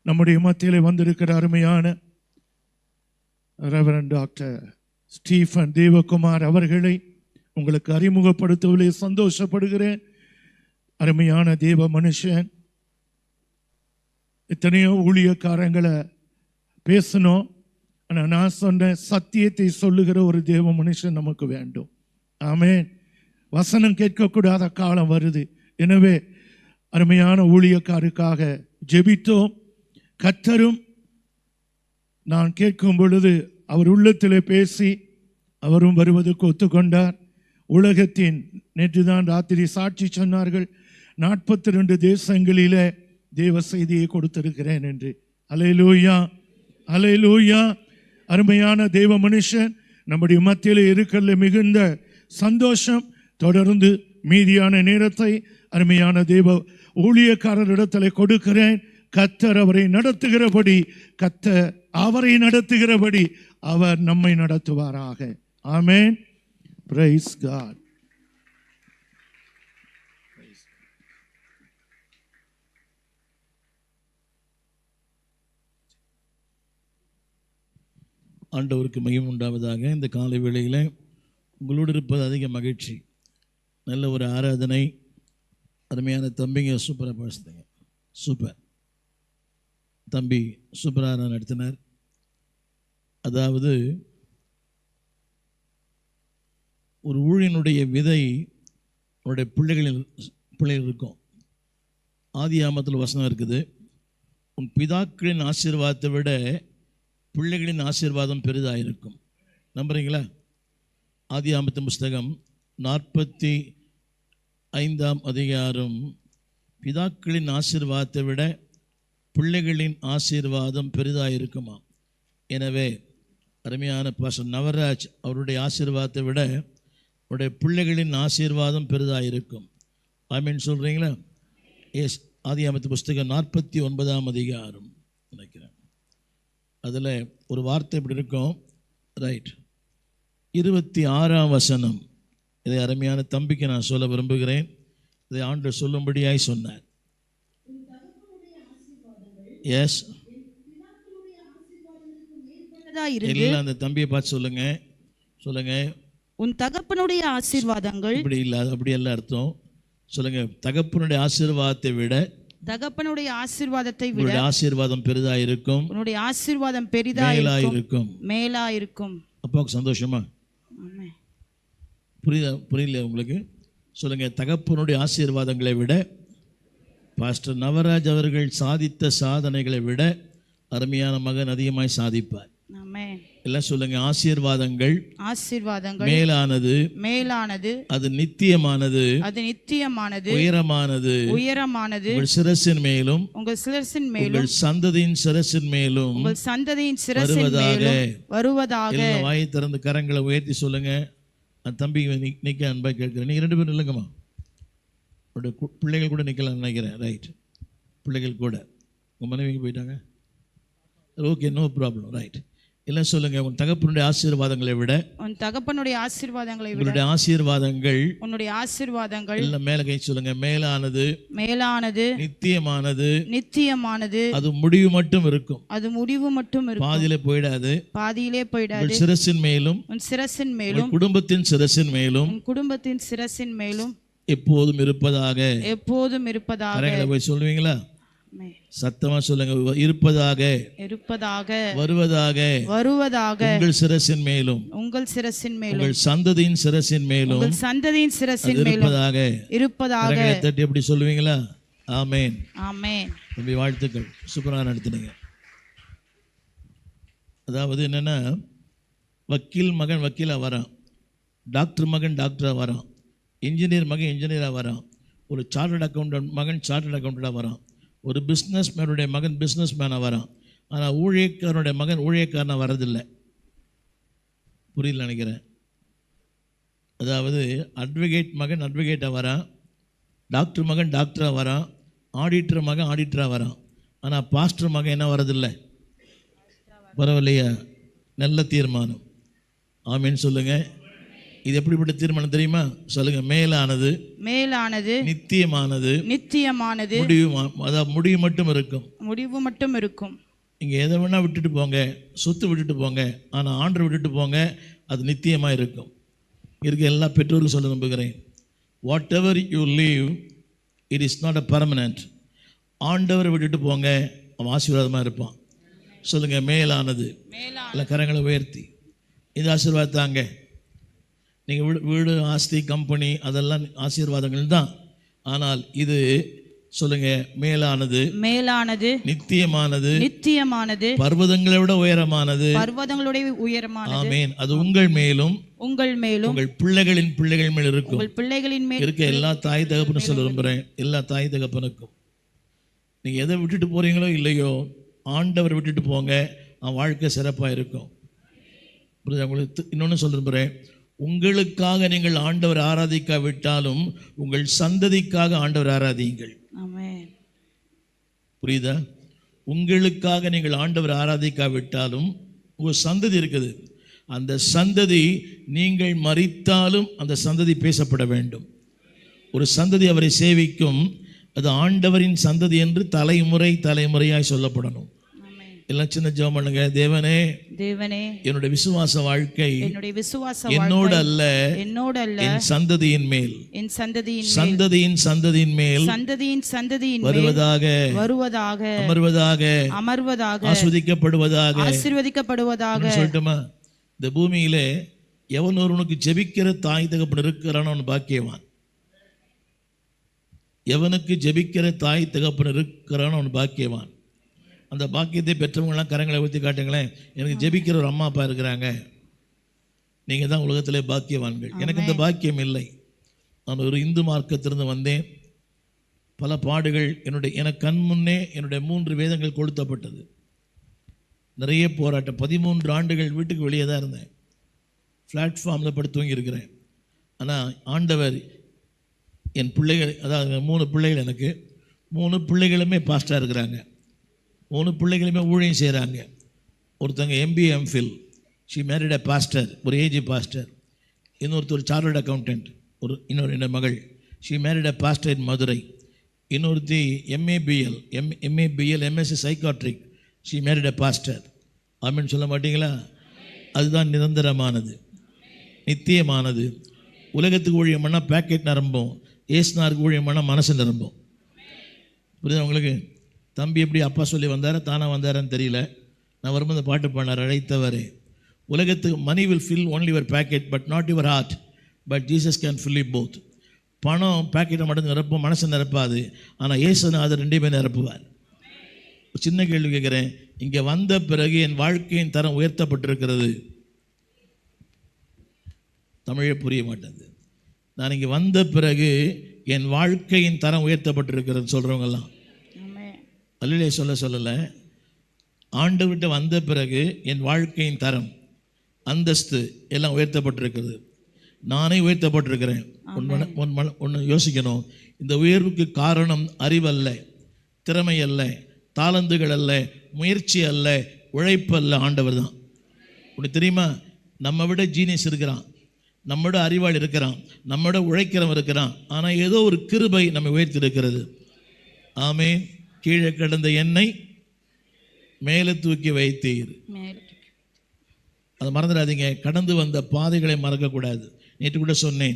நம்முடைய மத்தியிலே வந்திருக்கிற அருமையான ரெவரண்ட் டாக்டர் ஸ்டீஃபன் தேவகுமார் அவர்களை உங்களுக்கு அறிமுகப்படுத்துவதிலே சந்தோஷப்படுகிறேன். அருமையான தேவ மனுஷன். எத்தனையோ ஊழியக்காரங்களை பேசணும், ஆனால் நான் சொன்ன சத்தியத்தை சொல்லுகிற ஒரு தேவ மனுஷன் நமக்கு வேண்டும். ஆமென். வசனம் கேட்கக்கூடாத காலம் வருது. எனவே அருமையான ஊழியக்காருக்காக ஜெபித்தோம். கர்த்தரும் நான் கேட்கும் பொழுது அவர் உள்ளத்திலே பேசி அவரும் வருவதற்கு ஒத்துக்கொண்டார். உலகத்தின் நேற்று தான் ராத்திரி சாட்சி சொன்னார்கள், 42 தேசங்களிலே தேவ செய்தியை கொடுத்திருக்கிறேன் என்று. அல்லேலூயா, அல்லேலூயா. அருமையான தேவ மனுஷன் நம்முடைய மத்தியில் இருக்கிறதுல மிகுந்த சந்தோஷம். தொடர்ந்து மீதியான நேரத்தை அருமையான தேவ ஊழியக்காரரிடத்தில் கொடுக்கிறேன். கர்த்தர் அவரை நடத்துகிறபடி, கர்த்தர் அவரை நடத்துகிறபடி அவர் நம்மை நடத்துவாராக. ஆமென். Praise God. ஆண்டவருக்கு மகிமை உண்டாவதாக. இந்த காலை வேளையில் உங்களோடு இருப்பது அதிக மகிழ்ச்சி. நல்ல ஒரு ஆராதனை. அருமையான தம்பிங்க சூப்பராக பேசுகிறீங்க. சூப்பர் தம்பி, சூப்பராக நடத்தினார். அதாவது ஒரு ஊழியனுடைய விதை அவருடைய பிள்ளைகள் இருக்கும். ஆதியாமத்தில் வசனம் இருக்குது, உன் பிதாக்களின் ஆசீர்வாதத்தை விட பிள்ளைகளின் ஆசீர்வாதம் பெரிதாக இருக்கும். நம்புறீங்களா? ஆதியாமத்தின் புஸ்தகம் 45ஆம் அதிகாரம், பிதாக்களின் ஆசீர்வாதத்தை விட பிள்ளைகளின் ஆசீர்வாதம் பெரிதாக இருக்குமா. எனவே அருமையான பாஸ்டர் நவராஜ் அவருடைய ஆசீர்வாதத்தை விட அவருடைய பிள்ளைகளின் ஆசீர்வாதம் பெரிதாக இருக்கும். ஆமீன் சொல்கிறீங்களா? எஸ். ஆதியாமத்து புஸ்தகம் 49ஆம் அதிகாரம் நினைக்கிறேன். அதில் ஒரு வார்த்தை இப்படி இருக்கும், ரைட், 26ஆம் வசனம். இதை அருமையான தம்பிக்கு நான் சொல்ல விரும்புகிறேன். இதை ஆண்டவர் சொல்லும்படியாய் சொன்னார். எஸ், எல்லாம் அந்த தம்பியை பார்த்து சொல்லுங்க. சொல்லுங்க, உன் தகப்பனுடைய ஆசீர்வாதங்கள். இப்படி இல்லை, அப்படி எல்லாம் அர்த்தம். சொல்லுங்க, தகப்பனுடைய ஆசீர்வாதத்தை விட, தகப்பனுடைய ஆசீர்வாதத்தை விட ஆசீர்வாதம் பெரிதா இருக்கும். உன்னுடைய ஆசீர்வாதம் பெரிதா இருக்கும், மேலா இருக்கும். அப்பாவுக்கு சந்தோஷமா? புரியல உங்களுக்கு? சொல்லுங்க, தகப்பனுடைய ஆசீர்வாதங்களை விட, பாஸ்டர் நவராஜ் அவர்கள் சாதித்த சாதனைகளை விட அருமையான மகன் அதிகமாய் சாதிப்பார். எல்லாம் சொல்லுங்க, ஆசீர்வாதங்கள் மேலானது, அது நித்தியமானது, உயரமானது, உங்கள் சிரசின் மேலும், உங்கள் சந்ததியின் சிரசின் மேலும் வருவதாக. வாயை திறந்து கரங்களை உயர்த்தி சொல்லுங்க. அந்த தம்பி நிக்க அன்பா கேட்கிறேன். நீங்க 2 பேரும் இல்லைங்கம்மா, பிள்ளைகள் கூட நிக்கலாம் நினைக்கிறேன். ரைட், பிள்ளைகள் கூட. உங்க மனைவிக்கு போயிட்டாங்க. Okay, no problem. ரைட், எல்லாம் சொல்லுங்க, உன் தகப்பனுடைய ஆசீர்வாதங்களை விட, உன் தகப்பனுடைய ஆசீர்வாதங்களை விட, உன்னுடைய ஆசீர்வாதங்கள், உன்னுடைய ஆசீர்வாதங்கள் எல்லாம் மேல கை சொல்லுங்க, மேலானது, நித்தியமானது, அது முடிவு மட்டும் இருக்கும், அது முடிவு மட்டும் இருக்கும், பாதியிலே போயிடாது, உன் சிரசின் மேலும், குடும்பத்தின் சிரசின் மேலும், குடும்பத்தின் சிரசின் மேலும் எப்போதும் இருப்பதாக. போய் சொல்லுவீங்களா? சத்தமா சொல்லுங்க, இருப்பதாக, வருவதாக, உங்கள் சிரசின் மேலும், உங்கள் சந்ததியின் சிரசின் மேலும், இருப்பதாக. தட்டி எப்படி சொல்லுவீங்களா? ஆமென், ஆமென். தம்பி வாழ்த்துக்கள், சூப்பரா நடத்துனீங்க. அதாவது என்னன்னா, வக்கீல் மகன் வக்கீலா வரான், டாக்டர் மகன் டாக்டரா வரான், இன்ஜினியர் மகன் இன்ஜினியரா வரான், ஒரு சார்ட்டர்ட் அக்கௌண்டன்ட் மகன் சார்ட்டர்ட் அக்கௌண்டண்டா வரான், ஒரு பிஸ்னஸ் மேனுடைய மகன் பிஸ்னஸ் மேனாக வரான். ஆனால் ஊழியக்காரனுடைய மகன் ஊழியக்காரனாக வரதில்லை. புரியல நினைக்கிறேன். அதாவது அட்வொகேட் மகன் அட்வொகேட்டாக வரான், டாக்டர் மகன் டாக்டராக வரான், ஆடிட்டர் மகன் ஆடிட்டராக வரான். ஆனால் பாஸ்டர் மகன் என்ன வரதில்லை. பரவாயில்லையா? நல்ல தீர்மானம். ஆமீன் சொல்லுங்க. இது எப்படிப்பட்ட தீர்மானம் தெரியுமா? சொல்லுங்க. மேலானது, மேலானது, நித்தியமானது, நித்தியமானது, அதாவது முடிவு மட்டும் இருக்கும். முடிவு மட்டும் இருக்கும். இங்கே எதை வேணால் விட்டுட்டு போங்க, சொத்து விட்டுட்டு போங்க, ஆனால் ஆண்டரை விட்டுட்டு போங்க, அது நித்தியமாக இருக்கும். இருக்க எல்லா பெற்றோர்களும் சொல்ல நம்புகிறேன், what ever you leave it is not a permanent. ஆண்டவரை விட்டுட்டு போங்க, அவன் ஆசீர்வாதமாக இருப்பான். சொல்லுங்கள். மேலானது. இல்லை, கரங்களை உயர்த்தி இந்த ஆசீர்வாதத்தாங்க. நீங்கள் வீடு, ஆஸ்தி, கம்பெனி அதெல்லாம் ஆசீர்வாதங்கள் தான். ஆனால் இது சொல்லுங்க, மேலானது, மேலானது, நித்தியமானது, நித்தியமானது, பர்வதங்களை விட உயரமானது, பர்வதங்களுடைய உயரமானது. ஆமென். அது உங்கள் மேலும் உங்கள் பிள்ளைகளின் பிள்ளைகள் மேல் இருக்கும். உங்கள் பிள்ளைகளின் மேல் இருக்க எல்லா தாய் தகப்பனும் சொல்ல விரும்புகிறேன், எல்லா தாய் தகப்பனுக்கும், நீங்கள் எதை விட்டுட்டு போகிறீங்களோ இல்லையோ, ஆண்டவர் விட்டுட்டு போங்க, அவன் வாழ்க்கை சிறப்பாக இருக்கும். உங்களுக்கு இன்னொன்று சொல்ல விரும்புகிறேன், உங்களுக்காக நீங்கள் ஆண்டவர் ஆராதிக்காவிட்டாலும் உங்கள் சந்ததிக்காக ஆண்டவர் ஆராதியுங்கள். ஆமென். புரியுதா? உங்களுக்காக நீங்கள் ஆண்டவர் ஆராதிக்காவிட்டாலும் உங்கள் சந்ததி இருக்குது, அந்த சந்ததி நீங்கள் மரித்தாலும் அந்த சந்ததி பேசப்பட வேண்டும். ஒரு சந்ததி அவரை சேவிக்கும், அது ஆண்டவரின் சந்ததி என்று தலைமுறை தலைமுறையாய் சொல்லப்படணும். எல்லாம் சின்ன ஜெபம் பண்ணுங்க. தேவனே, தேவனே, என்னுடைய விசுவாச வாழ்க்கை என்னோடு அல்ல, என் சந்ததியின் மேல், என் சந்ததியின் மேல் வருவதாக, அமர்வதாக, ஆசீர்வதிக்கப்படுவதாக. சொல்லட்டுமா? இந்த பூமியிலே எவன் ஒருவனுக்கு ஜெபிக்கிற தாய் தகப்பன் இருக்கிறானோ அவன் பாக்கியவான். எவனுக்கு ஜெபிக்கிற தாய் தகப்பன் இருக்கிறானோ அவன் பாக்கியவான். அந்த பாக்கியத்தை பெற்றவங்களாம் கரங்களை ஊற்றி காட்டுங்களேன். எனக்கு ஜெபிக்கிற ஒரு அம்மா அப்பா இருக்கிறாங்க, நீங்கள் தான் உலகத்திலே பாக்கியவான்கள். எனக்கு இந்த பாக்கியம் இல்லை. நான் ஒரு இந்து மார்க்கத்திலிருந்து வந்தேன். பல பாடுகள் எனக்கு கண் முன்னே என்னுடைய 3 வேதங்கள் கொளுத்தப்பட்டது. நிறைய போராட்டம். 13 ஆண்டுகள் வீட்டுக்கு வெளியே தான் இருந்தேன். பிளாட்ஃபார்மில் படுத்து தூங்கியிருக்கிறேன். ஆனால் ஆண்டவர் என் பிள்ளைகள், அதாவது 3 பிள்ளைகள், எனக்கு 3 பிள்ளைகளுமே பாஸ்டாக இருக்கிறாங்க. 3 பிள்ளைகளுமே ஊழியம் செய்கிறாங்க. ஒருத்தங்க MBA MPhil, she married a pastor, ஒரு ஏஜி பாஸ்டர். இன்னொருத்தர் சார்ட்டர்ட் அக்கௌண்டன்ட், இன்னொரு மகள், she married a pastor in Madurai. இன்னொருத்தி MABL MSc psychiatric, she married a pastor. Amen சொல்ல மாட்டீங்களா? அதுதான் நிரந்தரமானது, நித்தியமானது. உலகத்துக்கு ஊழியம் பண்ணால் பேக்கெட் நிரம்பும், ஏசுனாருக்கு ஊழியம் பண்ணால் மனசு நிரம்பும். புரியுதா உங்களுக்கு? தம்பி எப்படி அப்பா சொல்லி வந்தாரா தானாக வந்தாரான்னு தெரியல. நான் வரும்போது பாட்டு பாடினார், அழைத்தவரே. உலகத்துக்கு money will fill only your packet but not your heart, but Jesus can fill it both. பணம் பேக்கெட்டை மட்டும் நிரப்பும், மனசை நிரப்பாது. ஆனால் இயேசுன்னு அதை 2 நிரப்புவார். ஒரு சின்ன கேள்வி கேட்குறேன், இங்கே வந்த பிறகு என் வாழ்க்கையின் தரம் உயர்த்தப்பட்டிருக்கிறது. தமிழே புரிய மாட்டேங்குது. நான் இங்கே வந்த பிறகு என் வாழ்க்கையின் தரம் உயர்த்தப்பட்டிருக்கிறது சொல்கிறவங்கெல்லாம் அல்லையே சொல்லலை. ஆண்டவர்கிட்ட வந்த பிறகு என் வாழ்க்கையின் தரம், அந்தஸ்து எல்லாம் உயர்த்தப்பட்டிருக்கிறது. நானே உயர்த்தப்பட்டிருக்கிறேன். ஒன்று யோசிக்கணும், இந்த உயர்வுக்கு காரணம் அறிவல்ல, திறமை அல்ல, தாளந்துகள் அல்ல, முயற்சி அல்ல, உழைப்பு அல்ல, ஆண்டவர் தான். உனக்கு தெரியுமா? நம்ம விட ஜீனியஸ் இருக்கிறான், நம்மோட அறிவாளி இருக்கிறான், நம்மோட உழைக்கிறவன் இருக்கிறான். ஆனால் ஏதோ ஒரு கிருபை நம்ம உயர்த்தி இருக்கிறது. ஆமென். கீழே கிடந்த என்னை மேலே தூக்கி வைத்தீர். அதை மறந்துடாதீங்க. கடந்து வந்த பாதைகளை மறக்கக்கூடாது. நேற்று கூட சொன்னேன்,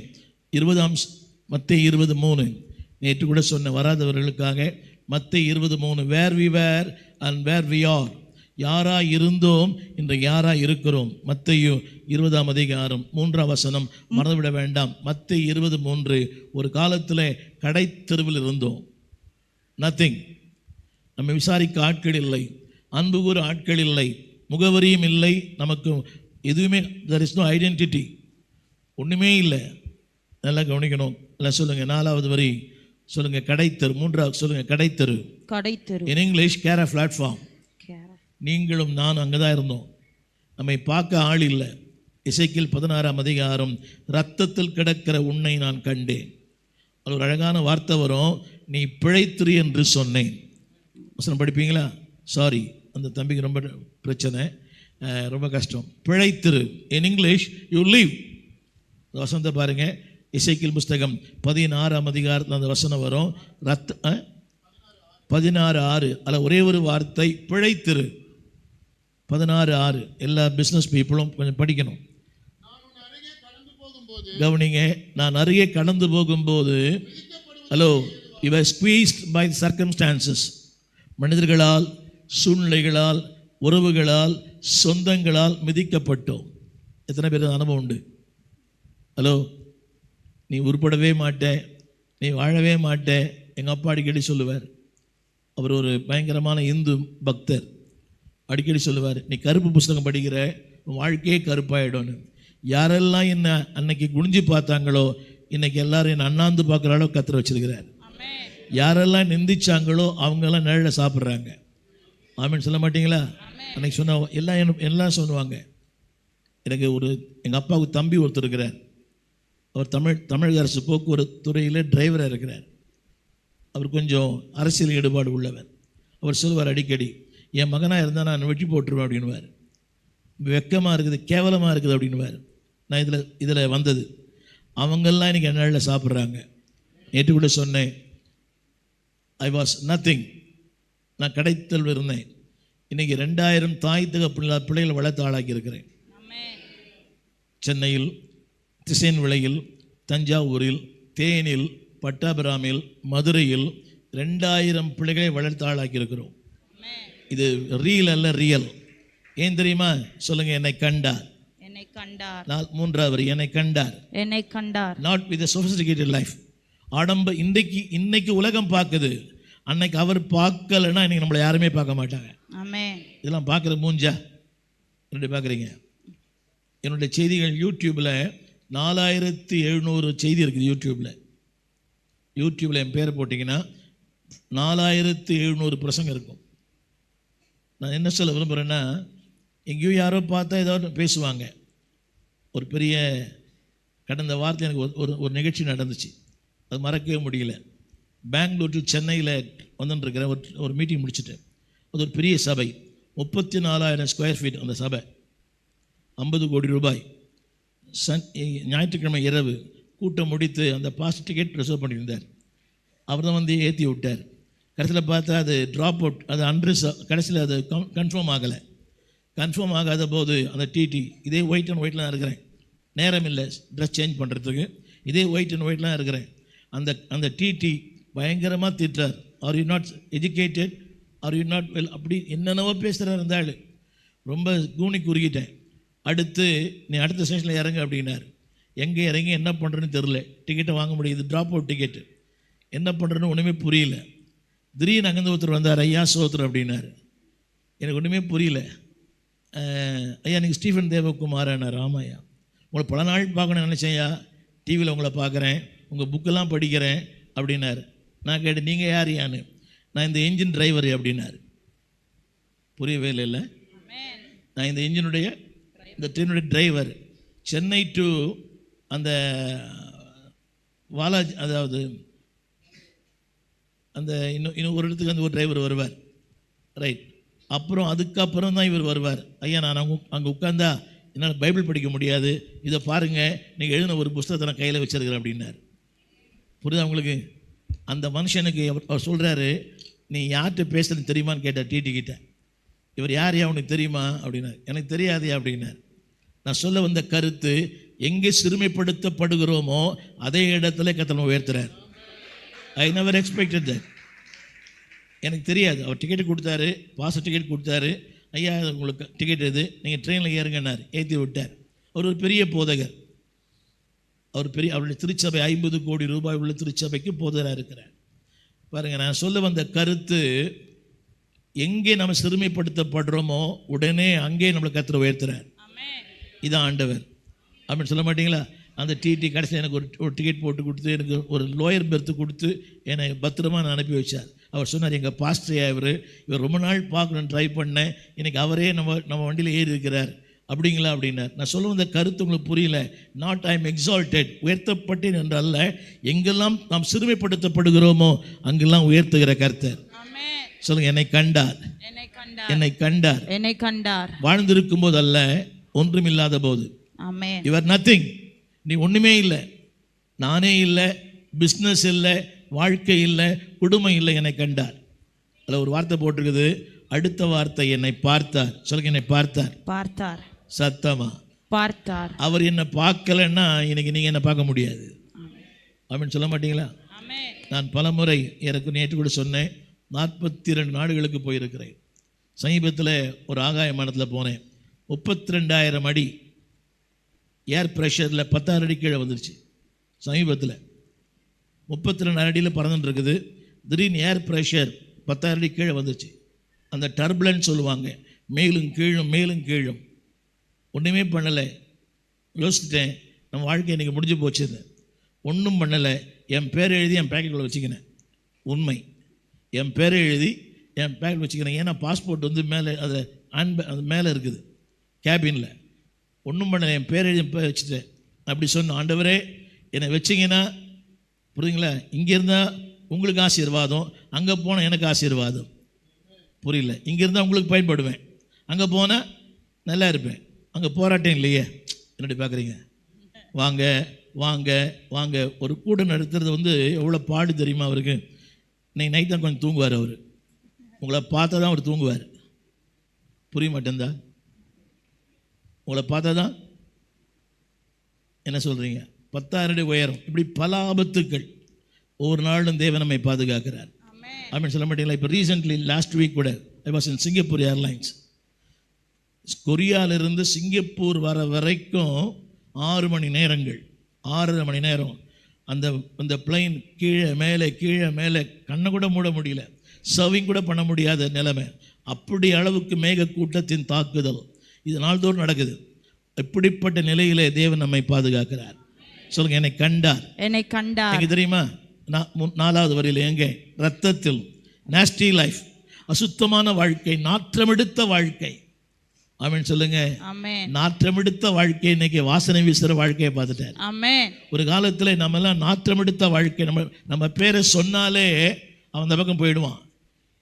20 மத்தேயு 20:3. நேற்று கூட சொன்னேன் வராதவர்களுக்காக. மத்தேயு 20:3, where we were and where we are. யாராக இருந்தோம், இன்று யாராக இருக்கிறோம். மத்தேயு 20:3 மறந்துவிட வேண்டாம். மத்தேயு 20:3. ஒரு காலத்தில் கடை தெருவில் இருந்தோம். நத்திங். நம்ம விசாரிக்க ஆட்கள் இல்லை, அன்பு கூற ஆட்கள் இல்லை, முகவரியும் இல்லை, நமக்கு எதுவுமே, there is no ஐடென்டிட்டி, ஒன்றுமே இல்லை. நல்லா கவனிக்கணும். எல்லாம் சொல்லுங்கள். 4வது வரி சொல்லுங்கள், கடைத்தெரு. 3வது சொல்லுங்கள், கடைத்தெரு. In English care platform. நீங்களும் நானும் அங்கே தான் இருந்தோம். நம்மை பார்க்க ஆள் இல்லை. எசேக்கியேல் 16 ரத்தத்தில் கிடக்கிற உன்னை நான் கண்டேன். அது ஒரு அழகான வார்த்தை வரும், நீ பிழைத்திரு என்று சொன்னேன். வசனம் படிப்பீங்களா? சாரி, அந்த தம்பிக்கு ரொம்ப பிரச்சனை, ரொம்ப கஷ்டம். பிழைத்திரு. In English you live. அந்த வசனத்தை பாருங்க. எசேக்கியேல் புஸ்தகம் 16ஆம் அதிகாரத்தில் அந்த வசனம் வரும். 16:6 அதில் ஒரே ஒரு வார்த்தை, பிழைத்திரு. 16:6. எல்லா பிஸ்னஸ் பீப்புளும் கொஞ்சம் படிக்கணும். கவனிங்க. நான் அருகே கடந்து போகும்போது, hello, you were squeezed by the circumstances. மனிதர்களால், சூழ்நிலைகளால், உறவுகளால், சொந்தங்களால் மிதிக்கப்பட்டோம். எத்தனை பேர் அனுபவம் உண்டு? ஹலோ, நீ உருப்படவே மாட்டே, நீ வாழவே மாட்டே. எங்கள் அப்பா அடிக்கடி சொல்லுவார். அவர் ஒரு பயங்கரமான இந்து பக்தர். அடிக்கடி சொல்லுவார், நீ கருப்பு புஸ்தகம் படிக்கிற, உன் வாழ்க்கையே கருப்பாயிடும்னு. யாரெல்லாம் என்ன அன்னைக்கு குனிஞ்சு பார்த்தாங்களோ, இன்னைக்கு எல்லாரும் என்ன அண்ணாந்து பார்க்குற அளவு கத்திர வச்சிருக்கிறார். யாரெல்லாம் நிந்திச்சாங்களோ அவங்கெல்லாம் நிழல சாப்பிட்றாங்க. ஆமேன்னு சொல்ல மாட்டீங்களா? அன்னைக்கு சொன்ன எல்லாம் சொல்லுவாங்க. எனக்கு எங்கள் அப்பாவுக்கு தம்பி ஒருத்தர் இருக்கிறார். அவர் தமிழக அரசு போக்குவரத்து துறையில் டிரைவராக இருக்கிறார். அவர் கொஞ்சம் அரசியல் ஈடுபாடு உள்ளவர். அவர் சொல்லுவார் அடிக்கடி, என் மகனாக இருந்தால் நான் வெட்டி போட்டுருவேன் அப்படின்வார். வெக்கமாக இருக்குது, கேவலமாக இருக்குது அப்படின்வார். நான் இதில் வந்தது. அவங்கெல்லாம் இன்றைக்கி என்னால் சாப்பிட்றாங்க. நேற்று கூட சொன்னேன், ஐ வாஸ் நத்திங். நான் கடைத்தல் இருந்தேன். இன்றைக்கி 2000 தாய் பிள்ளைகளை வளர்த்து ஆளாக்கி இருக்கிறேன். சென்னையில், திசைன்விளையில், தஞ்சாவூரில், தேனில், பட்டாபிராமில், மதுரையில் 2000 பிள்ளைகளை வளர்த்து ஆளாக்கி இருக்கிறோம். இது ரீல் அல்ல, ரியல். ஏன் தெரியுமா? சொல்லுங்க. என்னை கண்டார். என்னை கண்டார். மூன்றாவது, என்னை கண்டார். என்னை கண்டார். Not with sophisticated life. இன்னைக்கு உலகம் பார்க்குது. அன்னைக்கு அவர் பார்க்கலன்னா இன்னைக்கு நம்மளை யாருமே பார்க்க மாட்டாங்க. ஆமென். இதெல்லாம் பார்க்குற மூஞ்சா என்னுடைய பார்க்குறீங்க. என்னுடைய செய்திகள் யூடியூப்பில் 4700 செய்தி இருக்குது. யூடியூப்பில் என் பேரை போட்டிங்கன்னா 4700 பிரசங்கம் இருக்கும். நான் என்ன சொல்ல விரும்புகிறேன்னா, எங்கேயோ யாரோ பார்த்தா ஏதாவது பேசுவாங்க. ஒரு பெரிய கடந்த வாரத்தில் எனக்கு ஒரு நிகழ்ச்சி நடந்துச்சு. அது மறக்கவே முடியல. பெங்களூர் டு சென்னையில் வந்துட்டுருக்கிறேன். ஒரு மீட்டிங் முடிச்சுட்டு, அது ஒரு பெரிய சபை, 34,000 ஸ்கொயர் ஃபீட் அந்த சபை, 50 கோடி ரூபாய். ஞாயிற்றுக்கிழமை இரவு கூட்டம் முடித்து அந்த பாஸ் டிக்கெட் ரிசர்வ் பண்ணியிருந்தார். அவர் தான் வந்து ஏற்றி விட்டார். கடைசியில் பார்த்தா அது ட்ராப் அவுட், அது கடைசியில் அது கன்ஃபார்ம் ஆகலை. கன்ஃபார்ம் ஆகாத போது அந்த டிடி, இதே ஒயிட் அண்ட் ஒயிட்லாம் இருக்கிறேன், நேரம் இல்லை ட்ரெஸ் சேஞ்ச் பண்ணுறதுக்கு, இதே ஒயிட் அண்ட் ஒயிட்லாம் இருக்கிறேன். அந்த டிடி பயங்கரமாக திட்டார். Are you not educated, are you not well, அப்படி என்னென்னவோ பேசுகிறார். இருந்தாலும் ரொம்ப கூனி குறுகிட்டேன். அடுத்து, நீ அடுத்த ஸ்டேஷனில் இறங்கு அப்படின்னார். எங்கே இறங்கி என்ன பண்ணுறேன்னு தெரில. டிக்கெட்டை வாங்க முடியுது, ட்ராப் அவுட் டிக்கெட்டு. என்ன பண்ணுறேன்னு ஒன்றுமே புரியல. திடீர்னு அங்கேருந்து ஒருத்தர் வந்தார். ஐயா சோத்ரு அப்படின்னார். எனக்கு ஒன்றுமே புரியல. ஐயா நீங்கள் ஸ்டீஃபன் தேவகுமாரனார். ஆமாய்யா, உங்களை பல நாள் பார்க்கணும்னு நினச்சேன்யா, டிவியில் உங்களை பார்க்குறேன், உங்கள் புக்கெல்லாம் படிக்கிறேன் அப்படின்னார். நான் கேட்டேன், நீங்கள் யார் யான்னு? நான் இந்த என்ஜின் டிரைவர் அப்படின்னார். புரியவே இல்லை. நான் இந்த ட்ரெயினுடைய டிரைவர். சென்னை டு அந்த வாலாஜி, அதாவது அந்த இன்னும் ஒரு இடத்துக்கு அந்த ஒரு டிரைவர் வருவார். ரைட். அப்புறம் அதுக்கப்புறம் தான் இவர் வருவார். ஐயா நான் அங்கே உட்காந்தா என்னால் பைபிள் படிக்க முடியாது, இதை பாருங்கள், நீங்கள் எழுதின ஒரு புஸ்தகத்தை நான் கையில் வச்சிருக்கிறேன் அப்படின்னார். புரியுதா உங்களுக்கு? அந்த மனுஷனுக்கு அவர் சொல்கிறாரு, நீ யார்கிட்ட பேசுகிறேன்னு தெரியுமான்னு கேட்டார் டிடி கிட்ட. இவர் யார் உனக்கு தெரியுமா அப்படின்னார். எனக்கு தெரியாதையா அப்படின்னார். நான் சொல்ல வந்த கருத்து, எங்கே சிறுமைப்படுத்தப்படுகிறோமோ அதே இடத்துல கர்த்தர் உயர்த்துறார். I never expected that. எனக்கு தெரியாது. அவர் டிக்கெட்டு கொடுத்தாரு, பாஸ் டிக்கெட் கொடுத்தாரு. ஐயா உங்களுக்கு டிக்கெட் எது, நீங்கள் ட்ரெயினில் ஏறுங்கன்னார். ஏற்றி விட்டார். அவர் ஒரு பெரிய போதகர். அவருடைய திருச்சபை 50 கோடி ரூபாய் உள்ள திருச்சபைக்கு போதகராக இருக்கிறார். பாருங்கள், நான் சொல்ல வந்த கருத்து, எங்கே நம்ம சிறுமைப்படுத்தப்படுறோமோ உடனே அங்கே நம்மளை கர்த்தர் உயர்த்துறார். இதான் ஆண்டவர். அப்படின்னு சொல்ல மாட்டீங்களா? அந்த டிடி கடைசியில் எனக்கு ஒரு டிக்கெட் போட்டு கொடுத்து, எனக்கு ஒரு லோயர் பெர்த்து கொடுத்து என்னை பத்திரமா நான் அனுப்பி வச்சார். அவர் சொன்னார், எங்கள் பாஸ்டரையா இவர் ரொம்ப நாள் பார்க்கணுன்னு ட்ரை பண்ணேன், இன்றைக்கி அவரே நம்ம வண்டியில் ஏறி இருக்கிறார் அப்படிங்களா அப்படின்னார். நான் சொல்ல வந்த கருத்து உங்களுக்கு புரியல. நாட் ஐ எம் எக்ஸால்டட், உயர்த்தப்பட்டேன் என்று அல்ல. எங்கெல்லாம் நாம் சிறுமைப்படுத்தப்படுகிறோமோ அங்கெல்லாம் உயர்த்துகிற கர்த்தர். சொல்லுங்க, என்னை கண்டார். என்னை கண்டார். என்னை கண்டார். வாழ்ந்திருக்கும் போது அல்ல, ஒன்றுமில்லாத போது. You are nothing. நீ ஒன்றுமே இல்லை, நானே இல்லை, பிஸ்னஸ் இல்லை, வாழ்க்கை இல்லை, குடும்பம் இல்லை, என்னை கண்டார். அதில் ஒரு வார்த்தை போட்டிருக்குது, அடுத்த வார்த்தை என்னை பார்த்தார். சொல்லுங்க, என்னை பார்த்தார். பார்த்தார். சத்தமா பார்த்தார். அவர் என்னை பார்க்கலன்னா இன்னைக்கு நீங்கள் என்னை பார்க்க முடியாது. அப்படின்னு சொல்ல மாட்டீங்களா? நான் பலமுறை எனக்கு நேற்று கூட சொன்னேன், 42 நாடுகளுக்கு போயிருக்கிறேன். சமீபத்தில் ஒரு ஆகாய மனத்தில் போனேன். 32,000 அடி ஏர் ப்ரெஷரில் 10,000 அடி கீழே வந்துருச்சு. சமீபத்தில் 32 அடியில் பறந்துட்டு இருக்குது. திடீர்னு ஏர் ப்ரெஷர் 10,000 அடி கீழே வந்துருச்சு. அந்த டர்புலன்ஸ் சொல்லுவாங்க, மேலும் கீழும் மேலும் கீழும். ஒன்றுமே பண்ணலை. யோசிச்சிட்டேன், நம்ம வாழ்க்கை இன்றைக்கி முடிஞ்சு போச்சுது. ஒன்றும் பண்ணலை. என் பேரை எழுதி என் பேக்கெட்டில் வச்சுக்கினேன். உண்மை, என் பேரை எழுதி என் பேக்கெட் வச்சுக்கிறேன். ஏன்னா பாஸ்போர்ட் வந்து மேலே அது அது மேலே இருக்குது கேபினில். ஒன்றும் பண்ணலை, என் பேரை எழுதி வச்சுட்டேன். அப்படி சொன்ன, ஆண்டவரே என்னை வச்சிங்கன்னா புரியுங்களா, இங்கே இருந்தால் உங்களுக்கு ஆசீர்வாதம், அங்கே போனால் எனக்கு ஆசீர்வாதம். புரியல, இங்கே இருந்தால் உங்களுக்கு பயன்படுவேன், அங்கே போனால் நல்லா இருப்பேன். அங்கே போராட்டம் இல்லையே. என்னடி பார்க்குறீங்க? வாங்க வாங்க வாங்க. ஒரு கூட்டம் நடத்துறது வந்து எவ்வளோ பாடு தெரியுமா அவருக்கு? இன்னைக்கு நைட் தான் கொஞ்சம் தூங்குவார் அவர். உங்களை பார்த்தா தான் அவர் தூங்குவார். புரிய மாட்டேந்தா? உங்களை பார்த்தா தான் என்ன சொல்கிறீங்க? 10,000 அடி உயரம். இப்படி பல ஆபத்துக்கள். ஒவ்வொரு நாளும் தேவன் நம்மை பாதுகாக்கிறார். அப்படின்னு சொல்ல மாட்டீங்களா? இப்போ ரீசெண்ட்லி லாஸ்ட் வீக் கூட I was in Singapore Airlines. கொரியாவிலிருந்து சிங்கப்பூர் வர வரைக்கும் 6 மணி நேரங்கள், 6.5 மணி நேரம். அந்த பிளைன் கீழே மேலே கண்ணை கூட மூட முடியல, சர்விங் கூட பண்ண முடியாத நிலைமை. அப்படி அளவுக்கு மேக கூட்டத்தின் தாக்குதல் இது நாள்தோறும் நடக்குது. இப்படிப்பட்ட நிலையிலே தேவன் நம்மை பாதுகாக்கிறார். சொல்லுங்க, என்னை கண்டார். என்னை கண்டார். எனக்கு தெரியுமா? 4வது வரியில் எங்கே? ரத்தத்தில் நாஸ்டி லைஃப், அசுத்தமான வாழ்க்கை, நாற்றமெடுத்த வாழ்க்கை. ஆமென் சொல்லுங்க. நாற்றமெடுத்த வாழ்க்கை இன்னைக்கு வாசனை வீசுகிற வாழ்க்கையை பார்த்துட்டார். ஒரு காலத்தில் நம்ம எல்லாம் நாற்றமெடுத்த வாழ்க்கை, நம்ம பேரை சொன்னாலே அவன் அந்த பக்கம் போயிடுவான்.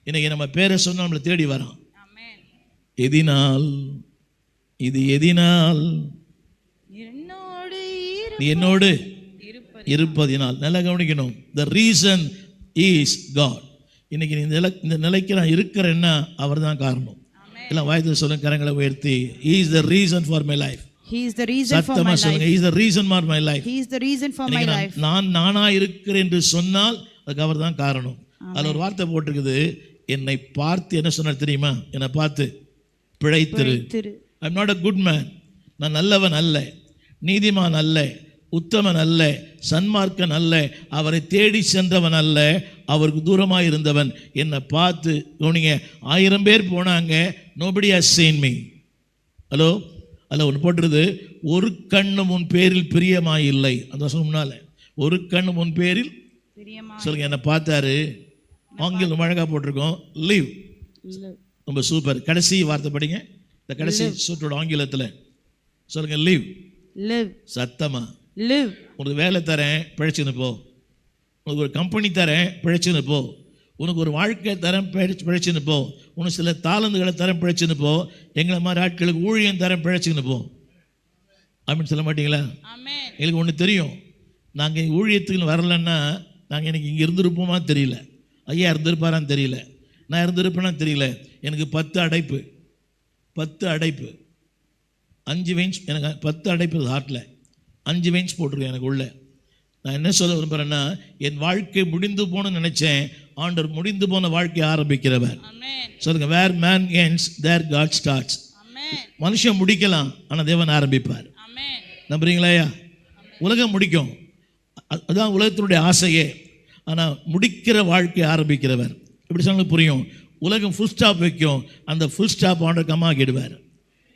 இன்னைக்கு நம்ம பேரை சொன்னால் நம்மளை தேடி வரான். எதினால் இது எதினால்? நீ என்னோடு இருப்பதினால். நல்லா கவனிக்கணும். The reason is God. இன்னைக்கு நீ இந்த நிலைக்கு நான் இருக்கிறேன்னா அவர் தான் காரணம். எல்லாம் வாய்த்து சொல்லுங்க, கரங்களை உயர்த்தி. He is the reason for my life. He is the reason for my life. He is the reason for my life. He is the reason for my life. நானா இருக்கிறேன் என்று சொன்னால் அதுக்கு அவர் தான் காரணம். அதில் ஒரு வார்த்தை போட்டிருக்குது, என்னை பார்த்து என்ன சொன்னார் தெரியுமா? என்னை பார்த்து பிழைத்திரு. I am not a good man. நான் நல்லவன் அல்ல, நீதிமான் அல்ல, உத்தமன் அல்ல, சன்மார்க்கன் அல்ல, அவரை தேடி சென்றவன் அல்ல, அவருக்கு தூரமாக இருந்தவன். என்னை பார்த்து கவனிங்க. 1000 பேர் போனாங்க, nobody has seen me. Hello, அதில் ஒன்று போட்டுருது, ஒரு கண்ணு உன் பேரில் பிரியமாய் இல்லை. அந்த வருஷம் முன்னால ஒரு கண்ணு உன் பேரில் சொல்லுங்க, என்னை பார்த்தாரு. ஆங்கிலம் அழகாக போட்டிருக்கோம், லிவ். ரொம்ப சூப்பர். கடைசி வார்த்தை படிங்க, இந்த கடைசி சொற்றோட ஆங்கிலத்தில் சொல்லுங்க, லிவ். சத்தமா live. உனக்கு வேலை தரேன், பிழைச்சுன்னு போ. உனக்கு ஒரு கம்பெனி தரேன், பிழைச்சுன்னு போ. உனக்கு ஒரு வாழ்க்கை தரேன், பிழைச்சுன்னு போ. உனக்கு சில தாளந்துகளை தரேன், பிழைச்சுன்னு போ. எங்களை மாதிரி ஆட்களுக்கு ஊழியம் தரேன், பிழைச்சுன்னு போ. அப்படின்னு சொல்ல மாட்டீங்களா? எங்களுக்கு ஒன்று தெரியும், நாங்கள் ஊழியத்துக்கு வரலன்னா நாங்கள் எனக்கு இங்கே இருந்திருப்போமா தெரியல, ஐயா இருந்திருப்பாரான்னு தெரியல, நான் இருந்திருப்பேனா தெரியல. எனக்கு 10 அடைப்பு, 5 வெயின்ஸ், எனக்கு 10 அடைப்பு ஹார்ட்டில், 5 வெயின்ஸ் போட்டிருக்கேன் எனக்கு உள்ள. நான் என்ன சொல்ல விரும்புகிறேன்னா, என் வாழ்க்கை முடிந்து போகணும்னு நினச்சேன். ஆண்டவர் முடிந்து போன வாழ்க்கையை ஆரம்பிக்கிறவர். சொல்லுங்க, வேர் man ends there God starts. மனுஷன் முடிக்கலாம், ஆனால் தேவன் ஆரம்பிப்பார். நம்புறீங்களா? உலகம் முடிக்கும், அதுதான் உலகத்தினுடைய ஆசையே. ஆனால் முடிக்கிற வாழ்க்கையை ஆரம்பிக்கிறவர். இப்படி சொன்னாலும் புரியும். உலகம் ஃபுல் ஸ்டாப் வைக்கும், அந்த ஃபுல் ஸ்டாப் ஆண்டவர் கம்மாக்கிடுவார்.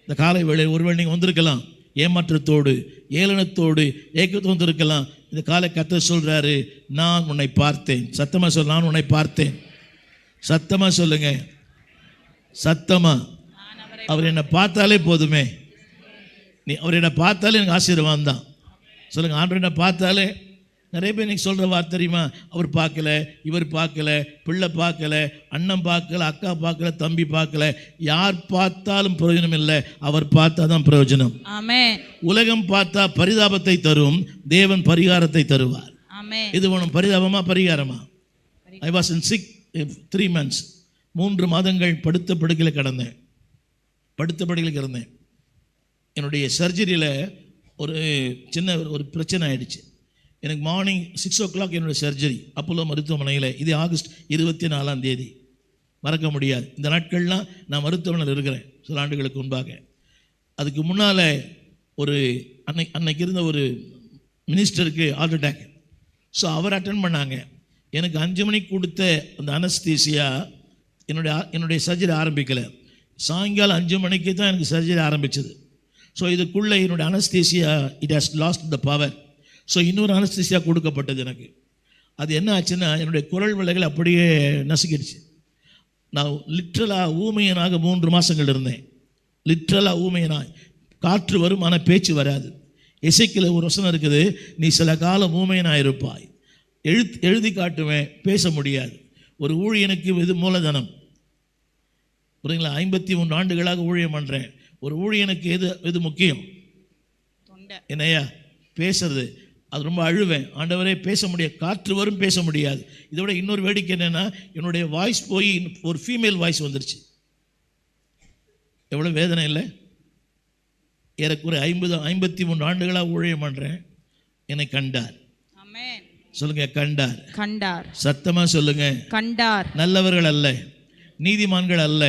இந்த காலை வேளை ஒருவேளை நீங்கள் வந்திருக்கலாம் ஏமாற்றத்தோடு, ஏளனத்தோடு, ஏக்கத்தோடு வந்திருக்கலாம். இந்த காலை கர்த்தர் சொல்கிறாரு, நான் உன்னை பார்த்தேன். சத்தமாக சொல், நான் உன்னை பார்த்தேன். சத்தமாக சொல்லுங்க, சத்தமா. அவர் என்னை பார்த்தாலே போதுமே. அவர் என்னை பார்த்தாலே எனக்கு ஆசீர்வாதம் தான். சொல்லுங்கள், ஆண்டவர் என்னை பார்த்தாலே நிறைய பேர் இன்னைக்கு சொல்கிற வார்த்தை தெரியுமா? அவர் பார்க்கல, இவர் பார்க்கல, பிள்ளை பார்க்கல, அண்ணன் பார்க்கல, அக்கா பார்க்கல, தம்பி பார்க்கல. யார் பார்த்தாலும் பிரயோஜனம் இல்லை, அவர் பார்த்தா தான் பிரயோஜனம். ஆமென். உலகம் பார்த்தா பரிதாபத்தை தரும், தேவன் பரிகாரத்தை தருவார். ஆமென். இது ஒன்றும் பரிதாபமா பரிகாரமா? I was in sick 3 months. 3 மாதங்கள் படுத்த படுக்கையில் கிடந்தேன். என்னுடைய சர்ஜரியில் ஒரு சின்ன ஒரு பிரச்சனை ஆயிடுச்சு. எனக்கு மார்னிங் 6 o'clock என்னுடைய சர்ஜரி அப்போலோ மருத்துவமனையில். இது ஆகஸ்ட் 24 மறக்க முடியாது. இந்த நாட்கள்லாம் நான் மருத்துவமனையில் இருக்கிறேன் சில ஆண்டுகளுக்கு முன்பாக. அதுக்கு முன்னால் ஒரு அன்னைக்கு இருந்த ஒரு மினிஸ்டருக்கு ஹார்ட் அட்டாக். ஸோ அவர் அட்டன் பண்ணாங்க. எனக்கு 5 மணிக்கு கொடுத்த அந்த அனஸ்தீசியா என்னுடைய சர்ஜரி ஆரம்பிக்கலை. சாயங்காலம் 5 மணிக்கு தான் எனக்கு சர்ஜரி ஆரம்பிச்சது. ஸோ இதுக்குள்ளே என்னுடைய anaesthesia it has lost the power. So இன்னொரு அனஸ்தீசியா கொடுக்கப்பட்டது எனக்கு. அது என்ன ஆச்சுன்னா, என்னுடைய குரல் வளைகள் அப்படியே நசுக்கிடுச்சு. நான் லிட்ரலாக ஊமையனாக 3 மாதங்கள் இருந்தேன். லிட்ரலாக ஊமையனாக. காற்று வரும் ஆனால் பேச்சு வராது. இசைக்கில் ஒரு வசனம் இருக்குது, நீ சில காலம் ஊமையனாக இருப்பாய். எழுதி காட்டுவேன், பேச முடியாது. ஒரு ஊழியனுக்கு இது மூலதனம். புரியுங்களா? 53 ஆண்டுகளாக ஊழியம் பண்ணுறேன். ஒரு ஊழியனுக்கு எது முக்கியம்? என்னையா பேசுறது. அது ரொம்ப அழுவேன். ஆண்டவரே பேச முடியாது, காற்று வரும் பேச முடியாது. இதை விட இன்னொரு வேடிக்கை என்னென்னா, என்னுடைய வாய்ஸ் போய் ஒரு ஃபீமேல் வாய்ஸ் வந்துருச்சு. எவ்வளோ வேதனை இல்லை? ஏறக்குறை 53 ஆண்டுகளாக ஊழியம் பண்ணுறேன். என்னை கண்டார். சொல்லுங்க, கண்டார். கண்டார். சத்தமா சொல்லுங்க, கண்டார். நல்லவர்கள் அல்ல, நீதிமான்கள் அல்ல,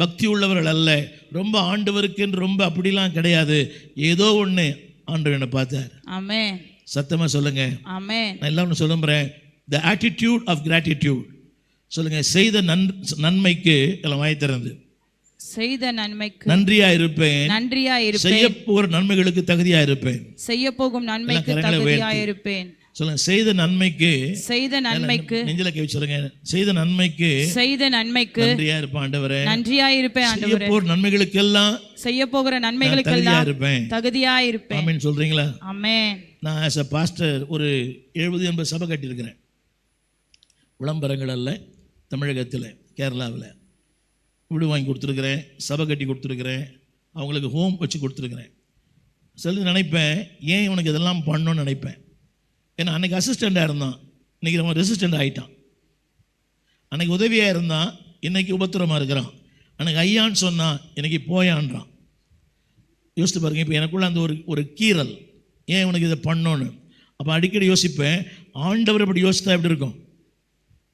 பக்தி உள்ளவர்கள் அல்ல, ரொம்ப ஆண்டவருக்கு என்று ரொம்ப அப்படிலாம் கிடையாது. ஏதோ ஒன்று ஆண்டவர் என்னை பார்த்தார். ஆமென். சத்தமா சொல்லுங்க, ஆமென். நான் எல்லாம் ஒன்று சொல்லுறேன். The attitude of gratitude. சொல்லுங்க, செய்த நன்மைக்கு எல்லாம் வாய் திறந்து செய்த நன்மைக்கு நன்றியா இருப்பேன். நன்றியா இருப்பேன். செய்ய போகிற நன்மைகளுக்கு தகுதியா இருப்பேன். செய்ய போகும் நன்மைக்கு தகுதியா இருப்பேன். சொல்லுங்க, செய்த நன்மைக்கு நெஞ்சில கை சொல்லுங்க, செய்த நன்மைக்கு நன்றியா இருப்பேன் ஆண்டவரே. நன்றியா இருப்பேன் ஆண்டவரே. செய்ய போகிற நன்மைகளுக்கெல்லாம் செய்ய போகிற நன்மைகளுக்கெல்லாம் இருப்பேன், தகுதியா இருப்பேன். ஆமென் சொல்றீங்களா? ஆமென். நான் ஆஸ் a pastor ஒரு 70-80 சபை கட்டியிருக்கிறேன். விளம்பரங்கள் அல்ல, தமிழகத்தில் கேரளாவில் வீடு வாங்கி கொடுத்துருக்குறேன், சபை கட்டி கொடுத்துருக்குறேன், அவங்களுக்கு ஹோம் வச்சு கொடுத்துருக்குறேன். சிலது நினைப்பேன், ஏன் இவனுக்கு இதெல்லாம் பண்ணணும்னு நினைப்பேன். ஏன்னா அன்றைக்கி அசிஸ்டண்ட்டாக இருந்தான், இன்றைக்கி அவன் ரெசிஸ்டண்ட் ஆகிட்டான். அன்றைக்கி உதவியாக இருந்தான், இன்றைக்கி உபத்திரமாக இருக்கிறான். அன்றைக்கி ஐயான்னு சொன்னான், இன்றைக்கி போயான்றான். யோசித்து பாருங்க. இப்போ எனக்குள்ள அந்த ஒரு கீறல், ஏன் இவனுக்கு இதை பண்ணோன்னு. அப்போ அடிக்கடி யோசிப்பேன், ஆண்டவர் இப்படி யோசித்தா எப்படி இருக்கும்?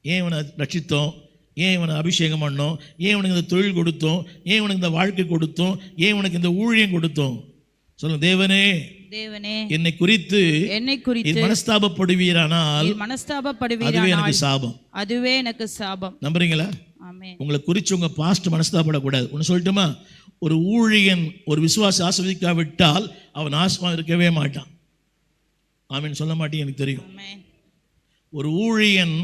ஏன் இவனை ரட்சித்தோம்? ஏன் இவனை அபிஷேகம் பண்ணோம்? ஏன் இவனுக்கு இந்த தொழில் கொடுத்தோம்? ஏன் இவனுக்கு இந்த வாழ்க்கை கொடுத்தோம்? ஏன் இவனுக்கு இந்த ஊழியம் கொடுத்தோம்? சொல்லுங்க, தேவனே என்னை குறித்து மனஸ்தாபப்படுவீரானால் அதுவே எனக்கு சாபம். நம்புறீங்களா? உங்களை குறித்து உங்க பாஸ்ட் மனஸ்தாபப்படக்கூடாது. ஒன்று சொல்லட்டுமா? ஒரு ஊழியன் ஒரு விசுவாசி ஆசீர்வதிக்காவிட்டால் அவன் ஆசீர்வாதம் இருக்கவே மாட்டான். ஆமென் சொல்ல மாட்டேன், எனக்கு தெரியும். ஒரு ஊழியன்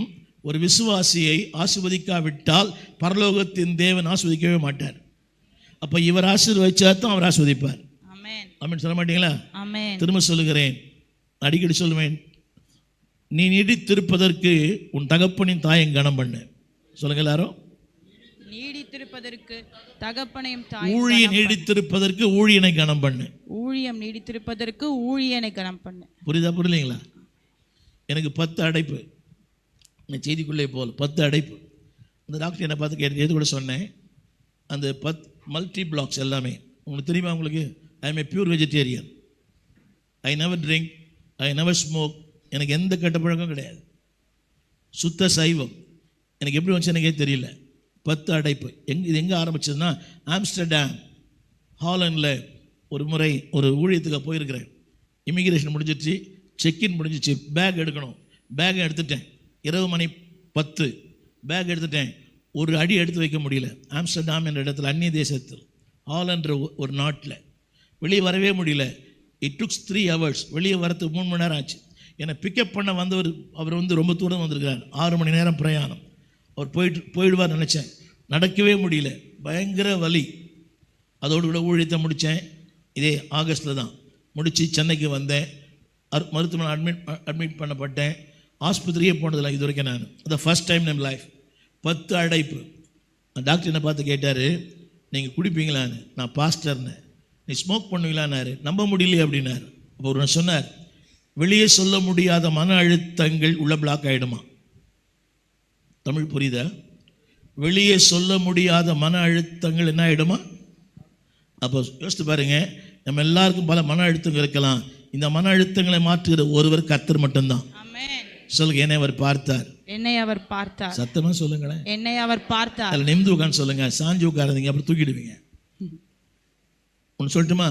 ஒரு விசுவாசியை ஆசீர்வதிக்காவிட்டால் பரலோகத்தின் தேவன் ஆசீர்வதிக்கவே மாட்டார். அப்ப இவர் ஆசீர்வதிச்சா தான் அவர் ஆசீர்வதிப்பார். ஆமென் சொல்ல மாட்டீங்களா? திரும்ப சொல்லுகிறேன், அடிக்கடி சொல்லுவேன், நீ நீடித்திருப்பதற்கு உன் தகப்பனின் தாயும் கனம் பண்ணு. சொல்லுங்க எல்லாரும். நீடித்திருப்பதற்கு தகப்பனையும் தாயும். ஊழியம் நீடித்திருப்பதற்கு ஊழியனை கனம் பண்ணு. ஊழியம் நீடித்திருப்பதற்கு ஊழியனை கனம் பண்ணு. புரியுதா? புரியலைங்களா? எனக்கு 10 அடைப்பு, செய்திக்குள்ளே போல் 10 அடைப்பு. அந்த டாக்டர் என்னை பார்த்து கேட்டு எது கூட சொன்னேன், அந்த 10 மல்டி பிளாக்ஸ் எல்லாமே உங்களுக்கு தெரியுமா? உங்களுக்கு I M A pure vegetarian. I never drink, I never smoke. எனக்கு எந்த கெட்ட பழக்கம் கிடையாது. சுத்த சைவம். எனக்கு எப்படி வந்துச்சு எனக்கே தெரியல. 10 அடைப்பு. இது எங்கே ஆரம்பிச்சதுன்னா, ஆம்ஸ்டர்டாம் ஹாலண்டில் ஒரு முறை ஒரு ஊழியத்துக்கு போயிருக்கிறேன். இமிக்ரேஷன் முடிஞ்சிடுச்சு, செக்இன் முடிஞ்சிச்சு, பேக் எடுக்கணும். பேக் எடுத்துட்டேன். இரவு மணி 10. பேக் எடுத்துட்டேன். ஒரு அடி எடுத்து வைக்க முடியல. ஆம்ஸ்டர்டாம் என்ற இடத்துல, அந்நிய தேசத்தில், ஹாலன்ற ஒரு நாட்டில் வெளியே வரவே முடியல. It டுக்ஸ் 3 hours. வெளியே வரத்துக்கு 3 மணி நேரம் ஆச்சு. என்னை பிக்கப் பண்ண வந்தவர், அவர் ரொம்ப தூரம் வந்திருக்கிறார். 6 மணி நேரம் பிரயாணம். அவர் போயிடுவார் நினச்சேன். நடக்கவே முடியல, பயங்கர வலி. அதோடு கூட ஊழியத்தை முடித்தேன். இதே ஆகஸ்டில் தான் முடித்து சென்னைக்கு வந்தேன். மருத்துவமனை அட்மிட் பண்ணப்பட்டேன். ஆஸ்பத்திரியே போனதில்லை இது வரைக்கும் நான். அந்த ஃபர்ஸ்ட் டைம் இன் லைஃப். 10 அடைப்பு. அந்த டாக்டர் என்னை பார்த்து கேட்டார், நீங்கள் குடிப்பீங்களான்னு. நான் பாஸ்டர்னு. நீ ஸ்மோக் பண்ணுவீங்களான்னாரு. நம்ப முடியலையே அப்படின்னாரு. அப்போ ஒரு சொன்னார், வெளியே சொல்ல முடியாத மன அழுத்தங்கள் உள்ள பிளாக் ஆகிடுமா. தமிழ் புரியுதா? வெளியே சொல்ல முடியாத மன அழுத்தங்கள் என்ன ஆகிடுமா. அப்போ யோசித்து பாருங்க, நம்ம எல்லாருக்கும் பல மன அழுத்தங்கள் இருக்கலாம். இந்த மன அழுத்தங்களை மாற்றுகிற ஒருவர் கர்த்தர் மட்டும்தான். சொல்லுங்க, என்னை அவர் பார்த்தார். என்னை அவர் பார்த்தார். சத்தமா சொல்லுங்களேன். என்னை அவர் பார்த்தார். அதில் நிமிந்து உட்காந்து சொல்லுங்க. சாஞ்சி உட்காருந்தீங்க அப்புறம் தூக்கிடுவீங்க. ஒன்று சொல்லட்டுமா?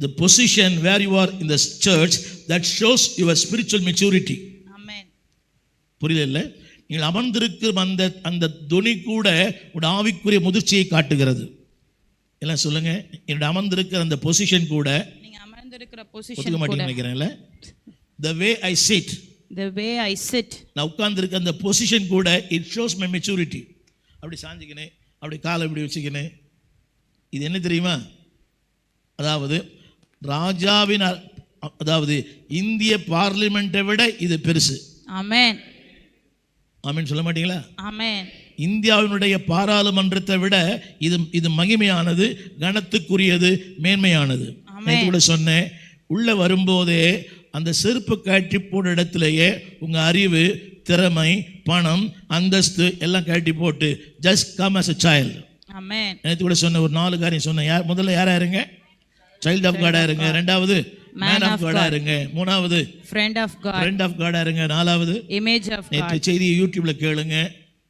The position where you are in the church that shows your spiritual maturity. ஆமென். புரியல? நீங்கள் அமர்ந்திருக்கிற அந்த துணி கூட உடைய ஆவிக்குரிய முதிர்ச்சியை காட்டுகிறது. எல்லாம் சொல்லுங்க. என்னோட அமர்ந்திருக்கிற அந்த பொசிஷன் கூட, நீங்க அமர்ந்திருக்கிற பொசிஷன் ஒத்துக்க மாட்டீங்கன்னு நினைக்கிறேன்ல. The way I sit, நான் உட்கார்ந்திருக்க அந்த பொசிஷன் கூட it shows my maturity. அப்படி சாஞ்சிக்கினே, அப்படி காலை இப்படி வச்சுக்கினே. இது என்ன தெரியுமா? அதாவது ராஜாவின், அதாவது இந்திய பார்லிமெண்ட்டை விட இது பெருசு. ஆமென். ஆமென் சொல்ல மாட்டீங்களா? ஆமென். இந்தியாவினுடைய பாராளுமன்றத்தை விட இது மகிமையானது, கனத்துக்குரியது, மேன்மையானது. நேற்று கூட சொன்னேன், உள்ள வரும்போதே அந்த செருப்பு கட்டி போட்ட இடத்துலையே உங்க அறிவு, திறமை, பணம், அந்தஸ்து எல்லாம் கட்டி போட்டு just come as a child. ஆமென். நேற்று கூட சொன்ன ஒரு 4 காரியம் சொன்னேன். முதல்ல யாரா இருங்க? சைல்ட் ஆஃப் காடா இருங்க. ரெண்டாவது மேன் ஆஃப் காடா இருங்க. மூணாவது ஃப்ரெண்ட் ஆஃப் காடா இருங்க. நாலாவது இமேஜ் ஆஃப் காட். நேற்று செய்தியை யூடியூப்ல கேளுங்க.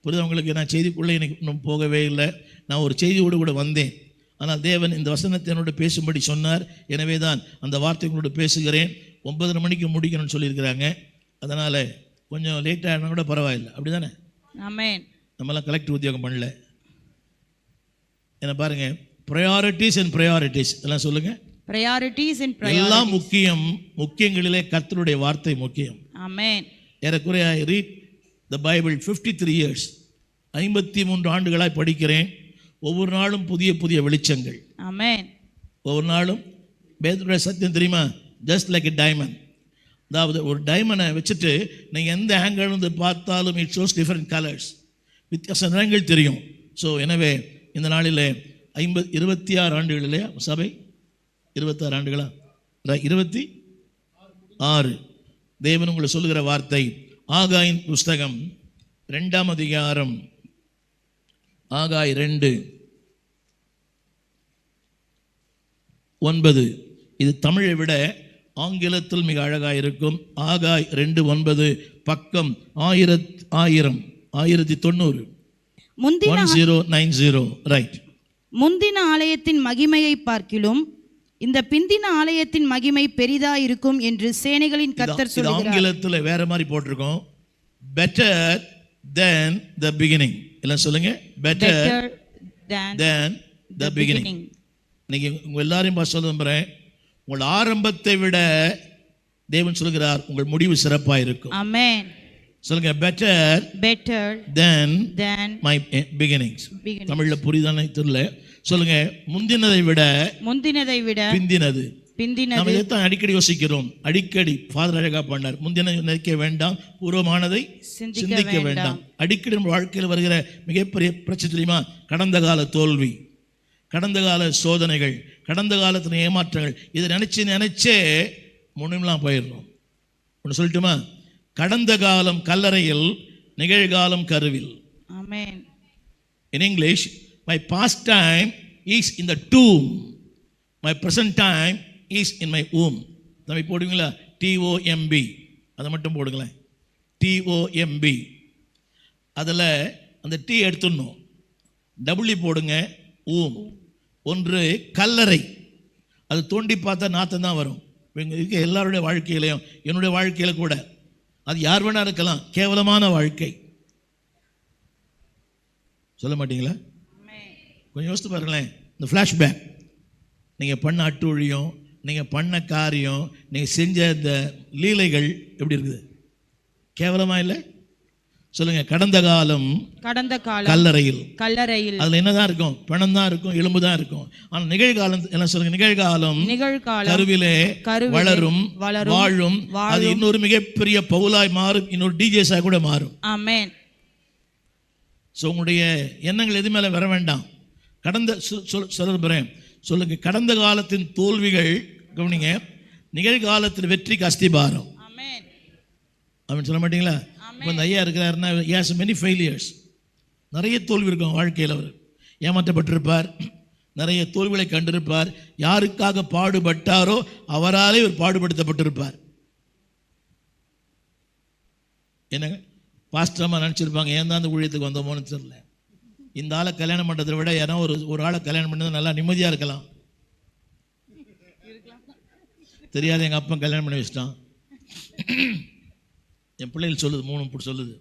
புரிதவங்களுக்கு. நான் செய்திக்குள்ளே எனக்கு இன்னும் போகவே இல்லை. நான் ஒரு செய்தியோடு கூட வந்தேன். ஆனால் தேவன் இந்த வசனத்தை என்னோட பேசும்படி சொன்னார். எனவே தான் அந்த வார்த்தை உங்களோட பேசுகிறேன். 9:30 மணிக்கு முடிக்கணும்னு சொல்லியிருக்கிறாங்க. அதனால் கொஞ்சம் லேட்டாக ஆனால் கூட பரவாயில்லை. அப்படி தானே? ஆமென். நம்மளாம் கலெக்டர் உத்தியோகம் பண்ணல. என்ன பாருங்க, ப்ரையாரிட்டிஸ் அண்ட் ப்ரையாரிட்டிஸ் எல்லாம் சொல்லுங்க. ப்ரையாரிட்டிஸ் அண்ட் ப்ரையாரிட்டிஸ் எல்லாம் முக்கியம். முக்கியங்களிலே கர்த்தருடைய வார்த்தை முக்கியம். ஆமென். ஏறக்குறைய ஐ ரீட் த பைபிள் 53 years. 53 ஆண்டுகளாய் படிக்கிறேன். ஒவ்வொரு நாளும் புதிய புதிய வெளிச்சங்கள். ஆமென். ஒவ்வொரு நாளும் வேதத்துடைய சத்தியம் தெரியுமா? Just like a diamond. அதாவது ஒரு டைமண்டை வச்சுட்டு நீங்கள் எந்த ஆங்கிள் இருந்து பார்த்தாலும் இட் ஷோஸ் டிஃப்ரெண்ட் கலர்ஸ். வித்தியாச நிறங்கள் தெரியும். ஸோ எனவே இந்த நாளில் 26 ஆண்டுகளிலே சபை 26 ஆண்டுகளா? 26. தேவன் உங்களை சொல்லுகிற வார்த்தை ஆகாயின் புஸ்தகம் 2ஆம் அதிகாரம், ஆகாய் 2:9. இது தமிழை விட ஆங்கிலத்தில் மிக அழகாக இருக்கும். ஆகாய் 2:9, பக்கம் 1090. 1090. ரைட். முந்தின ஆலயத்தின் மகிமையை பார்க்கிலும் இந்த பிந்தின ஆலயத்தின் மகிமை பெரிதா இருக்கும் என்று சேனைகளின் கர்த்தர் சொல்கிறார். ஆங்கிலத்தில் வேற மாதிரி போட்டிருக்கோம். Better then the beginning. எல்லாம் சொல்லுங்க. Better then the beginning. இன்னைக்கு உங்க எல்லாரையும் சொல்ல நம்புறேன். உங்கள் ஆரம்பத்தை விட தேவன் சொல்கிறார் உங்கள் முடிவு சிறப்பாக இருக்கும். ஆமென். சொல்லுங்க. Better then my beginnings. தமிழ்ல புரியுதானே தெரியல. சொல்லுங்க. முந்தினதை விட பிந்தினது. நம்ம இதைத்தான் அடிக்கடி யோசிக்கிறோம். அடிக்கடி ஃபாதர் அழகா பண்ணார். முந்தின நினைக்க வேண்டாம், பூர்வமானதை சிந்திக்க வேண்டாம். அடிக்கடி நம்ம வாழ்க்கையில் வருகிற மிகப்பெரிய பிரச்சனை தெரியுமா? கடந்த கால தோல்வி, கடந்த கால சோதனைகள், கடந்த காலத்தின் ஏமாற்றங்கள். இதை நினைச்சே முன்னெல்லாம் போயிடணும். ஒன்று சொல்லட்டுமா? கடந்த காலம் கல்லறையில், நிகழ்காலம் கருவில். ஆமென். In English, my past time is in the tomb, my present time is in my womb. நம்ம போடுவீங்களா? TOMB. அதை மட்டும் போடுங்களேன். TOMB. அதில் அந்த T எடுத்துடணும். டபுள்யூ போடுங்க. ஊம். ஒன்று கல்லறை. அது தோண்டி பார்த்தா நாத்தம் தான் வரும். இங்கே எல்லாருடைய வாழ்க்கையிலையும், என்னுடைய வாழ்க்கையில கூட, அது யார் வேணா இருக்கலாம். கேவலமான வாழ்க்கை. சொல்ல மாட்டீங்களா? கொஞ்சம் யோசித்து பாருங்களேன். இந்த ஃப்ளாஷ்பேக், நீங்கள் பண்ண அட்டூழியம், நீங்கள் பண்ண காரியம், நீங்கள் செஞ்ச இந்த லீலைகள் எப்படி இருக்குது? கேவலமாக இல்லை? சொல்லுங்க, கடந்த காலம் கடந்த காலம் கல்லறையில். கல்லறையில். அதுல என்னதான் இருக்கும்? பணம் தான் இருக்கும், எலும்பு தான் இருக்கும். ஆனா நிகழ்காலம் என்ன சொல்லுங்க? நிகழ்காலம் கருவிலே வளரும், வாழும். அது இன்னொரு மிகப்பெரிய பவுலாய் மாறும், இன்னொரு டிஜேஸா கூட மாறும். ஆமென். ஸோ உங்களுடைய எண்ணங்கள் எது மேல வர வேண்டாம். கடந்த சொல்றேன், சொல்லுங்க, கடந்த காலத்தின் தோல்விகள் கவனிங்க, நிகழ்காலத்தில் வெற்றிக்கு அஸ்திபாரம். அப்படின்னு சொல்ல மாட்டீங்களா? இப்போ இந்த ஐயா இருக்கிறாருன்னா ஹேஸ் மெனி ஃபெயிலியர்ஸ், நிறைய தோல்வி இருக்கும் வாழ்க்கையில். அவர் ஏமாற்றப்பட்டிருப்பார், நிறைய தோல்விகளை கண்டிருப்பார். யாருக்காக பாடுபட்டாரோ அவராலே ஒரு பாடுபடுத்தப்பட்டிருப்பார். என்னங்க பாஸ்டர்மா நினச்சிருப்பாங்க, ஏன் தான் அந்த ஊழியத்துக்கு வந்தோமோன்னு தெரியல. இந்த ஆளை கல்யாணம் பண்ணுறதை விட யாரோ ஒரு ஆளை கல்யாணம் பண்ணது நல்லா நிம்மதியாக இருக்கலாம். தெரியாது, எங்கள் அப்பா கல்யாணம் பண்ணி வச்சிட்டான். என் பிள்ளைகள் சொல்லுது, 3 சொல்லுது,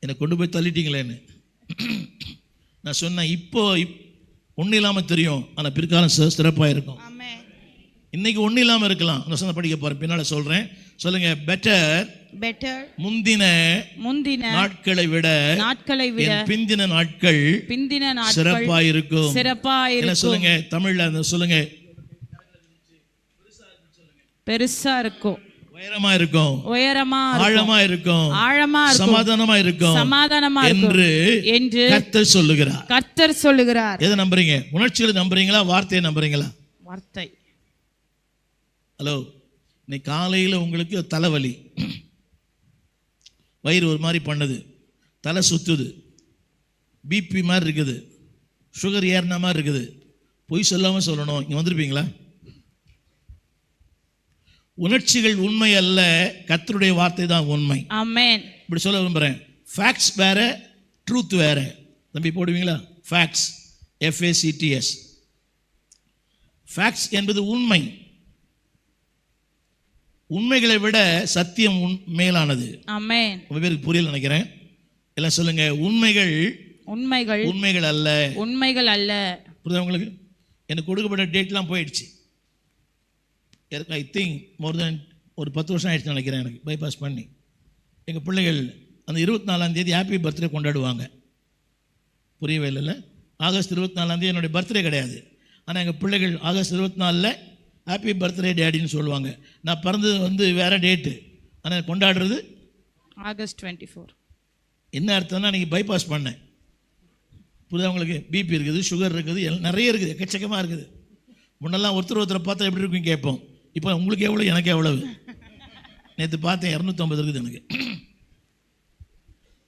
என்னை கொண்டு போய் தள்ளிட்டீங்களேன்னு. நான் சொன்னேன், இப்போ ஒன்றும் இல்லாமல் தெரியும், ஆனால் பிற்காலம் சிறப்பாக இருக்கும். இன்னைக்கு ஒன்றும் இல்லாமல் இருக்கலாம். அந்த சொன்ன படிக்க போகிறேன், பின்னால் சொல்கிறேன். சொல்லுங்க, பெட்டர் முந்தின நாட்களை விட பிந்தின நாட்கள் சிறப்பாயிருக்கும். சொல்லுங்க தமிழ்ல, சொல்லுங்க, பெருசா இருக்கும், உயரமா இருக்கும், ஆழமா இருக்கும், சமாதானமா இருக்கும் என்று கர்த்தர் சொல்லுகிறார். எதை நம்புறீங்க? உணர்ச்சிகளை நம்புறீங்களா, வார்த்தையை நம்புறீங்களா? வார்த்தை. ஹலோ, இன்னைக்கு காலையில் உங்களுக்கு தலைவலி, வயிறு ஒரு மாதிரி பண்ணுது, தலை சுத்துது, பிபி மாதிரி இருக்குது, சுகர் ஏறின மாதிரி இருக்குது. பொய் சொல்லாமல் சொல்லணும், இங்கே வந்திருப்பீங்களா? உணர்ச்சிகள் உண்மை அல்ல, கர்த்தருடைய வார்த்தை தான் உண்மை. ஆமென். இப்படி சொல்ல விரும்புகிறேன். ஃபேக்ட்ஸ் வேற, ட்ரூத் வேற. தம்பி போடுவீங்களா? Facts, FACTS. ஃபேக்ட்ஸ் என்பது உண்மை. உண்மைகளை விட சத்தியம் மேலானது. ஆமென். ரொம்ப பேருக்கு புரியல நினைக்கிறேன். எல்லாம் சொல்லுங்க, உண்மைகள் அல்ல. புரியுதா உங்களுக்கு? எனக்கு கொடுக்கப்பட்ட டேட்லாம் போயிடுச்சு. ஐ திங்க் மோர் தென் ஒரு 10 வருஷம் ஆயிடுச்சு நினைக்கிறேன். எனக்கு பைபாஸ் பண்ணி எங்கள் பிள்ளைகள் அந்த 24ஆம் தேதி ஹாப்பி பர்த்டே கொண்டாடுவாங்க. புரியவே இல்லை. ஆகஸ்ட் 24ஆம் தேதி என்னுடைய பர்த்டே கிடையாது. ஆனால் எங்கள் பிள்ளைகள் ஆகஸ்ட் 24 ஹாப்பி பர்த்டே டேடின்னு சொல்லுவாங்க. நான் பிறந்தது வேறு டேட்டு, ஆனால் கொண்டாடுறது ஆகஸ்ட் 24. என்ன அர்த்தம்னா, நீங்கள் பைபாஸ் பண்ணேன். புரியுதா உங்களுக்கு? பிபி இருக்குது, சுகர் இருக்குது, நிறைய இருக்குது, எக்கச்சக்கமாக இருக்குது. முன்னெல்லாம் ஒருத்தரை பார்த்தா எப்படி இருக்கும் கேட்போம். இப்போ உங்களுக்கு எவ்வளோ, எனக்கு எவ்வளவு. நேற்று பார்த்தேன் 250 இருக்குது எனக்கு.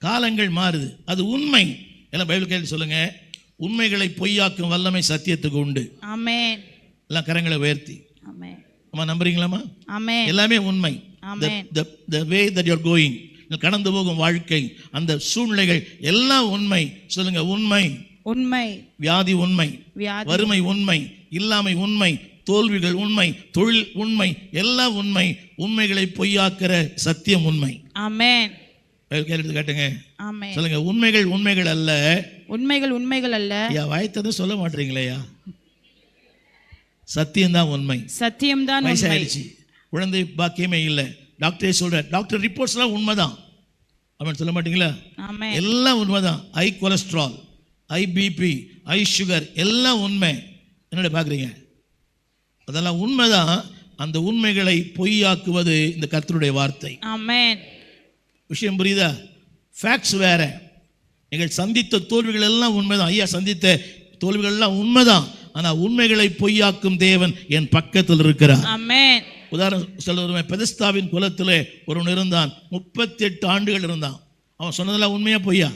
காலங்கள் மாறுது, அது உண்மை. எல்லாம் பைபிள் கேள்வி சொல்லுங்க, உண்மைகளை பொய்யாக்கும் வல்லமை சத்தியத்துக்கு உண்டு. ஆமென். எல்லாம் கரங்களை உயர்த்தி அம்மா நம்புறீங்களாமா? ஆமென். எல்லாமே உண்மை. the way that you are going, கடந்து போகும் வாழ்க்கை, அந்த சூழ்நிலைகள் எல்லாம் உண்மை. சொல்லுங்க, உண்மை. வியாதி உண்மை, வறுமை உண்மை, இல்லாமை உண்மை, தோல்விகள் உண்மை, தொழில் உண்மை, எல்லாம் உண்மை. உண்மைகளை பொய்யாக்குற சத்தியம் உண்மை. ஆமென். கேள்வி கேட்டுங்க. ஆமென். சொல்லுங்க, உண்மைகள் அல்ல. உண்மைகள் அல்ல. ஐயா வாய்த்ததை சொல்ல மாட்டீங்களேயா? சத்தியம்தான் உண்மை. வயசாயிடுச்சு, குழந்தை பாக்கியமே இல்லை, டாக்டரே சொல்ற, டாக்டர் ரிப்போர்ட்ஸ்லாம் உண்மைதான். அவன் சொல்ல மாட்டீங்களா? எல்லாம் உண்மைதான். High cholesterol, high BP, high sugar, எல்லாம் உண்மை. என்னோட பார்க்குறீங்க? அதெல்லாம் உண்மைதான். அந்த உண்மைகளை பொய்யாக்குவது இந்த கர்த்தருடைய வார்த்தை. ஆமென். விஷயம் புரியுதா? ஃபேக்ட்ஸ் வேற. நீங்கள் சந்தித்த தோல்விகள் எல்லாம் உண்மைதான். ஐயா சந்தித்த தோல்விகள் எல்லாம் உண்மைதான். ஆனால் உண்மைகளை பொய்யாக்கும் தேவன் என் பக்கத்தில் இருக்கிறார். ஆமென். உதாரணம் சொல்ல, பெதஸ்தாவின் குலத்திலே ஒருவன் இருந்தான், 38 ஆண்டுகள் இருந்தான். அவன் சொன்னதெல்லாம் உண்மையா பொய்யா?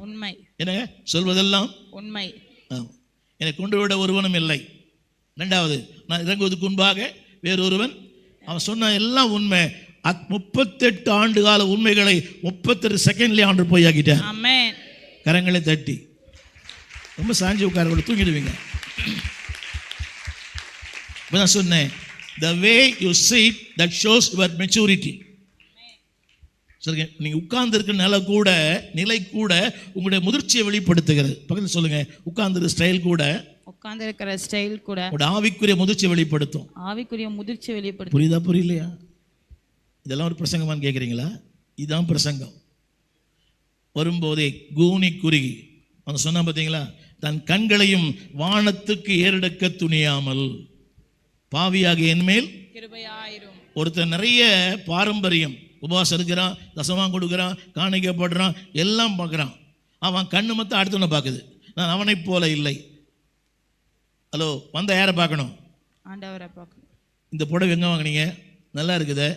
உண்மை. என்ன சொல்வதெல்லாம் உண்மை. என்னை கொண்டு விட ஒருவனும் இல்லை. 2வது, நான் இறங்குவதற்கு முன்பாக வேறொருவன். அவன் சொன்ன எல்லாம் உண்மை. 38 ஆண்டு கால உண்மைகளை 38 செகண்ட்லேயே ஆண்டு பொய்யாக்கிட்டேன். ஆமென். கரங்களை தட்டி ரொம்ப சாஞ்சி உட்கார தூங்கிடுவீங்க. நான் சொன்னேன், the way you sit that shows your maturity. சொல்லுங்க, நீங்க உட்கார்ந்து இருக்கிற நிலை கூட உங்களுடைய முதிர்ச்சியை வெளிப்படுத்துகிறது. பக்கத்தில் சொல்லுங்க, உட்கார்ந்து ஸ்டைல் கூட உங்களுடைய ஆவிக்குரிய முதிர்ச்சியை வெளிப்படுத்தும். புரியுதா புரியலையா? இதெல்லாம் ஒரு பிரசங்கமான்னு கேட்குறீங்களா? இதுதான் பிரசங்கம். வரும்போதே கூனி குறுகி அவன் சொன்னா பார்த்தீங்களா, தன் கண்களையும் வானத்துக்கு ஏறெடுக்க துணியாமல் பாவியாக என்மேல் கிருபையாயிரும். ஒருத்தர் நிறைய பாரம்பரியம், உபவாசம் இருக்கிறான், தசமாம் கொடுக்குறான், காணிக்கப்படுறான், எல்லாம் பார்க்குறான். அவன் கண்ணு மட்டும் அடுத்தவனை பார்க்குது. நான் அவனைப் போல இல்லை. ஹலோ, வந்த யாரை பார்க்கணும்? ஆண்டவரை பார்க்கணும். இந்த புடவை எங்கே வாங்கினீங்க? நல்லா இருக்குதே.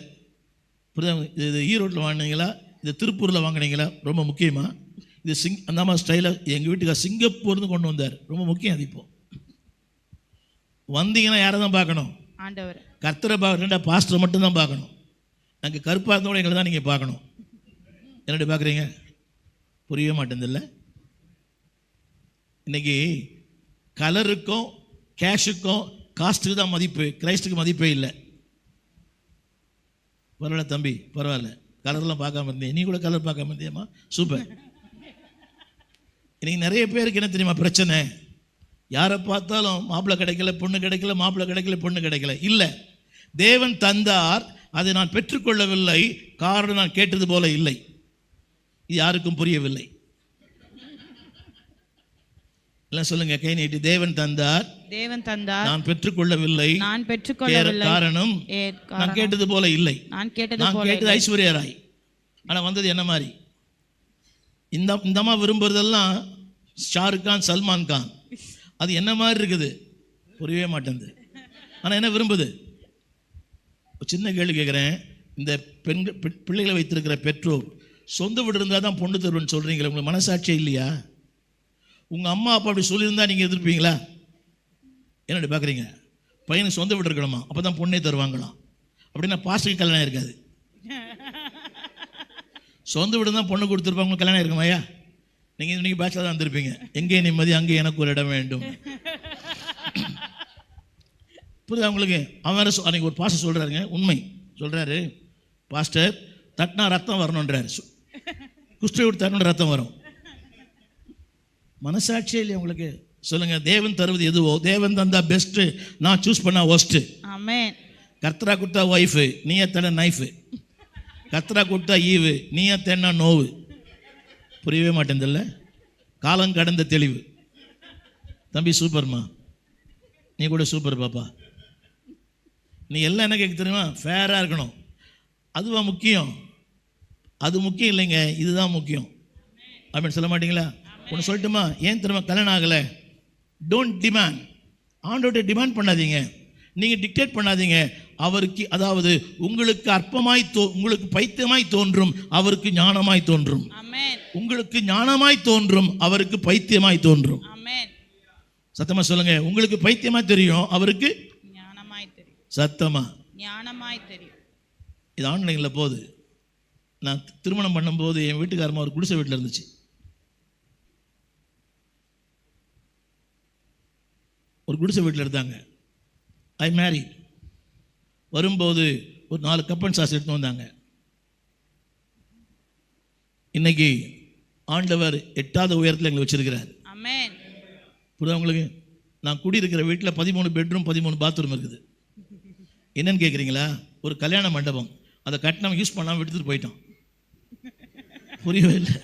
இது ஈரோட்டில் வாங்கினீங்களா? இது திருப்பூரில் வாங்கினீங்களா? ரொம்ப முக்கியமாக இது அந்த மாதிரி ஸ்டைலாக எங்கள் வீட்டுக்கு சிங்கப்பூர்னு கொண்டு வந்தார். ரொம்ப முக்கியம் அது. இப்போ வந்தீங்கன்னா யாரை தான் பார்க்கணும்? ஆண்டவர். கர்த்தரை பார்க்குறேன்டா, பாஸ்டரை மட்டும்தான் பார்க்கணும். நாங்கள் கருப்பாக இருந்தோட எங்களை தான் நீங்கள் பார்க்கணும். என்னடி பார்க்குறீங்க? புரியவே மாட்டேங்குதில்ல. இன்னைக்கு கலருக்கும் கேஷுக்கும் காஸ்ட்டுக்கு தான் மதிப்பு, கிரைஸ்டுக்கு மதிப்பே இல்லை. பரவாயில்ல தம்பி, பரவாயில்ல, கலர்லாம் பார்க்காம இருந்தேன். நீ கூட கலர் பார்க்காம இருந்தியம்மா, சூப்பர். இன்னைக்கு நிறைய பேருக்கு என்ன தெரியுமா பிரச்சனை? யாரை பார்த்தாலும் மாப்பிள்ளை கிடைக்கல, பொண்ணு கிடைக்கல, மாப்பிள்ளை கிடைக்கல, பொண்ணு கிடைக்கல. இல்லை, தேவன் தந்தார், அதை நான் பெற்றுக்கொள்ளவில்லை, காரணம் நான் கேட்டது போல இல்லை. இது யாருக்கும் புரியவில்லை. எல்லாம் சொல்லுங்க, கை நீட்டி. தேவன் தந்தார், தேவன் தந்தார், நான் பெற்றுக்கொள்ளவில்லை, நான் பெற்றுக்கொள்ளவில்லை, காரணம் நான் கேட்டது போல இல்லை. நான் கேட்டது ஐஸ்வர்யா ராய். ஆனால் வந்தது என்ன மாதிரி? இந்த அம்மா விரும்புறதெல்லாம் ஷாருக் கான், சல்மான் கான். அது என்ன மாதிரி இருக்குது? புரியவே மாட்டேங்குது. ஆனால் என்ன விரும்புது? சின்ன கேள்வி கேட்குறேன். இந்த பிள்ளைகளை வைத்திருக்கிற பெற்றோர் சொந்த வீடு இருந்தால் தான் பொண்ணு தருவேன்னு சொல்கிறீங்களே, உங்களுக்கு மனசாட்சியே இல்லையா? உங்கள் அம்மா அப்பா அப்படி சொல்லியிருந்தா நீங்கள் எதிர்ப்பீங்களா? என்னடி பார்க்குறீங்க? பையனுக்கு சொந்த வீடு இருக்கணுமா, அப்போ தான் பொண்ணே தருவாங்களாம். அப்படின்னா பாஸ்டருக்கு கல்யாணம் இருக்காது. சொந்த வீடு தான் பொண்ணு கொடுத்துருப்பாங்க, உங்களுக்கு கல்யாணம் இருக்குமாயா? நீங்கள் பேச்சுலர் தான் வந்திருப்பீங்க. எங்கே நிம்மதி, அங்கே எனக்கு ஒரு இடம் வேண்டும். புரியுது உங்களுக்கு? அவன் வேறு அன்றைக்கி ஒரு பாஸ்டர் சொல்கிறாருங்க, உண்மை சொல்கிறாரு. பாஸ்டர், தட்டினா ரத்தம் வரணுன்றாரு. குஷ்டி விட்டு தட்டின ரத்தம் வரும். மனசாட்சியே இல்லையா உங்களுக்கு? சொல்லுங்க, தேவன் தருவது எதுவோ, தேவன் தந்தா பெஸ்ட்டு, நான் சூஸ் பண்ணா ஒஸ்ட்டு. ஆமென். கர்த்தரா கொடுத்தா ஒய்ஃபு, நீயே தேன நைஃபு. கர்த்தரா கொடுத்தா ஈவு, நீயே தேனா நோவு. புரியவே மாட்டேங்குதில்ல. காலம் கடந்த தெளிவு. தம்பி சூப்பர்மா, நீ கூட சூப்பர் பாப்பா. நீ எல்லாம் என்ன கேட்க தெரியுமா? ஃபேராக இருக்கணும். அதுவா முக்கியம்? அது முக்கியம் இல்லைங்க, இதுதான் முக்கியம் அப்படின்னு சொல்ல மாட்டீங்களா? ஒன்று சொல்லட்டுமா? ஏன் தெரியுமா கல்யாணம் ஆகலை? Don't demand. ஆண்டோட டிமாண்ட் பண்ணாதீங்க, நீங்கள் டிக்டேட் பண்ணாதீங்க. அவருக்கு, அதாவது உங்களுக்கு அற்பமாய் உங்களுக்கு பைத்தியமாய் தோன்றும், அவருக்கு ஞானமாய் தோன்றும். உங்களுக்கு ஞானமாய் தோன்றும், அவருக்கு பைத்தியமாய் தோன்றும். சத்தமா சொல்லுங்க. உங்களுக்கு பைத்தியமாய் தெரியும், அவருக்கு ஞானமாய் தெரியும். சத்தமா ஞானமாய் தெரியும். இது ஆன்லைனில் போகுது. நான் திருமணம் பண்ணும்போது என் வீட்டுக்காரமா ஒரு குடிசை வீட்டில் இருந்துச்சு. ஒரு குடிசை வீட்டில் இருந்தாங்க. ஐ மேரி. வரும்போது ஒரு 4 கப்பன் சாஸ் எடுத்து வந்தாங்க. இன்னைக்கு ஆண்டவர் 8வது உயரத்தில் எங்களை வச்சிருக்கிறார். ஆமென். புரியுதா உங்களுக்கு? நான் குடியிருக்கிற வீட்டில் 13 பெட்ரூம் 13 பாத்ரூம் இருக்குது. என்னன்னு கேட்குறீங்களா? ஒரு கல்யாண மண்டபம். அதை கட்டினவன் யூஸ் பண்ணாமல் எடுத்துகிட்டு போயிட்டான். புரியவே இல்லை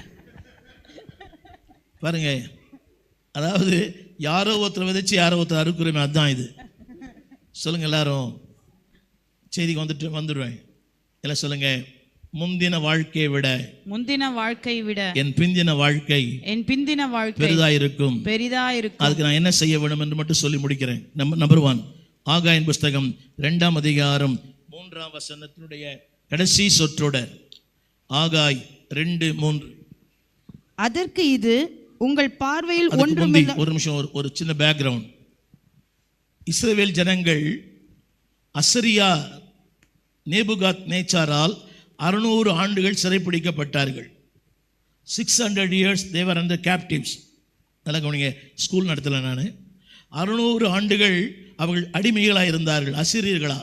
பாருங்க. அதாவது யாரோ ஒருத்தர் விதைச்சு யாரோ ஒருத்தர் அறுக்குறமே, அதுதான் இது. சொல்லுங்க எல்லாரும். செய்திக்கு வந்துடுவேன். எல்லாம் சொல்லுங்க. முந்தின வாழ்க்கையை விட என் பிந்தின வாழ்க்கை பெரிதாயிருக்கும். அதுக்கு நான் என்ன செய்ய வேண்டும் என்று மட்டும் சொல்லி முடிக்கிறேன். நம்பர் 1, ஆகாயின் புஸ்தகம் 2ஆம் அதிகாரம் 3ஆம் வசனத்தினுடைய கடைசி சொற்றொடர். ஆகாய் 2:3. அதற்கு இது உங்கள் பார்வையில் ஒன்றும் ஒரு நிமிஷம், ஒரு சின்ன பேக்ரவுண்ட். இஸ்ரவேல் ஜனங்கள் அசரியா நேபுகாத் நேச்சாரால் 600 ஆண்டுகள் சிறைப்பிடிக்கப்பட்டார்கள். 600 years they were under captives. நல்லா கவனிங்க, ஸ்கூல் நடத்தலை நான். 600 ஆண்டுகள் அவர்கள் அடிமைகளாக இருந்தார்கள், அசிரியர்களா.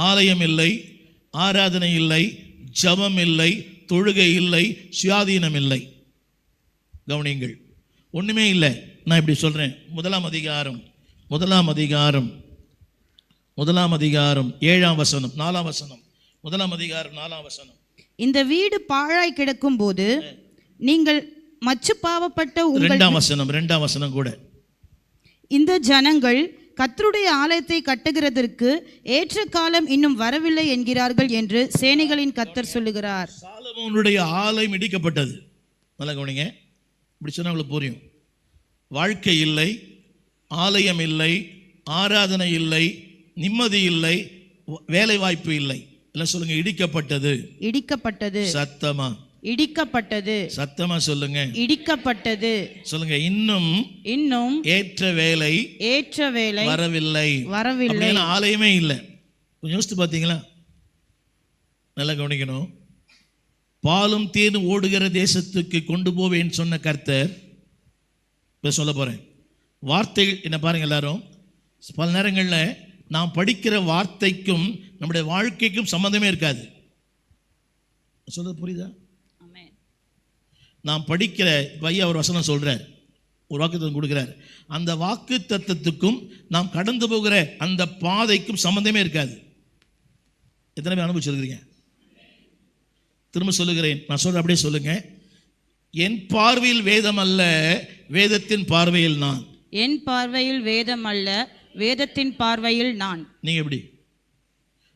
ஆலயம் இல்லை, ஆராதனை இல்லை, ஜபம் இல்லை, தொழுகை இல்லை, சுயாதீனம் இல்லை. கவனிங்கள், ஒன்றுமே இல்லை. நான் இப்படி சொல்கிறேன். 1ஆம் அதிகாரம் 7ஆம் வசனம் 4ஆம் வசனம். 1ஆம் அதிகாரம் 4ஆம் வசனம். இந்த வீடு பாழாய் கிடக்கும் போது நீங்கள் மச்சு பாவப்பட்ட உங்கள் ரெண்டாம் வசனம் கூட. இந்த ஜனங்கள் கர்த்தருடைய ஆலயத்தை கட்டுகிறதற்கு ஏற்ற காலம் இன்னும் வரவில்லை என்கிறார்கள் என்று சேனைகளின் கர்த்தர் சொல்லுகிறார். சாலமோனுடைய ஆலயம் இடிக்கப்பட்டது. நல்லா கவனிங்க, இப்படி சொன்னா உங்களுக்கு புரியும். வாழ்க்கை இல்லை, ஆலயம் இல்லை, ஆராதனை இல்லை, நிம்மதி இல்லை, வேலை வாய்ப்பு இல்லை. எல்லாம் சொல்லுங்க, இடிக்கப்பட்டது. இடிக்கப்பட்டது. சத்தமா இடிக்கப்பட்டது. சத்தமா சொல்லுங்க, இடிக்கப்பட்டது. சொல்லுங்க, இன்னும் ஏற்ற வேலை வரவில்லை. ஆலயமே இல்லை. கொஞ்சம் யோசித்து பார்த்தீங்களா? நல்லா கவனிக்கணும். பாலும் தேனும் ஓடுகிற தேசத்துக்கு கொண்டு போவேன்னு சொன்ன கர்த்தர் இப்போ சொல்ல போறேன். வார்த்தைகள் என்ன பாருங்க, எல்லாரும் பல நேரங்களில் நாம் படிக்கிற வார்த்தைக்கும் நம்முடைய வாழ்க்கைக்கும் சம்பந்தமே இருக்காது. சொல்றது புரியுதா? நாம் படிக்கிற ஐயா ஒரு வசனம் சொல்றார், ஒரு வாக்குத்தத்தம் கொடுக்கிறார். அந்த வாக்கு தத்தத்துக்கும் நாம் கடந்து போகிற அந்த பாதைக்கும் சம்பந்தமே இருக்காது. எத்தனை பேர் அனுபவிச்சிருக்கிறீங்க? திரும்ப சொல்லுகிறேன், நான் சொல்ற அப்படியே சொல்லுங்க. என் பார்வையில் வேதம் அல்ல, வேதத்தின் பார்வையில் நான். என் பார்வையில் வேதம் அல்ல, வேதத்தின் பார்வையில் நான். நீங்க எப்படி?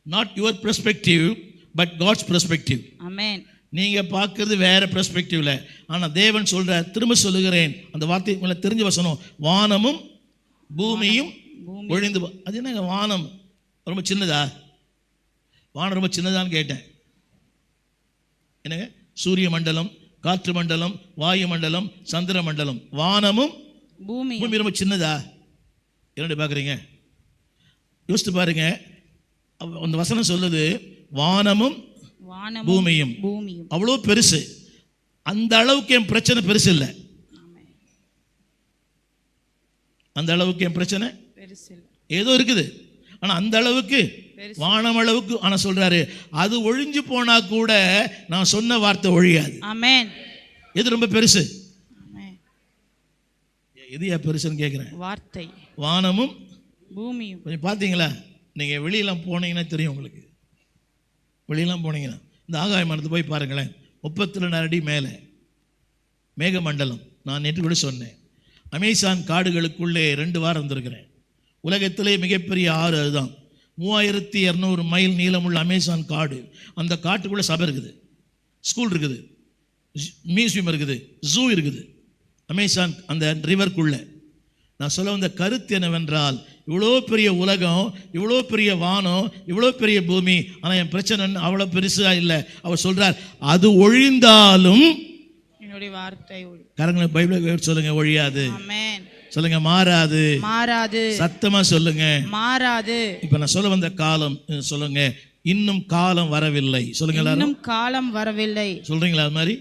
Not your perspective but God's perspective. Amen. நீங்க பார்க்கிறது வேற பெர்ஸ்பெக்டிவ்ல, ஆனா தேவன் சொல்றார். திரும்ப சொல்லுகிறேன், அந்த வார்த்தை உங்களுக்கு தெரிஞ்ச வசனம். வானமும் பூமியும் ஒழிந்து. அது என்னங்க வானம் ரொம்ப சின்னதா? வானம் ரொம்ப சின்னதான்னு கேட்டேன். என்னங்க, சூரிய மண்டலம், காற்று மண்டலம், வாயு மண்டலம், சந்திர மண்டலம், வானமும் பூமி ரொம்ப சின்னதா? என்ன பார்க்குறீங்க? யோசித்து பாருங்க. அந்த வசனம் சொல்லுது வானமும் பூமியும் அவ்வளோ பெருசு. அந்த அளவுக்கு என் பிரச்சனை பெருசு இல்லை. அந்த அளவுக்கு என் பிரச்சனை ஏதோ இருக்குது, ஆனா அந்த அளவுக்கு வானம் அளவுக்கு. ஆனா சொல்றாரு, அது ஒழிஞ்சு போனா கூட நான் சொன்ன வார்த்தை ஒழியாது. ஆமென். எது ரொம்ப பெருசு? எது பெருசுன்னு கேட்கிறேன். வார்த்தை. வானமும் பூமியும். கொஞ்சம் பார்த்தீங்களா? நீங்க வெளியெல்லாம் போனீங்கன்னா தெரியும் உங்களுக்கு. வெளியெல்லாம் போனீங்கன்னா இந்த ஆகாய மண்டலத்தை போய் பாருங்களேன். 32 அடி மேலே மேகமண்டலம். நான் நேற்று கூட சொன்னேன், அமேசான் காடுகளுக்குள்ளே 2 வாரம் இருந்திருக்கிறேன். உலகத்திலே மிகப்பெரிய ஆறு அதுதான். 3200 மைல் நீளமுள்ள அமேசான் காடு. அந்த காட்டுக்குள்ளே சபை இருக்குது, ஸ்கூல் இருக்குது, மியூசியம் இருக்குது, ஜூ இருக்குது. அமேசான் அந்த ரிவர்க்குள்ளே. நான் சொல்ல வந்த கருத்து என்னவென்றால், இவ்வளோ பெரிய உலகம், இவ்வளோ பெரிய வானம், இவ்வளோ பெரிய பூமி, ஆனால் என் பிரச்சனை அவ்வளோ பெருசா இல்லை. அவர் சொல்றார், அது ஒழிந்தாலும் என்னுடைய வார்த்தை கரங்களை பைபிள் சொல்லுங்க, ஒழியாது. சொல்லுங்க, மாறாது. மாறாது. சத்தமா சொல்லுங்க, மாறாது. இப்ப நான் சொல்ல வந்த காலம் சொல்லுங்க, இன்னும் காலம் வரவில்லை. சொல்லுங்க எல்லாரும், இன்னும் காலம் வரவில்லை. சொல்றீங்களா? அது மாதிரி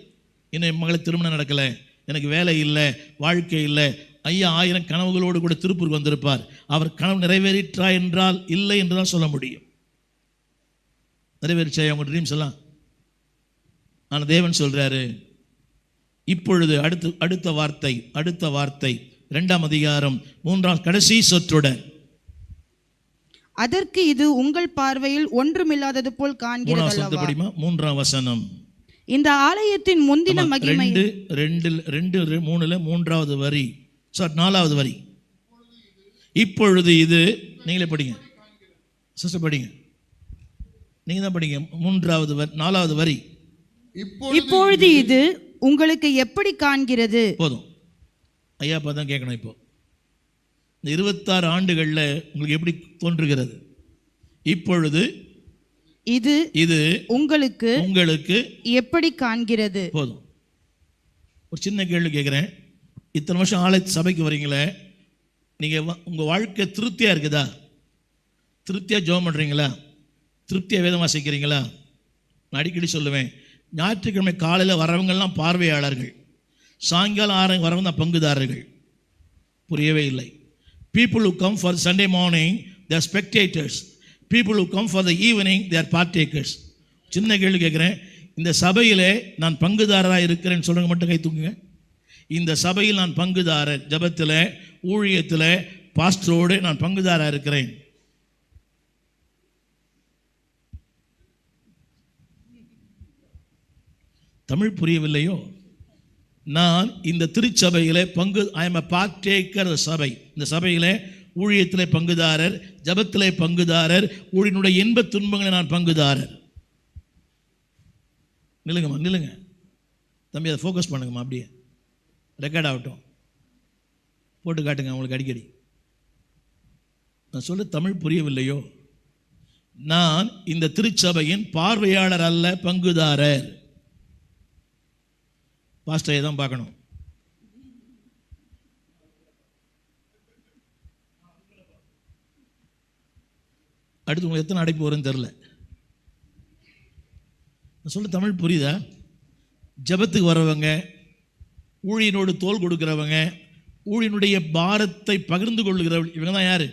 இன்னும் என் மகளுக்கு திருமணம் நடக்கல, எனக்கு வேலை இல்லை, வாழ்க்கை இல்லை. ஐயா 1000 கனவுகளோடு கூட திருப்பூருக்கு வந்திருப்பார். அவர் கனவு நிறைவேறிற்றா என்றால் இல்லை என்று தான் சொல்ல முடியும். நிறைவேறிச்சா அவங்க ட்ரீம்ஸ் எல்லாம்? ஆனால் தேவன் சொல்றாரு, இப்பொழுது அடுத்த வார்த்தை 2ஆம் அதிகாரம் 3ஆம் கடைசி சொற்றொடர். அதற்கு இது உங்கள் பார்வையில் ஒன்றுமில்லாதது போல் காண்கிறது அல்லவா? 3ஆம் வசனம். இந்த ஆலயத்தின் முந்தின மகிமை 2:3 3வது வரி, 4வது வரி. இப்பொழுது இது, நீங்களே படிங்க சிஸ்டர், படிங்க, நீங்க தான் படிங்க. 4வது வரி. இப்பொழுது இது உங்களுக்கு எப்படி காண்கிறது? போதும் ஐயா, தான் கேட்கணும். இப்போ இந்த 26 ஆண்டுகள்ல உங்களுக்கு எப்படி தோன்றுகிறது? இப்பொழுது இது உங்களுக்கு எப்படி காண்கிறது? போதும். ஒரு சின்ன கேள்வி கேட்கிறேன். இத்தனை வருஷம் ஆலய சபைக்கு வரீங்களே, நீங்க உங்க வாழ்க்கை திருப்தியா இருக்குதா? திருப்தியா ஜெபம் பண்றீங்களா? திருப்தியா வேதம் வாசிக்கிறீங்களா? நான் அடிக்கடி சொல்லுவேன், ஞாயிற்றுக்கிழமை காலையில் வரவங்கெல்லாம் பார்வையாளர்கள், சாயங்காலம் 6 வரவங்க தான் பங்குதாரர்கள். புரியவே இல்லை. People who come for Sunday morning, they are spectators. People who come for the evening, they are partakers. சின்ன கேள்வி கேட்குறேன், இந்த சபையிலே நான் பங்குதாரராக இருக்கிறேன்னு சொல்றவங்க மட்டும் கை தூக்குங்க. இந்த சபையில் நான் பங்குதாரர், ஜபத்தில், ஊழியத்தில், பாஸ்டரோடு நான் பங்குதாரராக இருக்கிறேன். தமிழ் புரியவில்லையோ? நான் இந்த திருச்சபையிலே I am a partaker of சபை. இந்த சபையிலே ஊழியத்திலே பங்குதாரர், ஜபத்திலே பங்குதாரர், ஊழியனுடைய இன்ப துன்பங்களை நான் பங்குதாரர். நில்லுங்கம்மா, நில்லுங்க தம்பி, அதை ஃபோக்கஸ் பண்ணுங்கம்மா, அப்படியே ரெக்கார்ட் ஆகட்டும், போட்டு காட்டுங்க அவங்களுக்கு அடிக்கடி. நான் சொல்ல தமிழ் புரியவில்லையோ? நான் இந்த திருச்சபையின் பார்வையாளர் அல்ல, பங்குதாரர். பாஸ்டரை தான் பார்க்கணும். அடுத்து உங்களுக்கு எத்தனை அடைப்பு வரும்னு தெரில. நான் சொல்ல தமிழ் புரியுதா? ஜபத்துக்கு வரவங்க, ஊழியனோடு தோள் கொடுக்கிறவங்க, ஊழியனுடைய பாரத்தை பகிர்ந்து கொள்ளுகிறவங்க, இவங்க தான் யார்?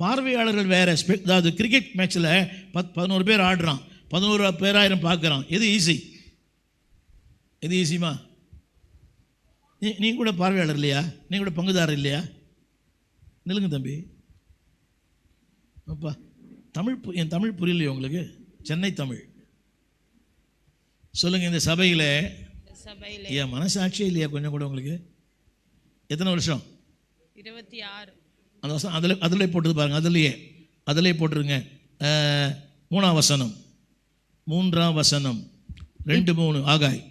பார்வையாளர்கள். வேற அதாவது கிரிக்கெட் மேட்ச்சில் 11 பேர் ஆடுறான், 11 பேராயிரம் பார்க்குறான். எது ஈஸி? எது ஈஸிமா? நீ கூட பார்வையாளர் இல்லையா? நீ கூட பங்குதாரர் இல்லையா? நில்லுங்க தம்பி. அப்பா என் தமிழ் புரியலையோ உங்களுக்கு? சென்னை தமிழ் சொல்லுங்க. இந்த சபையில் ஏன் மனசாட்சியே இல்லையா கொஞ்சம் கூட உங்களுக்கு? எத்தனை வருஷம்? 26. அந்த வருஷம் அதிலே போட்டது பாருங்க, அதிலே போட்டுருங்க. 3ஆம் வசனம், 3ஆம் வசனம், 2-3 ஆகாய்.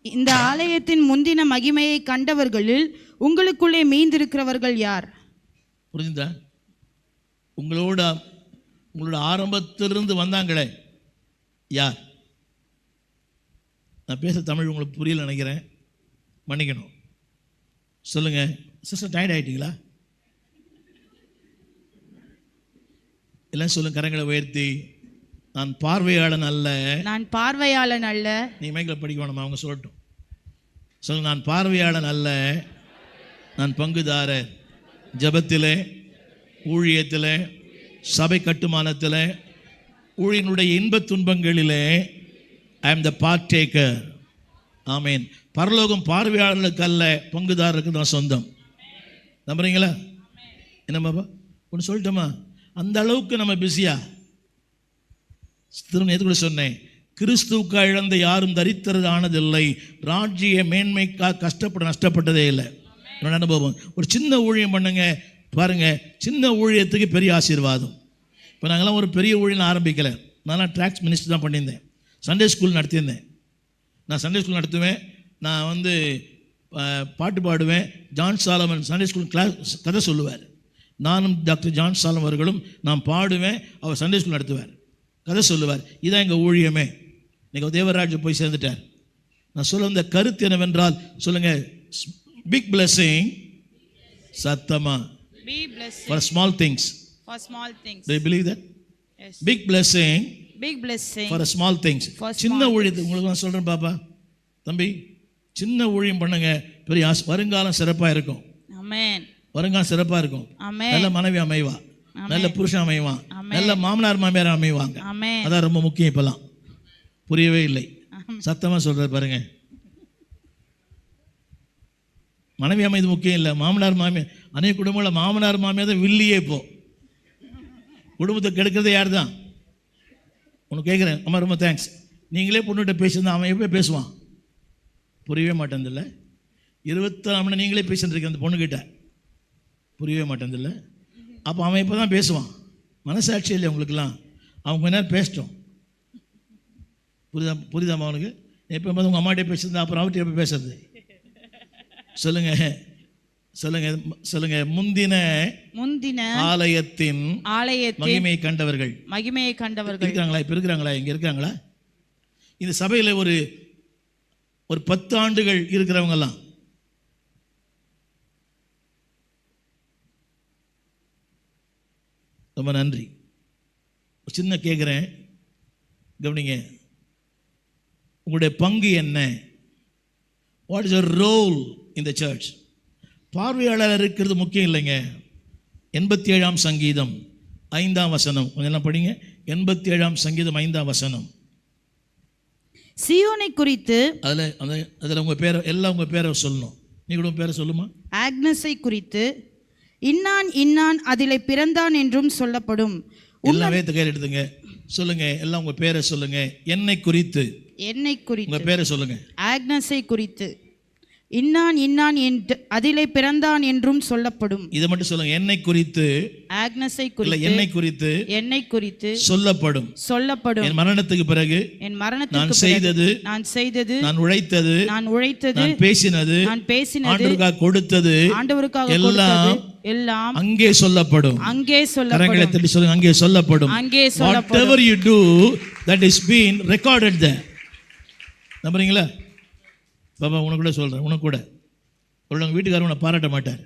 இந்த ஆலயத்தின் முந்தின மகிமையை கண்டவர்களில் உங்களுக்குள்ளே மீந்திருக்கிறவர்கள் யார்? புரிஞ்சுதா? உங்களோட ஆரம்பத்திலிருந்து வந்தாங்களே யார்? நான் பேச தமிழ் உங்களுக்கு புரியல நினைக்கிறேன், மன்னிக்கணும். சொல்லுங்க சிஸ்டர், டயர்ட் ஆகிட்டீங்களா? எல்லாம் சொல்லுங்க கரங்களை உயர்த்தி. நான் பார்வையாளன் அல்ல. நான் பார்வையாளன் அல்ல. நீ மைக்கில் படிக்க வேணுமா? அவங்க சொல்லட்டும். சொல்லுங்க, நான் பார்வையாளன் அல்ல, நான் பங்குதாரர். ஜபத்திலே, ஊழியத்திலே, சபை கட்டுமானத்திலே, ஊழியனுடைய இன்ப துன்பங்களிலே ஐ எம் த பார்ட்டேக்கர். ஆமீன். பரலோகம் பார்வையாளர்களுக்கு அல்ல, பங்குதாரருக்கு தான் சொந்தம். நம்புறீங்களா? என்ன பாப்பா ஒன்று சொல்லட்டுமா? அந்த அளவுக்கு நம்ம பிஸியா? திரும்ப எதுக்குள்ள சொன்னேன், கிறிஸ்துவுக்கு இழந்த யாரும் தரித்திரது ஆனதில்லை, ராஜ்ய மேன்மைக்காக கஷ்டப்பட நஷ்டப்பட்டதே இல்லை. என்னோட அனுபவம். ஒரு சின்ன ஊழியம் பண்ணுங்க பாருங்க, சின்ன ஊழியத்துக்கு பெரிய ஆசீர்வாதம். இப்போ நாங்கள்லாம் ஒரு பெரிய ஊழியம் ஆரம்பிக்கலை. நான்லாம் ட்ராக்ஸ் மினிஸ்டர் தான் பண்ணியிருந்தேன், சண்டே ஸ்கூல் நடத்தியிருந்தேன். நான் சண்டே ஸ்கூல் நடத்துவேன், நான் பாட்டு பாடுவேன். John Solomon Sunday school class கதை சொல்லுவார். நானும் டாக்டர் ஜான் சாலமன் அவர்களும் நான் பாடுவேன், அவர் சண்டே ஸ்கூல் நடத்துவார், கதை சொல்லுவார். இதான் எங்கள் ஊழியமே. இன்னைக்கு தேவராஜ் போய் சேர்ந்துட்டார். நான் சொல்ல வந்த கருத்து என்னவென்றால், சொல்லுங்க, பிக் பிளெஸிங், சத்தமா, for small things. For small things. Do you believe that? Yes. Big blessing for small things. சின்ன ஊழியத்துக்கு உங்களுக்கு நான் சொல்கிறேன் பாப்பா, தம்பி, சின்ன ஊழியம் பண்ணுங்க, பெரிய வருங்காலம் சிறப்பாக இருக்கும். ஆமென். வருங்காலம் சிறப்பாக இருக்கும். ஆமென். நல்ல மனைவி அமைவா, நல்ல புருஷன் அமைவான், நல்ல மாமனார் மாமியார் அமைவாங்க. அதான் ரொம்ப முக்கியம். இப்பெல்லாம் புரியவே இல்லை, சத்தமாக சொல்ற பாருங்க. மனைவி அமைது முக்கியம் இல்லை, மாமனார் மாமியார். அநேக குடும்பங்களில் மாமனார் மாமியார் தான் வில்லியே. இப்போ குடும்பத்தை கெடுக்கிறதே யார் தான்? உனக்கு கேட்குறேன் அம்மா, ரொம்ப தேங்க்ஸ். நீங்களே பொண்ணுகிட்ட பேசியிருந்தா அவன் எப்போ பேசுவான்? புரியவே மாட்டேன்தில்ல. 24 மணி நீங்களே பேசிட்டு இருக்க அந்த பொண்ணுக்கிட்ட, புரியவே மாட்டேன்தில்ல. அப்போ அவன் இப்போ தான் பேசுவான். மனசாட்சி இல்லை உங்களுக்குலாம். அவங்க கொஞ்ச நேரம் பேசிட்டோம். புரியுதாம்மா அவனுக்கு? எப்போ உங்கள் அம்மாட்டே பேசுறது, அப்புறம் அவர்கிட்ட எப்போ பேசுறது? சொல்லுங்க சொல்லுங்க சொல்லுங்க. முந்தின ஆலயத்தின் மகிமையை கண்டவர்கள் இருக்கிறாங்களா? இப்போ இருக்கிறாங்களா? இங்கே இருக்கிறாங்களா? இந்த சபையில் ஒரு 10 ஆண்டுகள் இருக்கிறவங்கெல்லாம் ரொம்ப நன்றி. சின்ன கேட்குறேன், கவனிங்க. உங்களுடைய பங்கு என்ன? What is your role in the church? பார்வையாளர் இருக்கிறது முக்கியம் இல்லைங்க. 87ஆம் சங்கீதம் 5ஆம் வசனம் கொஞ்சம் படிங்க. 87ஆம் சங்கீதம் 5ஆம் வசனம். சீயோனை குறித்து, அதில் உங்கள் பேரை எல்லாம் உங்கள் பேரை சொல்லணும். நீ கூட பேரை சொல்லுமா. ஆக்னஸை குறித்து, இன்னான் இன்னான் அதிலே பிறந்தான் என்றும் சொல்லப்படும். எல்லாமே கையில் எடுத்துங்க, சொல்லுங்க. எல்லாம் உங்கள் பேரை சொல்லுங்க. என்னை குறித்து, உங்கள் பேரை சொல்லுங்க. ஆக்னஸை குறித்து, இன்னான் இன்னான் என்று அதிலே பிறந்தான் என்றும் சொல்லப்படும். இதை மட்டும் சொல்லுங்க. என்னை குறித்து, ஆக்னஸை இல்ல குறித்து, என்னை குறித்து சொல்லப்படும். என் மரணத்துக்கு பிறகு என் நான் மரணத்துக்கு செய்தது, நான் செய்தது, நான் உழைத்தது, நான் உழைத்தது, நான் பேசினது, ஆண்டவருக்காக கொடுத்தது கொடுத்தது எல்லாம் அங்கே சொல்லப்படும். கரங்களை தட்டி சொல்லுங்க, அங்கே சொல்லப்படும். Whatever you do, that is being recorded there. நம்புறீங்களா? பாபா உனக்கு கூட சொல்கிறேன், உனக்கு கூட உங்கள் வீட்டுக்காரர் உன்னை பாராட்ட மாட்டார்.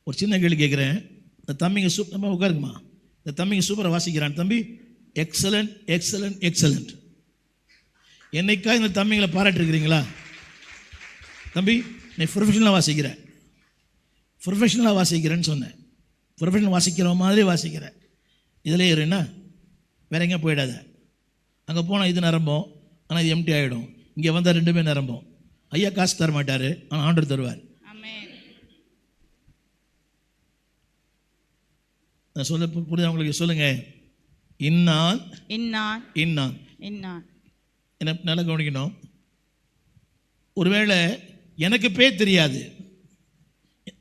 ஒரு சின்ன கேள்வி கேட்குறேன். இந்த தம்பிங்க நம்ம உட்காருங்கம்மா. இந்த தம்பிங்க சூப்பராக வாசிக்கிறான். தம்பி எக்ஸலண்ட் எக்ஸலண்ட் எக்ஸலண்ட். என்னைக்கா இந்த தம்பிங்களை பாராட்டிருக்கிறீங்களா? தம்பி நீ ப்ரொஃபஷனலாக வாசிக்கிறேன்னு சொன்னேன். ப்ரொஃபஷனல் வாசிக்கிற மாதிரி வாசிக்கிறேன். இதிலே இருன்னா வேற எங்கேயும் போயிடாத. அங்கே போனால் இது நிரம்பும், ஆனால் இது எம்டி ஆகிடும். இங்கே வந்தால் ரெண்டுமே நிரம்பும். ஐயா காசு தர மாட்டார், ஆனால் ஆண்டவர் தருவார். நான் சொல்ல புரியுது உங்களுக்கு? சொல்லுங்க. இன்னான் இன்னான் இன்னான் இன்னான். என்ன நல்லா கவனிக்கணும். ஒருவேளை எனக்கு பேர் தெரியாது,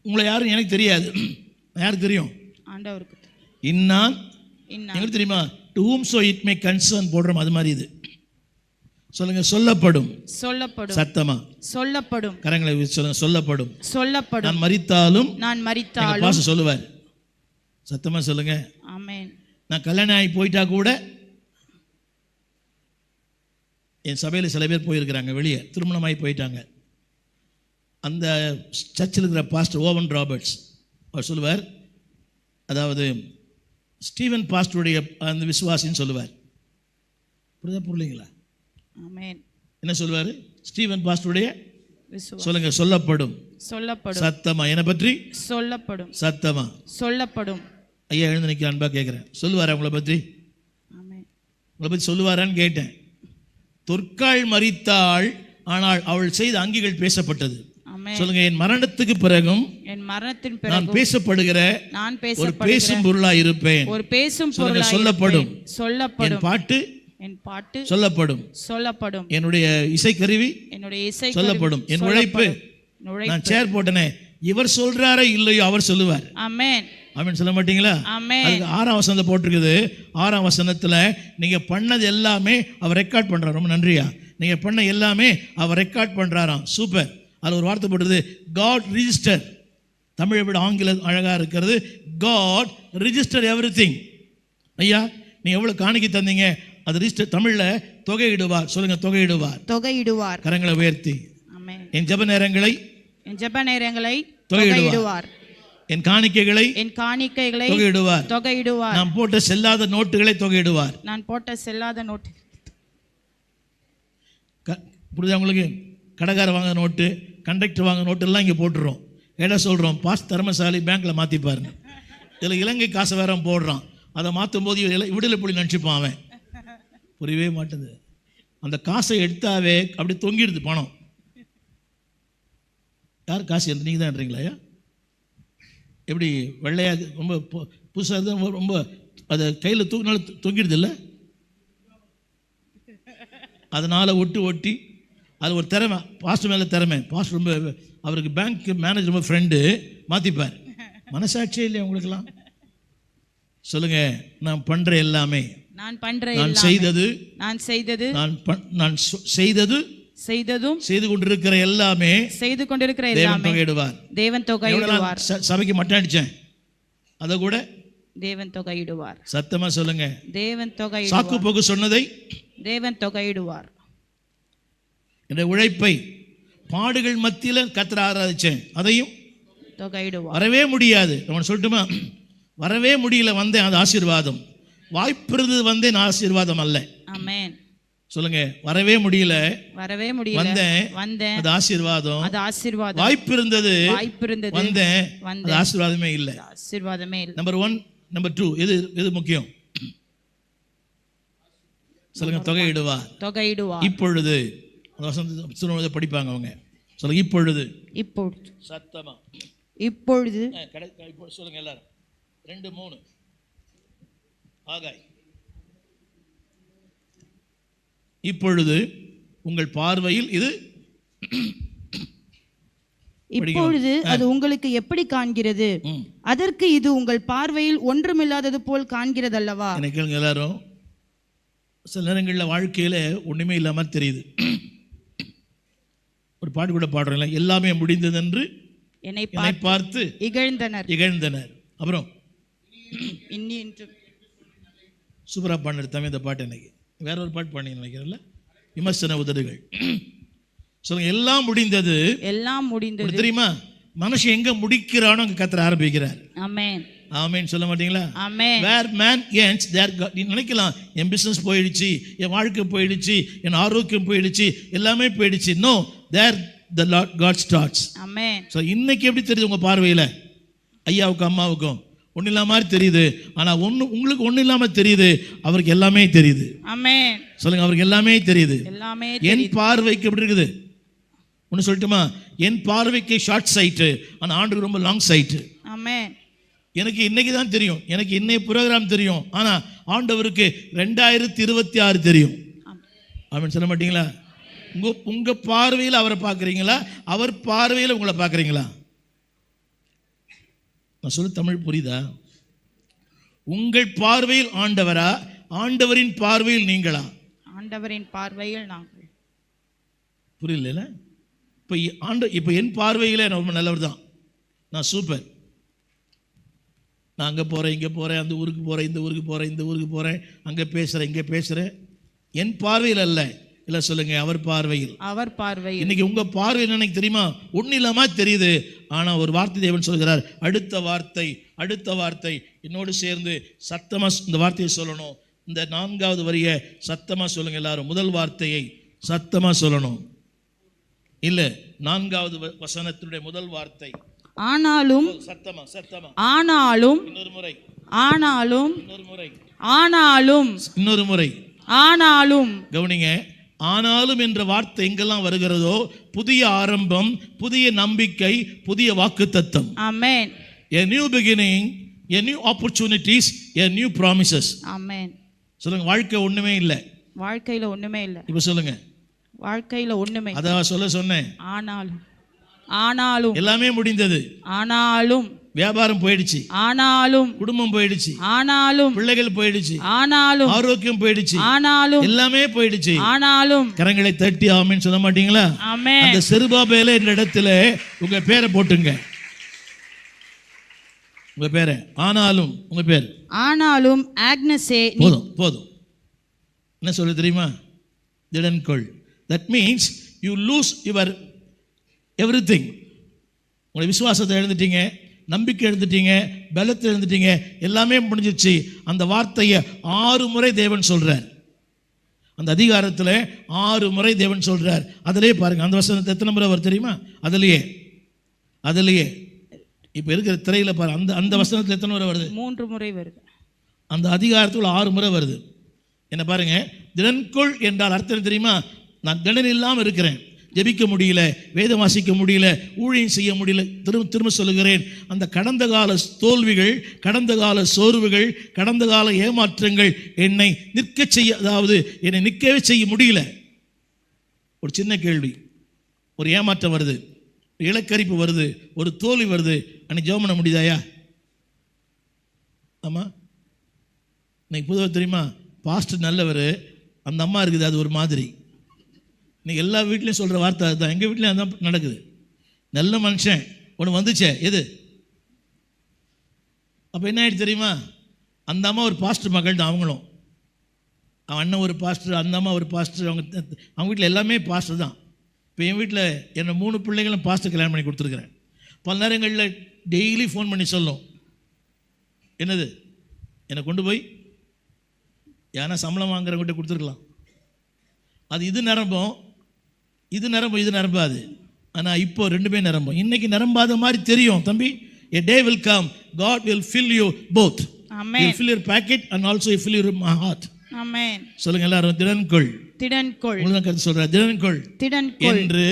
உங்களை யாரும் எனக்கு தெரியாது. யாருக்கு தெரியும்? ஆண்டவருக்கு. இன்னான் எங்களுக்கு தெரியுமா? To whom so it may concern போடுறோம். அது மாதிரி இது சொல்லுங்க. சொல்லப்படும். சத்தமா சொல்லப்படும். கரங்களை சொல்லுங்க. சொல்லப்படும். நான் மரித்தாலும் பாஸ்டர் சொல்லுவார். சத்தமா சொல்லுங்க. ஆமென். நான் கல்யாணம் ஆகி போயிட்டா கூட, என் சபையில் சில பேர் போயிருக்கிறாங்க, வெளியே திருமணமாகி போயிட்டாங்க. அந்த சர்ச்சில் இருக்கிற பாஸ்டர் ஓவன் ராபர்ட்ஸ் அவர் சொல்லுவார், அதாவது ஸ்டீவன் பாஸ்டருடைய அந்த விசுவாசின்னு சொல்லுவார். புரியலைங்களா? ஆமென். என்ன சொல்வாரு? ஸ்டீவன் பாஸ்டருடைய சொல்லுங்க. சொல்லப்படும். சத்தமா. என்னை பற்றி சொல்லப்படும். சத்தமா சொல்லப்படும். ஐயா எழுந்து நிற்க அன்பா கேட்குறேன். சொல்லுவாரா உங்களை பற்றி? உங்களை பற்றி சொல்லுவாரான்னு கேட்டேன். தொற்காள் மரித்தாள், ஆனால் அவள் செய்த அங்கிகள் பேசப்பட்டது. சொல்லுங்க. என் மரணத்துக்கு பிறகும் நான் பேசப்படுகிற ஒரு பேசும் பொருளா இருப்பேன். சொல்லப்படும். என் பாட்டு சொல்லப்படும். என்னுடைய இசைக்கருவி சொல்லப்படும். என் உழைப்பு, நான் சேர் போட்டனே, இவர் சொல்றாரோ இல்லையோ அவர் சொல்லுவார். ஆமென். ஆமென் சொல்ல மாட்டீங்களா? அதுக்கு 6ஆம் வசனத்தை போட்டிருக்குது. 6ஆம் வசனத்துல நீங்க பண்ணது எல்லாமே அவர் ரெக்கார்ட் பண்றாரு. ரொம்ப நன்றியா. நீங்க பண்ண எல்லாமே அவர் ரெக்கார்ட் பண்றாராம். சூப்பர். அதில் ஒரு வார்த்தை போட்டுருது, காட் ரிஜிஸ்டர். தமிழை விட ஆங்கிலம் அழகா இருக்கிறது. God register everything. ஐயா நீ எவ்வளவு காணிக்கை தந்தீங்க, அது ரிஜிஸ்டர். தமிழ்ல தொகையிடுவார். சொல்லுங்க. தொகையிடுவார். கரங்களை உயர்த்தி. என் ஜெப நேரங்களை தொகையிடுவார். என் காணிக்கைகளை தொகையிடுவார். நான் போட்ட செல்லாத நோட்டுகளை தொகையிடுவார். புரியுதா உங்களுக்கு? கடைக்கார வாங்க நோட்டு, கண்டக்டர் வாங்க நோட்டு எல்லாம் இங்கே போட்டுறோம். ஏடா சொல்கிறோம், பாஸ் தர்மசாலி பேங்க்கில் மாற்றிப்பாருங்க. இதில் இலங்கை காசை வேற போடுறான். அதை மாற்றும் போது விடுதலை புலி நினச்சிப்பான் அவன். புரியவே மாட்டேது. அந்த காசை எடுத்தாவே அப்படி தொங்கிடுது பணம். யார் காசு என்று நீங்கள் தான் என்றீங்களா? எப்படி வெள்ளையாக ரொம்ப புதுசாக இருந்தால் ரொம்ப அதை கையில் தூக்கினாலும் தொங்கிடுது இல்லை? அதனால் ஒட்டி அது ஒரு திறமை. பாஸ்டர் மேலே திறமை. பாஸ்டர் ரொம்ப, அவருக்கு பேங்க் மேனேஜர் ரொம்ப ஃப்ரெண்டு, மாற்றிப்பார். மனசாட்சியே இல்லையா உங்களுக்கெல்லாம்? சொல்லுங்க. நான் பண்ணுற எல்லாமே, நான் செய்து கொண்டிருக்கிற எல்லாமே தேவன் தொகையிடுவார். சபைக்கு மட்டும் அடிச்சேன், அதை கூட தேவன் தொகையிடுவார். சத்தமா சொல்லுங்க. தேவன் தொகையிடுவார். சாக்கு போக்கு சொன்னதை தேவன் தொகையிடுவார். என்னுடைய உழைப்பை பாடுகள் மத்தியில் கர்த்தரை ஆராதிச்சேன், அதையும் தொகையிடுவார். வரவே முடியாது. நான் சொல்லட்டுமா? வரவே முடியல, வந்தேன், அது ஆசீர்வாதம். வாய்ப்பு இருந்தது, வந்தேன், ஆசீர்வாதம் அல்ல. ஆமென். சொல்லுங்க. வரவே முடியல, வந்தேன், அது ஆசீர்வாதம். வாய்ப்பு இருந்தது, வந்தேன், அது ஆசீர்வாதமே இல்லை. நம்பர் 1. நம்பர் 2, எது முக்கியம்? சொல்லுங்க. தொகையிடுவார். இப்பொழுது அந்த வசனத்தை படிப்பாங்க அவங்க. சொல்லுங்க. இப்பொழுது. சத்தமா. இப்பொழுது. சொல்லுங்க எல்லாரும். 2 3 ஆகாய். இப்பொழுது உங்கள் பார்வையில் இது இப்பொழுது அது உங்களுக்கு எப்படி காண்கிறது? அதற்கு இது உங்கள் பார்வையில் ஒன்றுமில்லாதது போல் காண்கிறதல்லவா? எனக்கு கேளுங்க எல்லாரும், சில நேரங்களில் வாழ்க்கையில் ஒன்றுமே இல்லாமல் தெரியுது. ஒரு பாட்டு கூட பாடுறோம்ல, எல்லாமே முடிந்தது என்று என்னை பார்த்து இகழ்ந்தனர். அப்புறம் இன்னின்றும் சூப்பராக பாடின தமிழ் இந்த பாட்டு. எனக்கு வேற ஒரு பாட்டு பாடி நினைக்கிறேன்ல, விமர்சன உதடுகள். சொல்லுங்க, எல்லாம் முடிந்தது. தெரியுமா, மனுஷன் எங்க முடிக்கிறானோ அங்க கத்தர ஆரம்பிக்கிறார். ஆமென் ஆமென் சொல்ல மாட்டீங்களா? ஆமென். வேர் மேன் ends there God. நீ நினைக்கலாம் என் பிசினஸ் போயிடுச்சு, என் வாழ்க்கை போயிடுச்சு, என் ஆரோக்கியம் போயிடுச்சு, எல்லாமே போயிடுச்சு. No, there the Lord God starts. Amen. So இன்னைக்கு எப்படி தெரியுது உங்க பார்வையில்? ஐயாவுக்கும் அம்மாவுக்கும் ஒன்றும் இல்லாம மாதிரி தெரியுது, ஆனா உங்களுக்கு ஒன்றும் இல்லாம தெரியுது, அவருக்கு எல்லாமே தெரியுது. ஆமென் சொல்லுங்க, அவருக்கு எல்லாமே தெரியுது. எல்லாமே என் பார்வைக்கு எப்படி இருக்குது ஒன்று சொல்லட்டுமா? என் பார்வைக்கு ஷார்ட் சைட்டு, ஆனா ஆண்டுக்கு ரொம்ப லாங் சைட்டு. ஆமென். எனக்கு இன்னைக்கு தான் தெரியும், எனக்கு இன்னைய ப்ரோக்ராம் தெரியும், ஆனா ஆண்டவருக்கு 2026 தெரியும். ஆமென் சொல்ல மாட்டீங்களா? உங்க பார்வையில் அவரை பார்க்குறீங்களா, அவர் பார்வையில் உங்களை பார்க்குறீங்களா? நான் சொல்ல தமிழ் புரியுதா? உங்கள் பார்வையில் ஆண்டவரா, ஆண்டவரின் பார்வையில் நீங்களா? ஆண்டவரின் பார்வையில் நாங்கள். புரியல? இப்போ என் பார்வையில் நான் ரொம்ப நல்லவர் தான், நான் சூப்பர், நான் அங்கே போகிறேன், இங்கே போகிறேன், அந்த ஊருக்கு போகிறேன், இந்த ஊருக்கு போகிறேன், இந்த ஊருக்கு போகிறேன், அங்கே பேசுகிறேன், இங்கே பேசுகிறேன். என் பார்வையில் அல்ல, இல்லை சொல்லுங்க, அவர் பார்வையில். அவர் பார்வையில். இன்னைக்கு உங்க பார்வையில் எனக்கு தெரியுமா, ஒன்றும் இல்லாமல் தெரியுது, ஆனால் ஒரு வார்த்தை தேவன் சொல்கிறார். அடுத்த வார்த்தை என்னோடு சேர்ந்து சத்தமாக இந்த வார்த்தையை சொல்லணும். இந்த 4வது வரியை சத்தமாக சொல்லுங்க எல்லாரும். முதல் வார்த்தையை சத்தமாக சொல்லணும். இல்லை, 4வது வசனத்தினுடைய முதல் வார்த்தை. ஆனாலும் சத்தமா ஆனாலும் இன்னொரு முறை இன்னொரு முறை ஆனாலும். கவனிங்க, ஆனாலும் என்ற வார்த்தை எங்கெல்லாம் வருகிறதோ புதிய ஆரம்பம், புதிய நம்பிக்கை, புதிய வாக்குத்தத்தம். ஆமென். A new beginning, a new opportunities, a new promises. ஆமென். சொல்லுங்க, வாழ்க்கை ஒண்ணுமே இல்லை. வாழ்க்கையில ஒண்ணுமே இல்லை. இப்ப சொல்லுங்க, வாழ்க்கையில ஒண்ணுமே. அதான் சொன்னேன். ஆனாலும் எல்லாமே முடிந்தது, ஆனாலும் வியாபாரம் போயிடுச்சு, ஆனாலும் குடும்பம் போயிடுச்சு, ஆனாலும் பிள்ளைகள் போயிடுச்சு, ஆனாலும் ஆரோக்கியம் போயிடுச்சு, ஆனாலும் எல்லாமே போயிடுச்சு, ஆனாலும். கரங்களை தட்டி ஆமென் சொல்ல மாட்டீங்களா? ஆமென். அந்த செருபாபேல இந்த இடத்துல உங்க பேரை போட்டுங்க. உங்க பேரை ஆனாலும், உங்க பேர் ஆனாலும் ஆக்னஸே. போதும். என்ன சொல்ல தெரியுமா? திடன்கொள். That means you lose your everything. உங்களுடைய விசுவாசத்தை எழுந்துட்டீங்க, நம்பிக்கை எழுந்துட்டீங்க, பலத்தை எழுந்துட்டீங்க, எல்லாமே முடிஞ்சிச்சு. அந்த வார்த்தையை 6 முறை தேவன் சொல்றார். அந்த அதிகாரத்தில் 6 முறை தேவன் சொல்றார். அதிலே பாருங்க, அந்த வசனத்தை எத்தனை முறை வருது தெரியுமா? அதிலேயே இப்போ இருக்கிற திரையில பாருங்க, அந்த வசனத்தில் எத்தனை முறை வருது? 3 முறை வருது. அந்த அதிகாரத்தில் 6 முறை வருது. என்ன பாருங்க, திடன்கொள் என்றால் அர்த்தம் தெரியுமா? நான் திடன் இல்லாமல் இருக்கிறேன், ஜெபிக்க முடியல, வேதம் வாசிக்க முடியல, ஊழியம் செய்ய முடியல. திரும்ப சொல்லுகிறேன், அந்த கடந்த கால தோல்விகள், கடந்த கால சோர்வுகள், கடந்த கால ஏமாற்றங்கள் என்னை என்னை நிற்கவே செய்ய முடியல. ஒரு சின்ன கேள்வி, ஒரு ஏமாற்றம் வருது, ஒரு இலக்கரிப்பு வருது, ஒரு தோல்வி வருது, அன்னைக்கு ஜெபம் பண்ண முடியுதாயா? ஆமாம். இன்னைக்கு பொதுவாக தெரியுமா, பாஸ்டர் நல்லவர், அந்த அம்மா இருக்குது அது ஒரு மாதிரி. இன்னைக்கு எல்லா வீட்லையும் சொல்கிற வார்த்தை அதுதான். எங்கள் வீட்லையும் அதுதான் நடக்குது. நல்ல மனுஷன் ஒன்று வந்துச்சே, எது? அப்போ என்ன ஆகிடுச்சு தெரியுமா? அந்த அம்மா ஒரு பாஸ்டர் மகள் தான், அவங்களும். அவன் அண்ணன் ஒரு பாஸ்டர், அந்த அம்மா ஒரு பாஸ்டர், அவங்க வீட்டில் எல்லாமே பாஸ்டர் தான். இப்போ என் வீட்டில் என்னை 3 பிள்ளைகளும் பாஸ்டர் கல்யாணம் பண்ணி கொடுத்துருக்குறேன். பல நேரங்களில் டெய்லி ஃபோன் பண்ணி சொல்லும், என்னது என்னை கொண்டு போய் ஏன்னா சம்பளம் வாங்குறவங்கிட்ட கொடுத்துருக்கலாம். அது இது நிரம்பும், இது நிரம்பாது. ஆனால் இப்போ 2மே நிரம்பும். இன்னைக்கு நிரம்பாத மாதிரி தெரியும் தம்பி. A day will come, God will fill you both. Amen. He'll fill your pocket and also He'll fill your heart. Amen. சொல்லுங்க எல்லாரும், திடன்கொள். உங்களுக்கு கர்த்தர் சொல்றார், திடன்கொள் என்று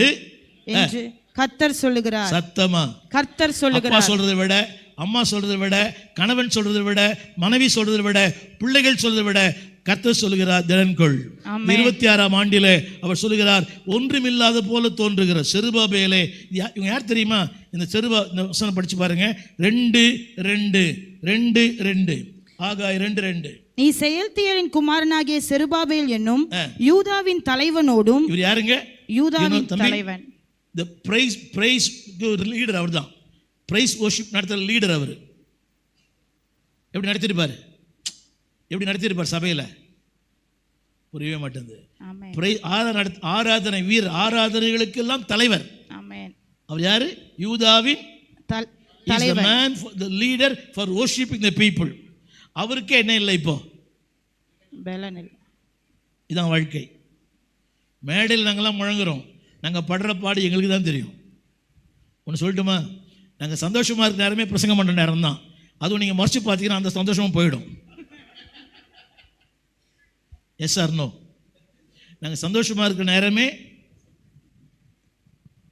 கர்த்தர் சொல்லுகிறார். சத்தமா கர்த்தர் சொல்லுகிறார். அப்பா சொல்றதை விட, அம்மா சொல்றதை விட, கணவன் சொல்றதை விட, மனைவி சொல்றதை விட, பிள்ளைகள் சொல்றதை விட கர்த்தர் சொல்லுகிறார் திடன்கொள். ஆமென். 26ஆம் ஆண்டிலே அவர் சொல்லுகிறார் ஒன்றுமில்லாத போல தோன்றுகிற செருபாபேலே. இவங்க யார் தெரியுமா? இந்த இந்த வசனம் படிச்சு பாருங்க. 2:2 ஆகாய் 2:2. நீ செயல்தியலின் குமாரனாகிய செருபாபேல் என்னும் யூதாவின் தலைவனோடும். இவர் யாருங்க? யூதாவின் தலைவன். the praise லீடர் அவர் தான். பிரைஸ் worship நடத்துற லீடர் அவர். எப்படி நடத்திருப்பார் சபையில? புரியவே மாட்டேங்குது. ஆராதனை வீரர், ஆராதனைகளுக்கெல்லாம் தலைவர். அவர் யாரு? யூதாவின் தலைவர். man for the leader for worshiping the people. அவருக்கே என்ன இல்லை இப்போ? பலன் இல்லை. இதான் வாழ்க்கை. மேடையில் நாங்கெல்லாம் முழங்குறோம், நாங்கள் படுற பாடு எங்களுக்கு தான் தெரியும். ஒன்று சொல்லட்டுமா? நாங்கள் சந்தோஷமாக இருக்கிற நேரமே பிரசங்கம் பண்ணுற நேரம் தான். அதுவும் நீங்கள் மறைச்சு பார்த்தீங்கன்னா அந்த சந்தோஷமும் போயிடும். Yes or no? நாங்கள் சந்தோஷமாக இருக்கிற நேரமே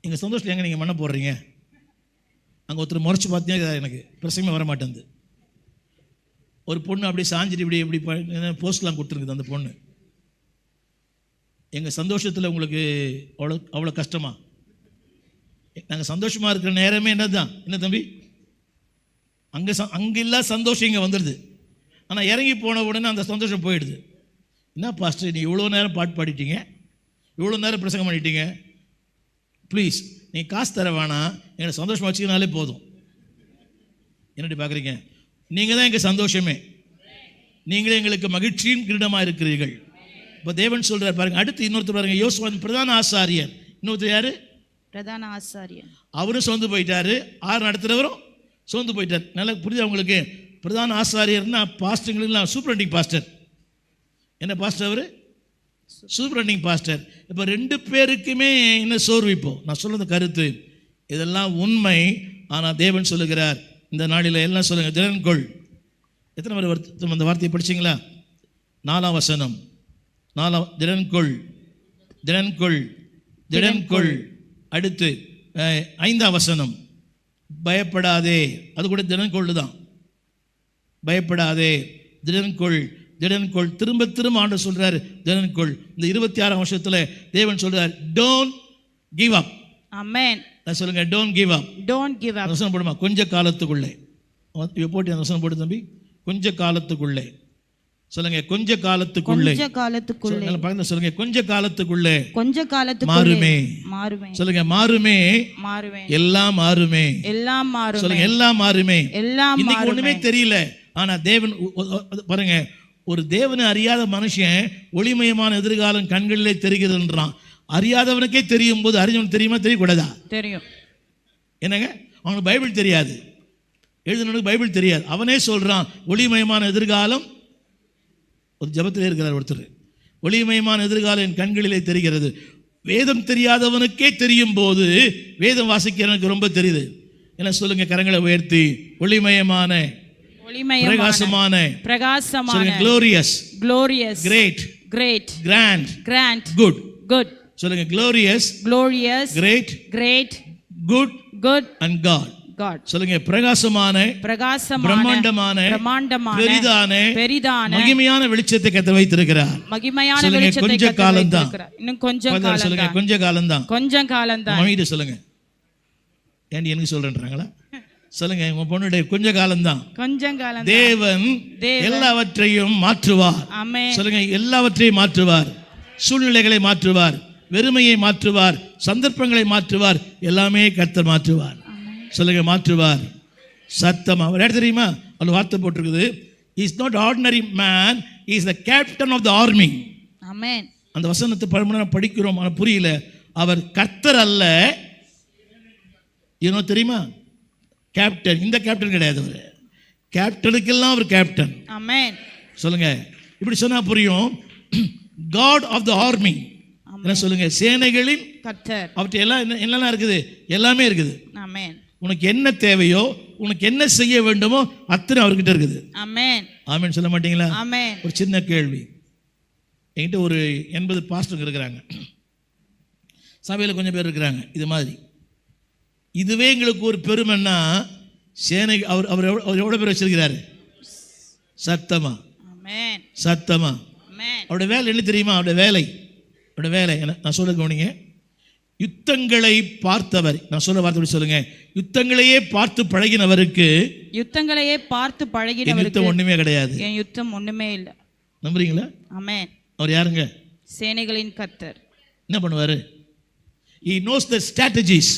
எங்கள் சந்தோஷம் எங்கே நீங்கள் மண்ண போடுறீங்க? அங்கே ஒருத்தர் முறைச்சி பார்த்தீங்கன்னா எனக்கு பிரசங்கமே வர மாட்டேங்குது. ஒரு பொண்ணு அப்படியே சாஞ்சிட்டு இப்படி போஸ்ட்லாம் கொடுத்துருக்குது. அந்த பொண்ணு எங்கள் சந்தோஷத்தில் உங்களுக்கு அவ்வளோ கஷ்டமா? நாங்கள் சந்தோஷமாக இருக்கிற நேரமே என்ன தம்பி? அங்கே இல்லாத சந்தோஷம் இங்கே வந்துடுது. ஆனால் இறங்கி போன உடனே அந்த சந்தோஷம் போயிடுது. என்ன பாஸ்டர், நீ இவ்வளோ நேரம் பாட்டு பாடிட்டீங்க, இவ்வளோ நேரம் பிரசங்கம் பண்ணிட்டீங்க, ப்ளீஸ் நீ காசு தர வேணாம், எங்களை சந்தோஷமாக வச்சுக்கினாலே போதும். என்னடி பார்க்குறீங்க? நீங்கள் தான் எங்கள் சந்தோஷமே, நீங்களே எங்களுக்கு மகிழ்ச்சியின் கிரீடமாக இருக்கிறீர்கள். இப்போ தேவன் சொல்கிறார் பாருங்க. அடுத்து இன்னொருத்தர் பாருங்க, யோசுவாவின் பிரதான ஆசாரியர். இன்னொருத்தர் யாரு? பிரதான ஆசாரியர். அவரும் சோர்ந்து போயிட்டாரு, நடத்துகிறவரும் சோர்ந்து போயிட்டார். நல்லா புரியுது அவங்களுக்கு? பிரதான ஆசாரியர்னா பாஸ்டருங்களுக்குலாம் சூப்பரண்டிங் பாஸ்டர். என்ன பாஸ்டர் அவர்? Superintending pastor. இப்போ 2 பேருக்குமே என்ன சோர்வு? இப்போ நான் சொல்றது கருத்து இதெல்லாம் உண்மை. ஆனால் தேவன் சொல்லுகிறார் இந்த நாளில் எல்லாம் சொல்லுங்க, திடன்கொள். எத்தனை பேர் அந்த வார்த்தையை படிச்சிங்களா? 4ஆம் வசனம். திடன்கொள். அடுத்து 5ஆம் வசனம், பயப்படாதே. அது கூட திடன்கொள் தான். பயப்படாதே, திடன்கொள். திரும்ப ஆண்டவர் சொல்றாரு திடன்கொள். இந்த 26ஆம் வருஷத்துல தேவன் சொல்றார், டோன்ட் கிவ் அப். ஆமென். சொல்லுங்க, டோன்ட் கிவ் அப். வசனம் போடுமா? கொஞ்ச காலத்துக்குள்ளே. போட்டு அந்த வசனம் போடு தம்பி. கொஞ்ச காலத்துக்குள்ளே. சொல்லுங்க, கொஞ்ச காலத்துக்குள்ளே. சொல்லுங்க, கொஞ்ச காலத்துக்குள்ளே மாறுமே. சொல்லுங்க, மாறுமே. எல்லாம் மாறுமே. சொல்லுங்க, எல்லாம் மாறுமே. இன்னைக்கு ஒண்ணுமே தெரியல, ஆனா தேவன் பாருங்க, ஒரு தேவனை அறியாத மனுஷன் ஒளிமயமான எதிர்காலம் கண்களிலே தெரிகிறதுன்றான். அறியாதவனுக்கே தெரியும் போது அறிஞ்சவனுக்கு தெரியுமா? தெரியக்கூடாதா? தெரியும். என்னங்க, அவனுக்கு பைபிள் தெரியாது, எழுதுனவனுக்கு பைபிள் தெரியாது. அவனே சொல்றான் ஒளிமயமான எதிர்காலம். ஒரு ஜபத்தில் இருக்கிறார் ஒருத்தர், ஒளிமயமான எதிர்காலம் என் கண்களிலே தெரிகிறது. வேதம் தெரியாதவனுக்கே தெரியும் போது வேதம் வாசிக்கிறவனுக்கு ரொம்ப தெரியுது. என்ன சொல்லுங்க, கரங்களை உயர்த்தி, ஒளிமயமான, பிரகாசமான, glorious, great, grand, good. சொல்லுங்க, glorious, great, good and God. சொல்லுங்க, பிரகாசமான, பிரம்மாண்டமான, பெரிதான, மகிமையான வெளிச்சத்தை கர்த்தர் வைத்திருக்கிறார். சொல்லுங்க, கொஞ்ச காலம் தான். சொல்லுங்க, கொஞ்ச காலம் தான். மம்மிட்ட சொல்லுங்க, ஏண்டி எனக்கு சொல்றேன்றாங்களா? சொல்லுங்க, உங்க பொண்ணுடைய கொஞ்ச காலம் தான். தேவன் எல்லாவற்றையும் மாற்றுவார். சொல்லுங்க, எல்லாவற்றையும் மாற்றுவார். சூழ்நிலைகளை மாற்றுவார், வெறுமையை மாற்றுவார், சந்தர்ப்பங்களை மாற்றுவார், எல்லாமே கர்த்தர் மாற்றுவார். சொல்லுங்க, மாற்றுவார். சத்தமா ஒரு இடம் தெரியுமா? அந்த வார்த்தை போட்டிருக்குது, is not ordinary man, is the captain of the army. Amen. அந்த வசனத்தை பலமுறை படிக்கிறோம், ஆனால் புரியல. அவர் கர்த்தர் அல்ல, ஏனோ தெரியுமா? கேப்டன். இந்த கேப்டன் கிடையாது, அவர் கேப்டனுக்கெல்லாம் அவர் கேப்டன். ஆமென். சொல்லுங்க, இப்படி சொன்னா புரியும். God of the army. என்ன சொல்லுங்க? சேனைகளின் கர்த்தர். அவற்றை எல்லாம் என்னெல்லாம் இருக்குது? எல்லாமே இருக்குது. ஆமென். உனக்கு என்ன தேவையோ, உனக்கு என்ன செய்ய வேண்டுமோ அத்தனை அவர்கிட்ட இருக்குது. ஆமென். ஆமென் சொல்ல மாட்டீங்களா? ஆமென். ஒரு சின்ன கேள்வி. என்கிட்ட ஒரு 80 பாஸ்டர் இருக்கிறாங்க, சபையில் கொஞ்சம் பேர் இருக்கிறாங்க. இது மாதிரி இதுவே எங்களுக்கு ஒரு பெருமைன்னா, சேனை அவர் எவ்வளோ பேர் வச்சிருக்கிறாரு? சத்தமா, சத்தமா. ஆமென். அவருடைய வேலை என்ன தெரியுமா? அவருடைய வேலை என்ன நான் சொல்ல கவனிங்க. யுத்தங்களை பார்த்தவர், நான் சொல்ல வார்த்தை சொல்லுங்க, யுத்தங்களையே பார்த்து பழகினவருக்கு யுத்தங்களையே பார்த்து என் பழகினவருக்கு யுத்தம் ஒண்ணுமே கிடையாது. என் யுத்தம் ஒண்ணுமே இல்ல. நம்புறீங்களா? ஆமென். அவர் யாருங்க? சேனைகளின் கர்த்தர். என்ன பண்ணுவாரு? He knows the strategies.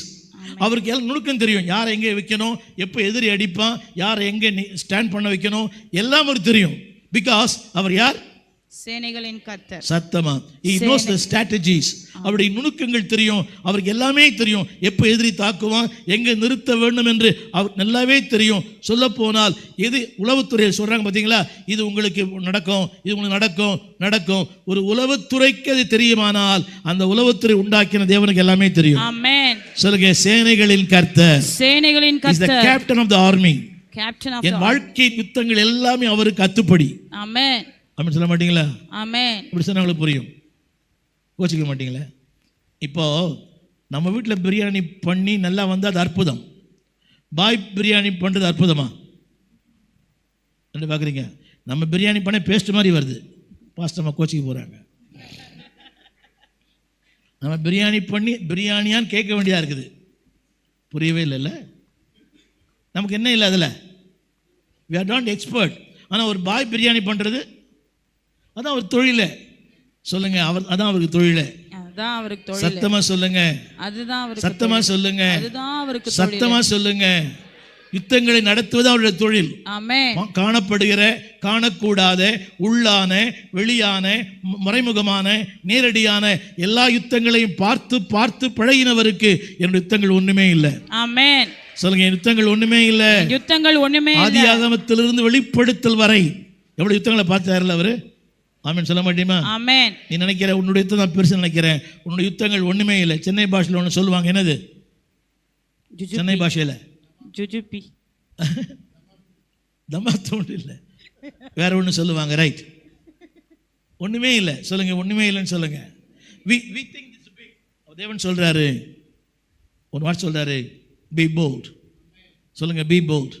அவருக்கு எல்லாம் நுணுக்கம் தெரியும். யாரை எங்கே வைக்கணும், எப்போ எதிரி அடிப்பான், யாரை எங்கே ஸ்டாண்ட் பண்ண வைக்கணும், எல்லாம் அவருக்கு தெரியும். பிகாஸ் அவர் யார்? சேனைகளின் கர்த்தர். சத்தமா. He knows the strategies. அவருடைய நுணுக்கங்கள் தெரியும். அவருக்கு எல்லாமே தெரியும். எப்போ எதிரி தாக்குவான், எங்கே நிறுத்த வேண்டும் என்று அவர் நல்லாவே தெரியும். சொல்ல போனால் எது உளவுத்துறையில் சொல்றாங்க பார்த்தீங்களா, இது உங்களுக்கு நடக்கும், இது உங்களுக்கு நடக்கும். ஒரு உளவுத்துறைக்கு அது தெரியுமானால் அந்த உளவுத்துறை உண்டாக்கின தேவனுக்கு எல்லாமே தெரியும். ஆமென். சொல்லுங்க, சேனைகளின் கர்த்தர். சேனைகளின் He is the கர்த்தர். captain of the army. Captain of என் வாழ்க்கை யுத்தங்கள் எல்லாமே அவருக்கு அத்துப்படி. ஆமென். அப்படி சொல்ல மாட்டீங்களா? ஆமென். இப்படி சொன்னா உங்களுக்கு புரியும். கோச்சிக்க மாட்டீங்களா? இப்போ நம்ம வீட்டில் பிரியாணி பண்ணி நல்லா வந்தால் அது அற்புதம். பாய் பிரியாணி பண்ணுறது அற்புதமா? என்ன பார்க்குறீங்க? நம்ம பிரியாணி பண்ண பேஸ்ட் மாதிரி வருது. பாஸ்டம்மா கோச்சிக்க போகிறாங்க. நம்ம பிரியாணி பண்ணி பிரியாணியான்னு கேட்க வேண்டியதாக இருக்குது. புரியவே இல்லைல்ல? நமக்கு என்ன இல்லை அதில்? we are not expert. ஆனால் ஒரு பாய் பிரியாணி பண்ணுறது அதான் அவர் தொழிலே. சொல்லுங்க, அதான் அவருக்கு தொழிலே. அதுதான் அவருக்கு தொழில். சத்தமா சொல்லுங்க. அதுதான் அவருக்கு சத்தமா சொல்லுங்க. அதுதான் அவருக்கு தொழில். சத்தமா சொல்லுங்க. யுத்தங்களை நடத்துவது அவருடைய தொழில். ஆமென். காணப்படுகிற, காணக்கூடாத, உள்ளான, வெளியான, மறைமுகமான, நேரடியான எல்லா யுத்தங்களையும் பார்த்து பார்த்து பழகினவருக்கு என் யுத்தங்கள் ஒண்ணுமே இல்லை. ஆமென். சொல்லுங்க, என் யுத்தங்கள் ஒண்ணுமே இல்லை. யுத்தங்கள் ஒண்ணுமே இல்லை. ஆதியாகமத்திலிருந்து வெளிப்படுத்தல் வரை எவ்வளவு யுத்தங்களை பார்த்தாருல அவரு? ஆமென் சொல்ல மாட்டீமா? ஆமென். நீ நினைக்கிற உன்னுடைய யுத்தம் தான் பெருசு நினைக்கிறேன். உன்னுடைய யுத்தங்கள் ஒண்ணுமே இல்லை. சென்னை பாஷையில் ஒன்று சொல்லுவாங்க. என்னது சென்னை பாஷையில்? ஜுஜுபி. தமாத்து ஒன்று இல்லை, வேற ஒன்று சொல்லுவாங்க. ரைட், ஒண்ணுமே இல்லை. சொல்லுங்க, ஒண்ணுமே இல்லைன்னு சொல்லுங்க. we think this big. தேவன் சொல்றாரு, ஒரு வார்த்தை சொல்றாரு, be bold. சொல்லுங்க, be bold.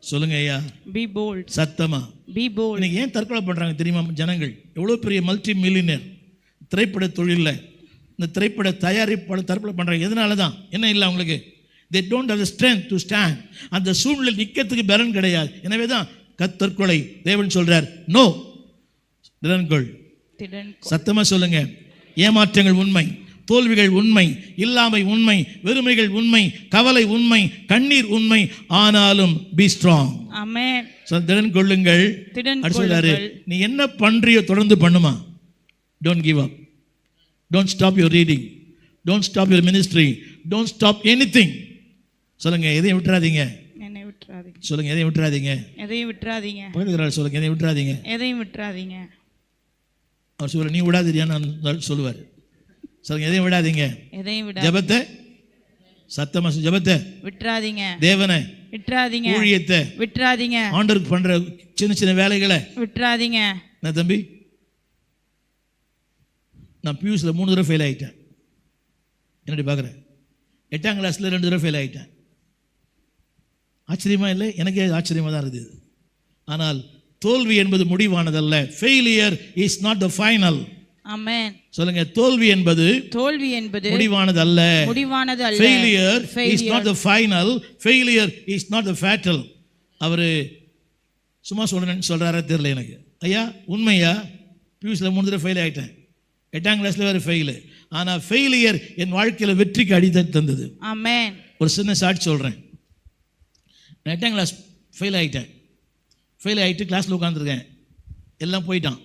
சொல்லுங்க ஐயா, be bold. சத்தமா be bold. இன்னைக்கு ஏன் தற்கொலை பண்றாங்க தெரியுமா? ஜனங்கள் எவ்வளோ பெரிய மல்டி மில்லியனர் திரைப்பட தொழிலில் இந்த திரைப்பட தயாரிப்பாளர் தற்கொலை பண்றாங்க. எதனால தான்? என்ன இல்லை அவங்களுக்கு? they don't have the strength to stand. அந்த சூழ்நிலை நிற்கிறதுக்கு பலன் கிடையாது. எனவே தான் தற்கொலை. தேவன் சொல்றார், நோ திடன்கொள். சத்தமா சொல்லுங்க. ஏமாற்றங்கள் உண்மை, தோல்விகள் உண்மை, இல்லாமை உண்மை, வெறுமைகள் உண்மை, கவலை உண்மை, கண்ணீர் உண்மை. ஆனாலும் be strong. ஆமென். திடன் கொள்ளுங்கள். சொல்றாரு, நீ என்ன பண்றியோ தொடர்ந்து பண்ணுமா. don't give up. don't stop your reading. don't stop your ministry. don't stop anything. சொல்லுங்க, எதையும் விட்டுறாதீங்க. என்னை விட்டுறாதீங்க. சொல்லுங்க, எதையும் விட்டுறாதீங்க. எதையும் விட்டுறாதீங்க. பக்கத்துல சொல்லுங்க, எதையும் விட்டுறாதீங்க. எதையும் விட்டுறாதீங்க. அவர் சொல்ற, நீ விடாதீரியா நான் சொல்லுவார். சொல்லுங்க, எதையும் விடாதீங்க. எதையும் விடாதீங்க. ஜெபத்தை சத்தமா ஜெபத்தை விட்டுறாதீங்க. தேவனை விட்டுறாதீங்க. ஊழியத்தை விட்டுறாதீங்க. ஆண்டவருக்கு பண்ற சின்ன சின்ன வேலைகளை விட்டுறாதீங்க. நான் தம்பி, நான் பியூஸ்ல 3 தடவை ஃபெயில் ஆகிட்டேன். என்னடி பார்க்குறேன்? 8ஆம் கிளாஸில் 2 தடவை ஃபெயில் ஆகிட்டேன். ஆச்சரியமா இல்லை? எனக்கே ஆச்சரியமாக தான் இருக்குது. ஆனால் தோல்வி என்பது முடிவானதல்ல. Failure is not the final. Amen. சொல்லுங்க, தோல்வி என்பது முடிவானது அல்ல. முடிவானது அல்ல. Failure is not the final. Failure is not the fatal. அவர் சும்மா சொல்றாரா தெரியல எனக்கு. ஐயா உண்மையா, பியூஸ்ல 3 தடவை ஃபெயில் ஆகிட்டேன். 8ஆம் கிளாஸ்ல வேறு ஃபெயிலு. ஆனால் ஃபெயிலியர் என் வாழ்க்கையில் வெற்றிக்கு அடித்தட்டு தந்தது. ஆமென். ஒரு சின்ன சாட்சி சொல்கிறேன். நான் 8ஆம் கிளாஸ் ஃபெயில் ஆகிட்டேன். ஃபெயில் ஆகிட்டு கிளாஸில் உட்காந்துருக்கேன். எல்லாம் போயிட்டான்.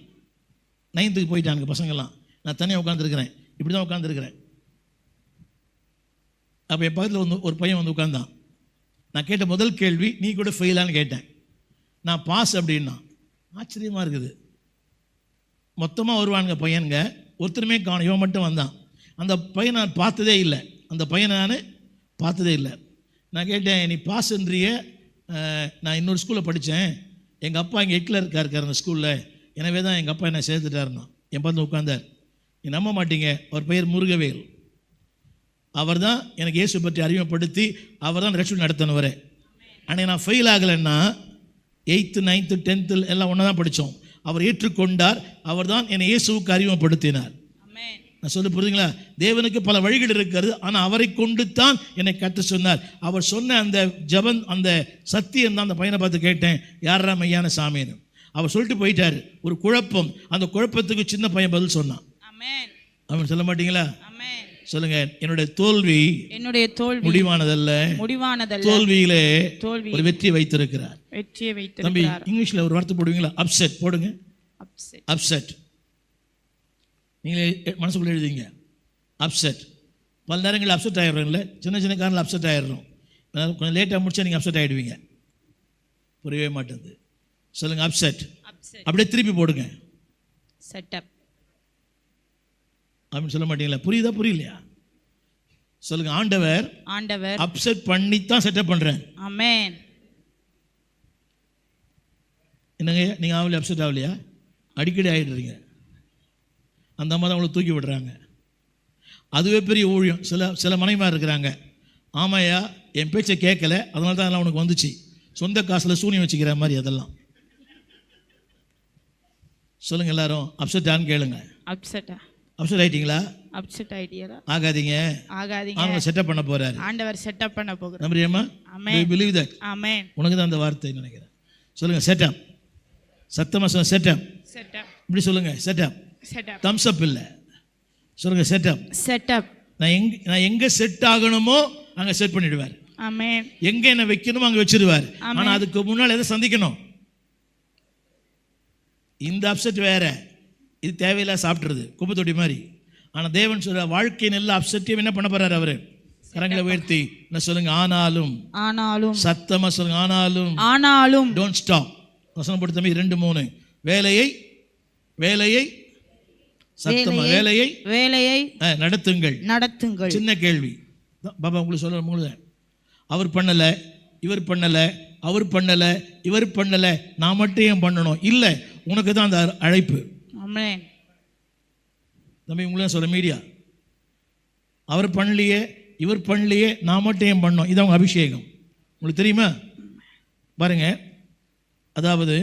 9th போயிட்டானுங்க பசங்கள்லாம். நான் தனியாக உட்காந்துருக்கிறேன். இப்படி தான் உட்காந்துருக்கிறேன். அப்போ என் பக்கத்தில் ஒரு பையன் வந்து உட்காந்தான். நான் கேட்ட முதல் கேள்வி, நீ கூட ஃபெயிலான்னு கேட்டேன். நான் பாஸ் அப்படின்னா. ஆச்சரியமாக இருக்குது. மொத்தமாக வருவானுங்க பையனுங்க, ஒருத்தருமே காணும். இவன் மட்டும் வந்தான். அந்த பையனை நான் பார்த்ததே இல்லை. நான் கேட்டேன், நீ பாஸ்ன்றிய? நான் இன்னொரு ஸ்கூலில் படித்தேன். எங்கள் அப்பா இங்கே எட்டில் இருக்கார் அந்த ஸ்கூலில். எனவே தான் எங்கள் அப்பா என்னை சேர்த்துட்டாருன்னா. என் பார்த்து உட்காந்தார். நீ நம்ப மாட்டீங்க, அவர் பெயர் முருகவேல். அவர் தான் எனக்கு இயேசு பற்றி அறிமுகப்படுத்தி அவர் தான் ரெஸ்ட் நடத்தினவர். ஆனால் நான் ஃபெயில் ஆகலைன்னா 8th 9th 10th எல்லாம் ஒன்றா தான் படித்தோம். அவர் ஏற்றுக்கொண்டார். அவர்தான் என்னை இயேசுவுக்கு அறிமுகப்படுத்தினார். நான் சொல்லி புரியுதுங்களா? தேவனுக்கு பல வழிகள் இருக்கிறது, ஆனால் அவரை கொண்டு தான் என்னை கற்று சொன்னார். அவர் சொன்ன அந்த ஜபம், அந்த சத்தியம் தான். அந்த பையனை பார்த்து கேட்டேன், யாரா மையான சாமின்னு. அவர் சொல்லிட்டு போயிட்டாரு. ஒரு குழப்பம், அந்த குழப்பத்துக்கு சின்ன பையன் பதில் சொன்னான். அவன் சொல்ல மாட்டீங்களா? சொல்லுங்க, என்னுடைய தோல்வி முடிவானதல்ல, தோல்வியிலே ஒரு வெற்றி வைத்திருக்கிறார். தம்பி, இங்கிலீஷ்ல ஒரு வார்த்தை போடுவீங்களா? அப்செட் போடுங்க. அப்செட் நீங்களே மனசுக்குள்ள எழுதிங்க. அப்செட். பல நேரங்களில் அப்செட் ஆகிடுறோம். இல்லை, சின்ன சின்ன காரணங்கள் அப்செட் ஆகிடுறோம். கொஞ்சம் லேட்டாக முடிச்சா நீங்கள் அப்செட் ஆகிடுவீங்க. புரியவே மாட்டேங்குது. சொல்லுங்க, அப்செட். அப்படியே திருப்பி போடுங்க. செட்டப் அப்படின்னு சொல்ல மாட்டீங்களா? புரியுதா புரியலையா? சொல்லுங்க, ஆண்டவர் அப்செட் பண்ணி தான் செட்டப் பண்றேன். ஆமென். என்னங்க, நீங்க ஆகலையா? அப்செட் ஆகலையா? அடிக்கடி ஆகிடுறீங்க. அந்த அம்மா தான் அவங்களை தூக்கி விடுறாங்க. அதுவே பெரிய ஊழியம். சில மனைவிமார் இருக்கிறாங்க, ஆமாயா என் பேச்சை கேட்கல, அதனால தான் எல்லாம் உனக்கு வந்துச்சு, சொந்த காசில் சூனியம் வச்சுக்கிற மாதிரி அதெல்லாம். சொல்லுங்க எல்லாரும், அப்செட்டான்னு கேளுங்க. அப்செட் ஆயிட்டீங்களா? அப்செட் ஆயிட்டீங்களா? ஆகாதீங்க. ஆண்டவர் செட்டப் பண்ண போறாரு. ஆண்டவர் செட்டப் பண்ண போறாரு. நம்புறியம்மா? ஆமென். Do you believe that? ஆமென். உனக்கு தான் அந்த வார்த்தை நினைக்கிறேன். சொல்லுங்க, செட்டப். சத்தமா சொல்லுங்க, செட்டப். செட்டப். இப்படி சொல்லுங்க, செட்டப். செட்டப். தம்ஸ் அப் இல்ல. சொல்லுங்க, செட்டப். செட்டப். நான் எங்க செட் ஆகணுமோ அங்க செட் பண்ணிடுவார். ஆமென். எங்க என்ன வைக்கணுமோ அங்க வச்சிடுவார். ஆனா அதுக்கு முன்னால எதை சந்திக்கணும்? இந்த அப்செட் வேற, இது தேவையில்லை, சாப்பிட்றது குப்பை தொட்டி மாதிரி. ஆனால் தேவன் சொல்ற வாழ்க்கையின் எல்லா அப்செட்டையும் என்ன பண்ண போறாரு? அவரு கரங்களை உயர்த்தி என்ன சொல்லுங்க? ஆனாலும். சத்தமா சொல்லுங்க, ஆனாலும். Don't stop. வசனம் போட்டு தம்பி 2-3. வேலையை சத்தமா வேலையை நடத்துங்கள். சின்ன கேள்வி பாபா உங்களுக்கு சொல்ல. அவர் பண்ணல, இவர் பண்ணல, நான் மட்டும் ஏன் பண்ணணும்? இல்லை, உனக்கு தான் அந்த அழைப்பு. தம்பி உங்களே சொல்ல, மீடியா அவர் பண்ணலையே, இவர் பண்ணலையே, நான் மட்டும் ஏன் பண்ணோம்? இது அவங்க அபிஷேகம். உங்களுக்கு தெரியுமா? பாருங்க, அதாவது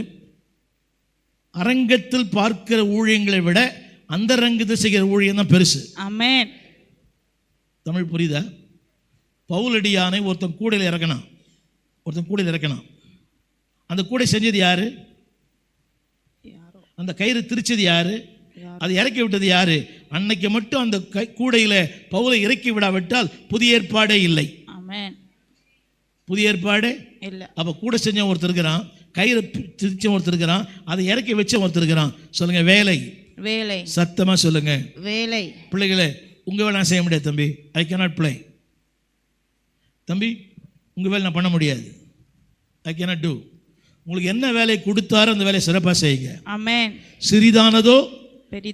அரங்கத்தில் பார்க்கிற ஊழியங்களை விட அந்த ரங்கத்தில் செய்கிற ஊழியம் தான் பெருசு. ஆமென். தமிழ் புரியுதா? பவுலடியானை ஒருத்தன் கூடையில் இறக்கணும். அந்த கூடை செஞ்சது யாரு? அந்த கயிறு திரிச்சது யாரு? அது இறக்கி விட்டது யாரு? அன்னைக்கு மட்டும் அந்த கூடையில பவுலை இறக்கி விடாவிட்டால் புதிய ஏற்பாடே இல்லை. புதிய ஏற்பாடே இல்லை. அப்ப கூட செஞ்ச ஒருத்தர் இருக்கிறான், கயிறு திரிச்ச ஒருத்தர் இருக்கிறான், அதை இறக்கி வச்ச ஒருத்தர் இருக்கிறான். சொல்லுங்க, வேலை. சத்தமா சொல்லுங்க, வேலை. பிள்ளைகளே, உங்க வேலை நான் செய்ய முடியாது தம்பி. I cannot play. தம்பி, உங்க வேலை நான் பண்ண முடியாது. I cannot do. உங்களுக்கு என்ன வேலை கொடுத்தாரோ அந்த வேலையை சிறப்பாக செய்யுங்க. ஆமென். சிறிதானதோ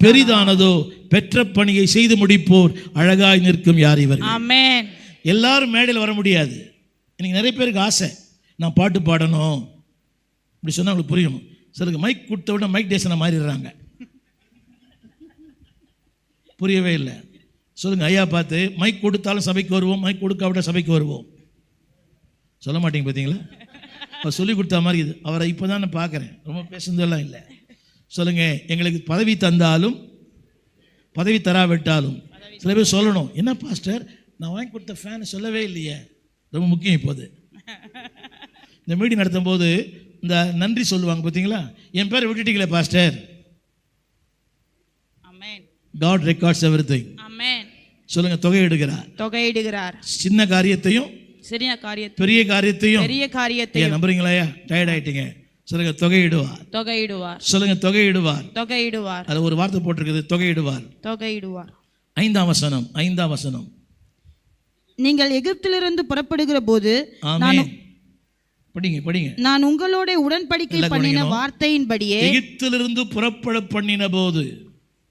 பெரிதானதோ பெற்ற பணியை செய்து முடிப்போர் அழகாய் நிற்கும் யார் இவர். ஆமென். எல்லாரும் மேடையில் வர முடியாது. இன்னைக்கு நிறைய பேருக்கு ஆசை, நான் பாட்டு பாடணும். இப்படி சொன்னா உங்களுக்கு புரியும். சிலருக்கு மைக் கொடுத்த விட மைக் டேஷனை மாறிடுறாங்க. புரியவே இல்லை. சொல்லுங்க, ஐயா பார்த்து மைக் கொடுத்தாலும் சபைக்கு வருவோம், மைக் கொடுக்காவிட சபைக்கு வருவோம். சொல்ல மாட்டீங்க பார்த்தீங்களா? அவர் சொல்லி கொடுத்த மாதிரி இது. அவரை இப்போ தான் நான் பார்க்குறேன், ரொம்ப பேசுனதெல்லாம் இல்லை. சொல்லுங்க, எங்களுக்கு பதவி தந்தாலும் பதவி தராவிட்டாலும் சில பேர் சொல்லணும், என்ன பாஸ்டர் நான் வாங்கி கொடுத்த ஃபேன் சொல்லவே இல்லையே. ரொம்ப முக்கியம். இப்போது இந்த மீட்டிங் நடத்தும் போது இந்த நன்றி சொல்லுவாங்க பார்த்தீங்களா? என் பேரை விட்டுட்டீங்களே pastor. God records everything. Amen. சொல்லுங்க, தொகையிடுகிறார். சின்ன காரியத்தையும் பெரிய காரியத்தையும் நம்புறீங்களா? டயர்ட் ஆயிட்டீங்க. சொல்லுங்க, தொகையிடுவார். சொல்லுங்க, தொகையிடுவார். அது ஒரு வார்த்தை போட்டிருக்குது, தொகையிடுவார். 5ஆம் வசனம். நீங்கள் எகிப்திலிருந்து புறப்படுகிற போது படிங்க. நான் உங்களோட உடன்படிக்கை பண்ணின வார்த்தையின்படியே. எகிப்திலிருந்து புறப்பட பண்ணின போது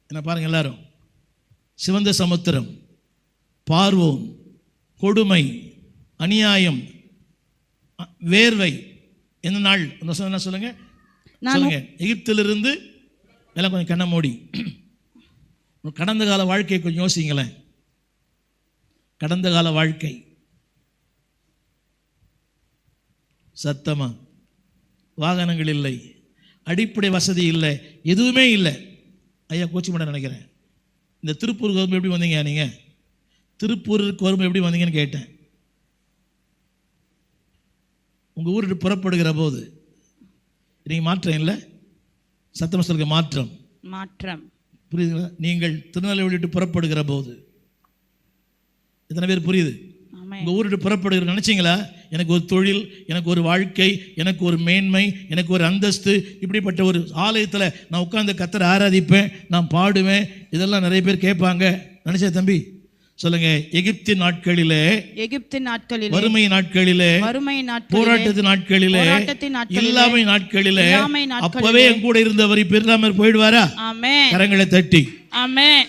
என்ன பாருங்க எல்லாரும், சிவந்த சமுத்திரம், பார்வோன், கொடுமை, அநியாயம், வேர்வை. எந்த நாள் என்ன சொல்லுங்க? எகிப்திலிருந்து எல்லாம் கொஞ்சம் கண்ண மூடி கடந்த கால வாழ்க்கையை கொஞ்சம் யோசிங்களேன். கடந்த கால வாழ்க்கை சத்தமா, வாகனங்கள் இல்லை, அடிப்படை வசதி இல்லை, எதுவுமே இல்லை. ஐயா கோச்சிங் பண்ண நினைக்கிறேன். இந்த திருப்பூருக்கு வரும்போது எப்படி வந்தீங்க நீங்கள்? திருப்பூருக்கு வரும்போது எப்படி வந்தீங்கன்னு கேட்டேன். உங்கள் ஊருக்கு புறப்படுகிற போது நீங்கள் மாற்றம் இல்லை, சத்தமாக சொல்லுங்க, மாற்றம். மாற்றம். புரியுதுங்களா? நீங்கள் திருநெல்வேலி விட்டு புறப்படுகிற போது எத்தனை பேர் புரியுது? உங்கள் ஊருக்கு புறப்படுகிற நினச்சிங்களா? எனக்கு ஒரு தொழில், எனக்கு ஒரு வாழ்க்கை, எனக்கு ஒரு மேன்மை, எனக்கு ஒரு அந்தஸ்து, இப்படிப்பட்ட ஒரு ஆலயத்தில் நான் உட்கார்ந்து கர்த்தரை ஆராதிப்பேன், நான் பாடுவேன், இதெல்லாம் நிறைய பேர் கேட்பாங்க நினைச்ச தம்பி சொல்லுங்க. எகிப்தின் நாட்களிலே, எகிப்தின் நாட்களிலே, வறுமை நாட்களிலே, வறுமை நாட்களிலே, போராட்டத்தின் நாட்களிலே, இல்லாமை நாட்களிலே, அப்பவே என் கூட இருந்தவர் இப்ப இல்லாம போயிடுவாரா? ஆமென். கரங்களை தட்டி ஆமென்.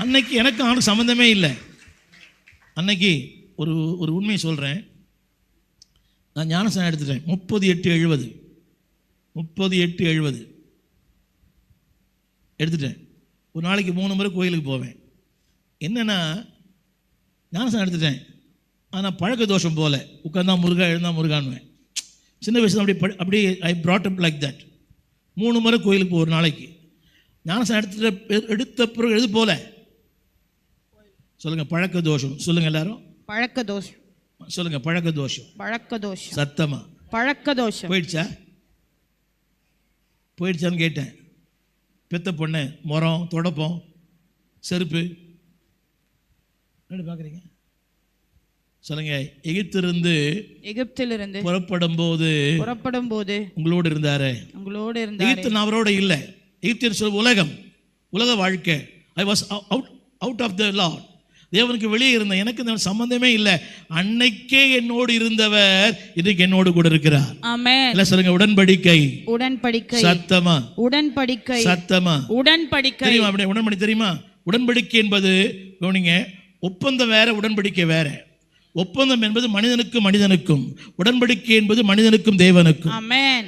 அன்னைக்கு எனக்கு அவனுக்கு சம்மந்தமே இல்லை. அன்னைக்கு ஒரு ஒரு உண்மையை சொல்கிறேன். நான் ஞானஸ்நானம் எடுத்துட்டேன் 30/8/70 எடுத்துட்டேன். ஒரு நாளைக்கு 3 முறை கோயிலுக்கு போவேன். என்னென்னா ஞானஸ்நானம் எடுத்துட்டேன், ஆனால் பழக்க தோஷம் போல உட்காந்தா முருகா எழுந்தா முருகான்வேன். சின்ன வயசுல அப்படி ஐ brought up like that. 3 முறை கோயிலுக்கு ஒரு நாளைக்கு. ஞானஸ்நானம் எடுத்த பிறகு எது போல சொல்லுங்க? பழக்க தோஷம். சொல்லுங்க எல்லாரும், பழக்க தோஷம் சொல்லுங்க. பழக்க தோஷம். பழக்க தோஷம். சத்தமா பழக்க தோஷம். போயிடுச்சான்னு கேட்டேன். பெத்த பொண்ணு, முறம், தொடப்பம், செருப்பு பார்க்குறீங்க சொல்லுங்க. எகிப்திலிருந்து புறப்படும் போது உங்களோடு இருந்தாரு. எகிப்து அவரோட இல்லை. எகிப்தியர் சொல்ல உலக வாழ்க்கை. I was out of the Lord. தேவனுக்கு வெளியே இருந்த எனக்கு சம்பந்தமே இல்லை. அன்னைக்கே என்னோடு இருந்தவர் இன்றைக்கு என்னோடு கூட இருக்கிறார். ஆமென். இல்ல சொல்லுங்க, உடன்படிக்கை. உடன்படிக்கை. சத்தமா உடன்படிக்கை. சத்தமா உடன்படிக்கை. தெரியுமா உடன்படிக்கை? தெரியுமா? உடன்படிக்கை என்பது கவனிங்க, ஒப்பந்தம் வேற, உடன்படிக்கை வேற. ஒப்பந்தம் என்பது மனிதனுக்கும், உடன்படிக்கை என்பது மனிதனுக்கும் தேவனுக்கும். ஆமென்.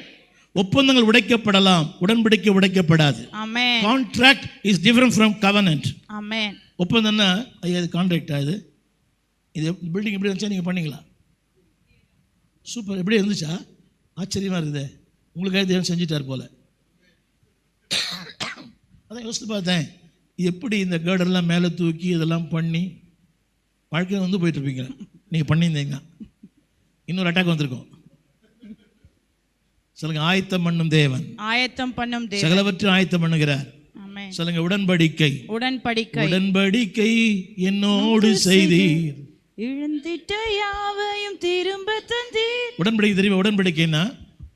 ஒப்பந்தங்கள் உடைக்கப்படலாம், உடன்படிக்கை உடைக்கப்படாது. Amen. Contract is different from covenant. Amen. ஒப்பந்தம்னா ஐயா இது கான்ட்ராக்டா? இது பில்டிங் எப்படி இருந்துச்சா நீங்கள் பண்ணீங்களா? சூப்பர். எப்படி இருந்துச்சா? ஆச்சரியமாக இருக்குது. உங்களுக்காக தேவன் செஞ்சுட்டார் போல. அதான் யோசித்து பார்த்தேன், எப்படி இந்த கேர்டெல்லாம் மேலே தூக்கி இதெல்லாம் பண்ணி வாழ்க்கையில் வந்து போயிட்டுருப்பீங்க. நீங்கள் பண்ணியிருந்தீங்கன்னா இன்னொரு அட்டாக் வந்திருக்கும். சொல்லுங்க, ஆயத்தம் பண்ணும் தேவன். ஆயத்தம் பண்ணும் தேவன் சகலவற்றையும் ஆயத்தம் பண்ணுகிறார். சொல்லுங்க, உடன்படிக்கை. உடன்படிக்கை என்னோடு செய்தீர், இழந்திட்ட யாவையும் திரும்ப தந்தீர். உடன்படிக்கை தெரியுமா? உடன்படிக்கைன்னா,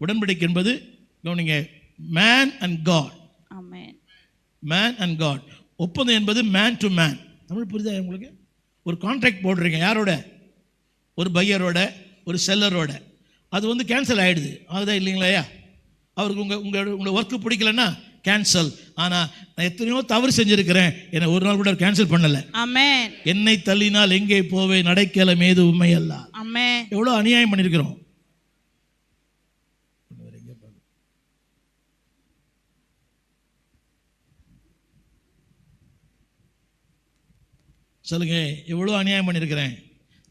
உடன்படிக்கை என்பது கவனிங்க, man and God. Amen. Man and God. ஒப்பந்தம் என்பது மேன் டு மேன். தமிழ் புரியுதா உங்களுக்கு? ஒரு கான்ட்ராக்ட் போடுறீங்க யாரோட? ஒரு பையரோட, ஒரு செல்லரோட. அது கேன்சல் ஆகிடுது, ஆகுதா இல்லைங்களா? அவருக்கு உங்களோட ஒர்க்கு பிடிக்கலன்னா கேன்சல். ஆனால் நான் எத்தனையோ தவறு செஞ்சிருக்கிறேன், என்னை ஒரு நாள் கூட கேன்சல் பண்ணல. ஆமென். என்னை தள்ளினால் எங்கே போவே, நடக்கலம் ஏது உண்மை அல்ல. ஆமென். எவ்வளோ அநியாயம் பண்ணியிருக்கிறோம். சொல்லுங்க, எவ்வளோ அநியாயம் பண்ணியிருக்கிறேன்.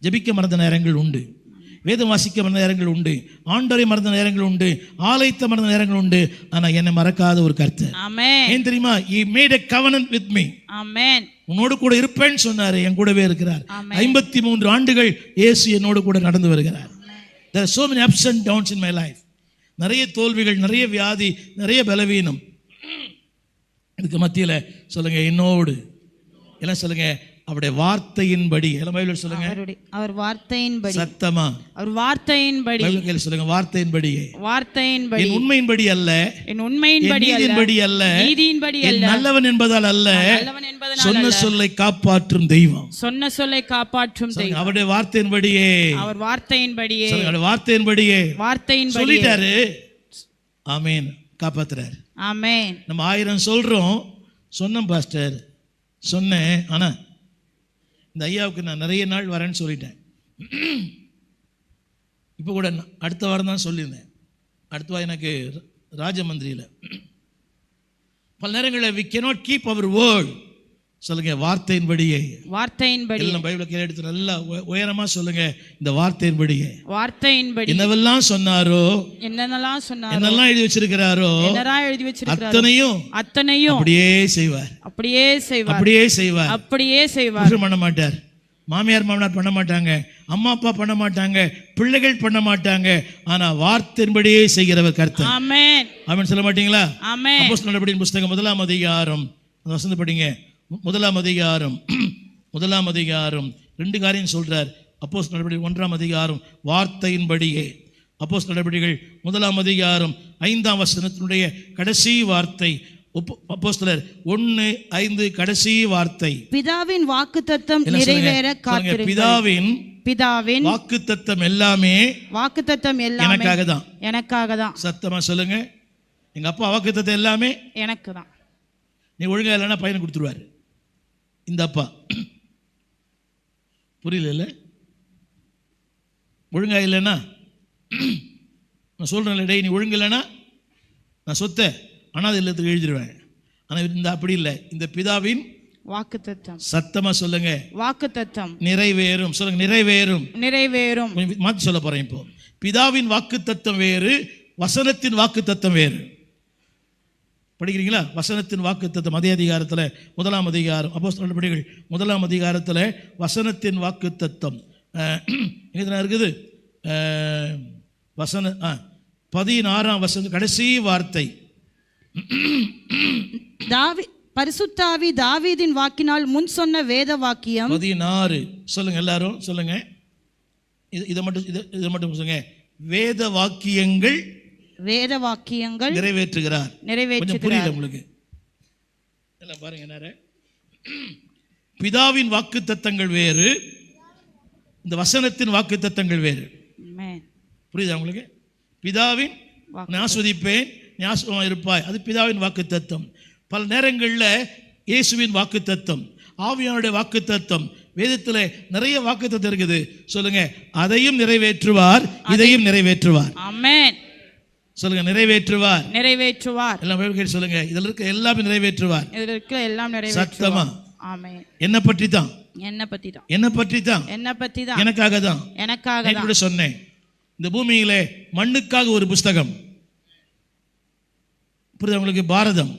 ஜெபிக்க மறந்த நேரங்கள் உண்டு, வேதம் வாசிக்க மறந்த நேரங்கள் உண்டு, ஆண்டவரை மறந்த நேரங்கள் உண்டு, ஆலயத்தை மறந்த நேரங்கள் உண்டு. ஆனா என்னை மறக்காத ஒரு கர்த்தர். ஆமென். ஏன் தெரியுமா? He made a covenant with me. ஆமென். உன்னோடு கூட இருப்பேன்னு சொன்னாரு, என் கூடவே இருக்கிறார். 53 ஆண்டுகள் இயேசு என்னோடு கூட நடந்து வருகிறார். There are so many ups and downs in my life. நிறைய தோல்விகள், நிறைய வியாதி, நிறைய பலவீனம். இதுக்கு மத்தியில் சொல்லுங்க, என்னோடு எல்லாம் சொல்லுங்க, அவருடைய வார்த்தையின்படி. சொல்லுங்க, அவர் வார்த்தையின்படி. சத்தமா அவர் வார்த்தையின்படி சொல்லுங்க. வார்த்தையின்படியே. வார்த்தையின்படி. என் உண்மையின்படி அல்ல, என் உண்மையின்படி அல்ல, நீதியின்படி அல்ல, நல்லவன் என்பதால் அல்ல, சொன்ன சொல்லை காப்பாற்றும் தெய்வம். சொன்ன சொல்லை காப்பாற்றும் தெய்வம். அவருடைய வார்த்தையின்படியே. அவர் வார்த்தையின்படியே. அவருடைய வார்த்தையின்படியே. வார்த்தையின்படி சொல்லிட்டாரு. ஆமென். காப்பாத்துறாரு. ஆமென். நம்ம 1000 சொல்றோம். சொன்னோம் பாஸ்டர், சொன்னேன். ஆனா இந்த ஐயாவுக்கு நான் நிறைய நாள் வரேன்னு சொல்லிட்டேன். இப்போ கூட அடுத்த வாரம் தான் சொல்லியிருந்தேன். அடுத்த வாரம் எனக்கு ராஜமந்திரியில் பல நேரங்களில் we cannot keep our word. சொல்லுங்க வார்த்தையின்படியே. வார்த்தையின்படி. எல்லாம் பைபிளை கையில் எடுத்து நல்லா உயரமா சொல்லுங்க, இந்த வார்த்தையின்படியே. வார்த்தையின்படி. என்னவெல்லாம் சொன்னாரோ, என்னென்னலாம் சொன்னாரோ, என்னெல்லாம் எழுதி வச்சிருக்கிறாரோ, என்னெல்லாம் எழுதி வச்சிருக்கிறாரோ அத்தனையும் அப்படியே செய்வார். அப்படியே செய்வார். அப்படியே செய்வார். அப்படியே செய்வார். பண்ண மாட்டார். மாமியார் மாமனார் பண்ண மாட்டாங்க, அம்மா அப்பா பண்ண மாட்டாங்க, பிள்ளைகள் பண்ண மாட்டாங்க. ஆனா வார்த்தையின்படியே செய்கிறவர் கர்த்தர். ஆமென். ஆமென் சொல்ல மாட்டீங்களா? ஆமென். அப்போஸ்தலர் நடபடியின் புத்தகம் 1ஆம் அதிகாரம் வசனம் படிங்க. 1ஆம் அதிகாரம் 2 காரியம் சொல்றார். அப்போஸ்தலர் நடபடிகள் 1ஆம் அதிகாரம் வார்த்தையின்படியே. அப்போஸ்தலர் நடபடிகள் 1ஆம் அதிகாரம் 5ஆம் வசனத்தினுடைய கடைசி வார்த்தை. அப்போஸ்தலர் 1:5 கடைசி வார்த்தை. பிதாவின் வாக்குத்தத்தம் நிறைவேற காத்திருங்கள். பிதாவின் வாக்குத்தத்தம் எல்லாமே எனக்காக தான். சத்தமா சொல்லுங்க. எங்க அப்பா வாக்குத்தத்தம் எல்லாமே எனக்கு தான். நீ ஒழுங்கா இல்லைன்னா பையனை கொடுத்துருவாரு. இந்த அப்பா புரியல, ஒழுங்கா இல்லைன்னா நான் சொல்றேன், டேய் நீ ஒழுங்கு இல்லைன்னா நான் சொத்தை அனாதை இல்லத்துக்கு எழுதிடுவேன். ஆனால் இந்த அப்படி இல்லை. இந்த பிதாவின் வாக்குத்தத்தம், சத்தமா சொல்லுங்க, வாக்குத்தத்தம் நிறைவேறும். சொல்லுங்க, நிறைவேறும். நிறைவேறும். மாற்றி சொல்ல போறேன். இப்போ பிதாவின் வாக்குத்தத்தம் வேறு, வசனத்தின் வாக்குத்தத்தம் வேறு. படிக்கிறீங்களா? வசனத்தின் வாக்குத்தத்தம் அதே அதிகாரத்தில் 1ஆம் அதிகாரம் அப்போஸ்தலர் நடபடிகள் 1ஆம் அதிகாரத்தில் வசனத்தின் வாக்குத்தத்தம் எங்கே இருக்குது? வசன 16ஆம் வசனம் கடைசி வார்த்தை. பரிசுத்தாவி தாவீதின் வாக்கினால் முன் சொன்ன வேத வாக்கியம் 16. சொல்லுங்க, எல்லாரும் சொல்லுங்க. இதை மட்டும் சொல்லுங்க. வேத வாக்கியங்கள் நிறைவேற்றுகிறார். புரியல உங்களுக்கு? எல்லாம் பாருங்க. என்ன பிதாவின் வாக்குத்தத்தங்கள் வேறு, இந்த வசனத்தின் வாக்குத்தத்தங்கள் வேறு. புரியுதா உங்களுக்கு? பிதாவின் ஆஸ்வதிப்பேன், ஞாபகமாக இருப்பாய், அது பிதாவின் வாக்குத்தத்தம். பல நேரங்களில் இயேசுவின் வாக்குத்தத்தம், ஆவியானுடைய வாக்குத்தத்தம், வேதத்தில் நிறைய வாக்குத்தத்தம் இருக்குது. சொல்லுங்க, அதையும் நிறைவேற்றுவார், இதையும் நிறைவேற்றுவார். ஆமென். சொல்லுங்க, நிறைவேற்றுவார். நிறைவேற்றுவார். எல்லாம் பைபிள் சொல்லுங்க, இதில் இருக்க எல்லாமே நிறைவேற்றுவார். இதில் இருக்க எல்லாம் நிறைவேற்றுவார். சத்தமா. ஆமென். என்ன பற்றி தான்? என்ன பற்றி தான்? என்ன பற்றி தான்? என்ன பற்றி தான்? எனக்காக தான். எனக்காக தான். நான் சொன்னேன், இந்த பூமியிலே மண்ணுக்காக ஒரு புஸ்தகம். புரியுது உங்களுக்கு? பாரதம்,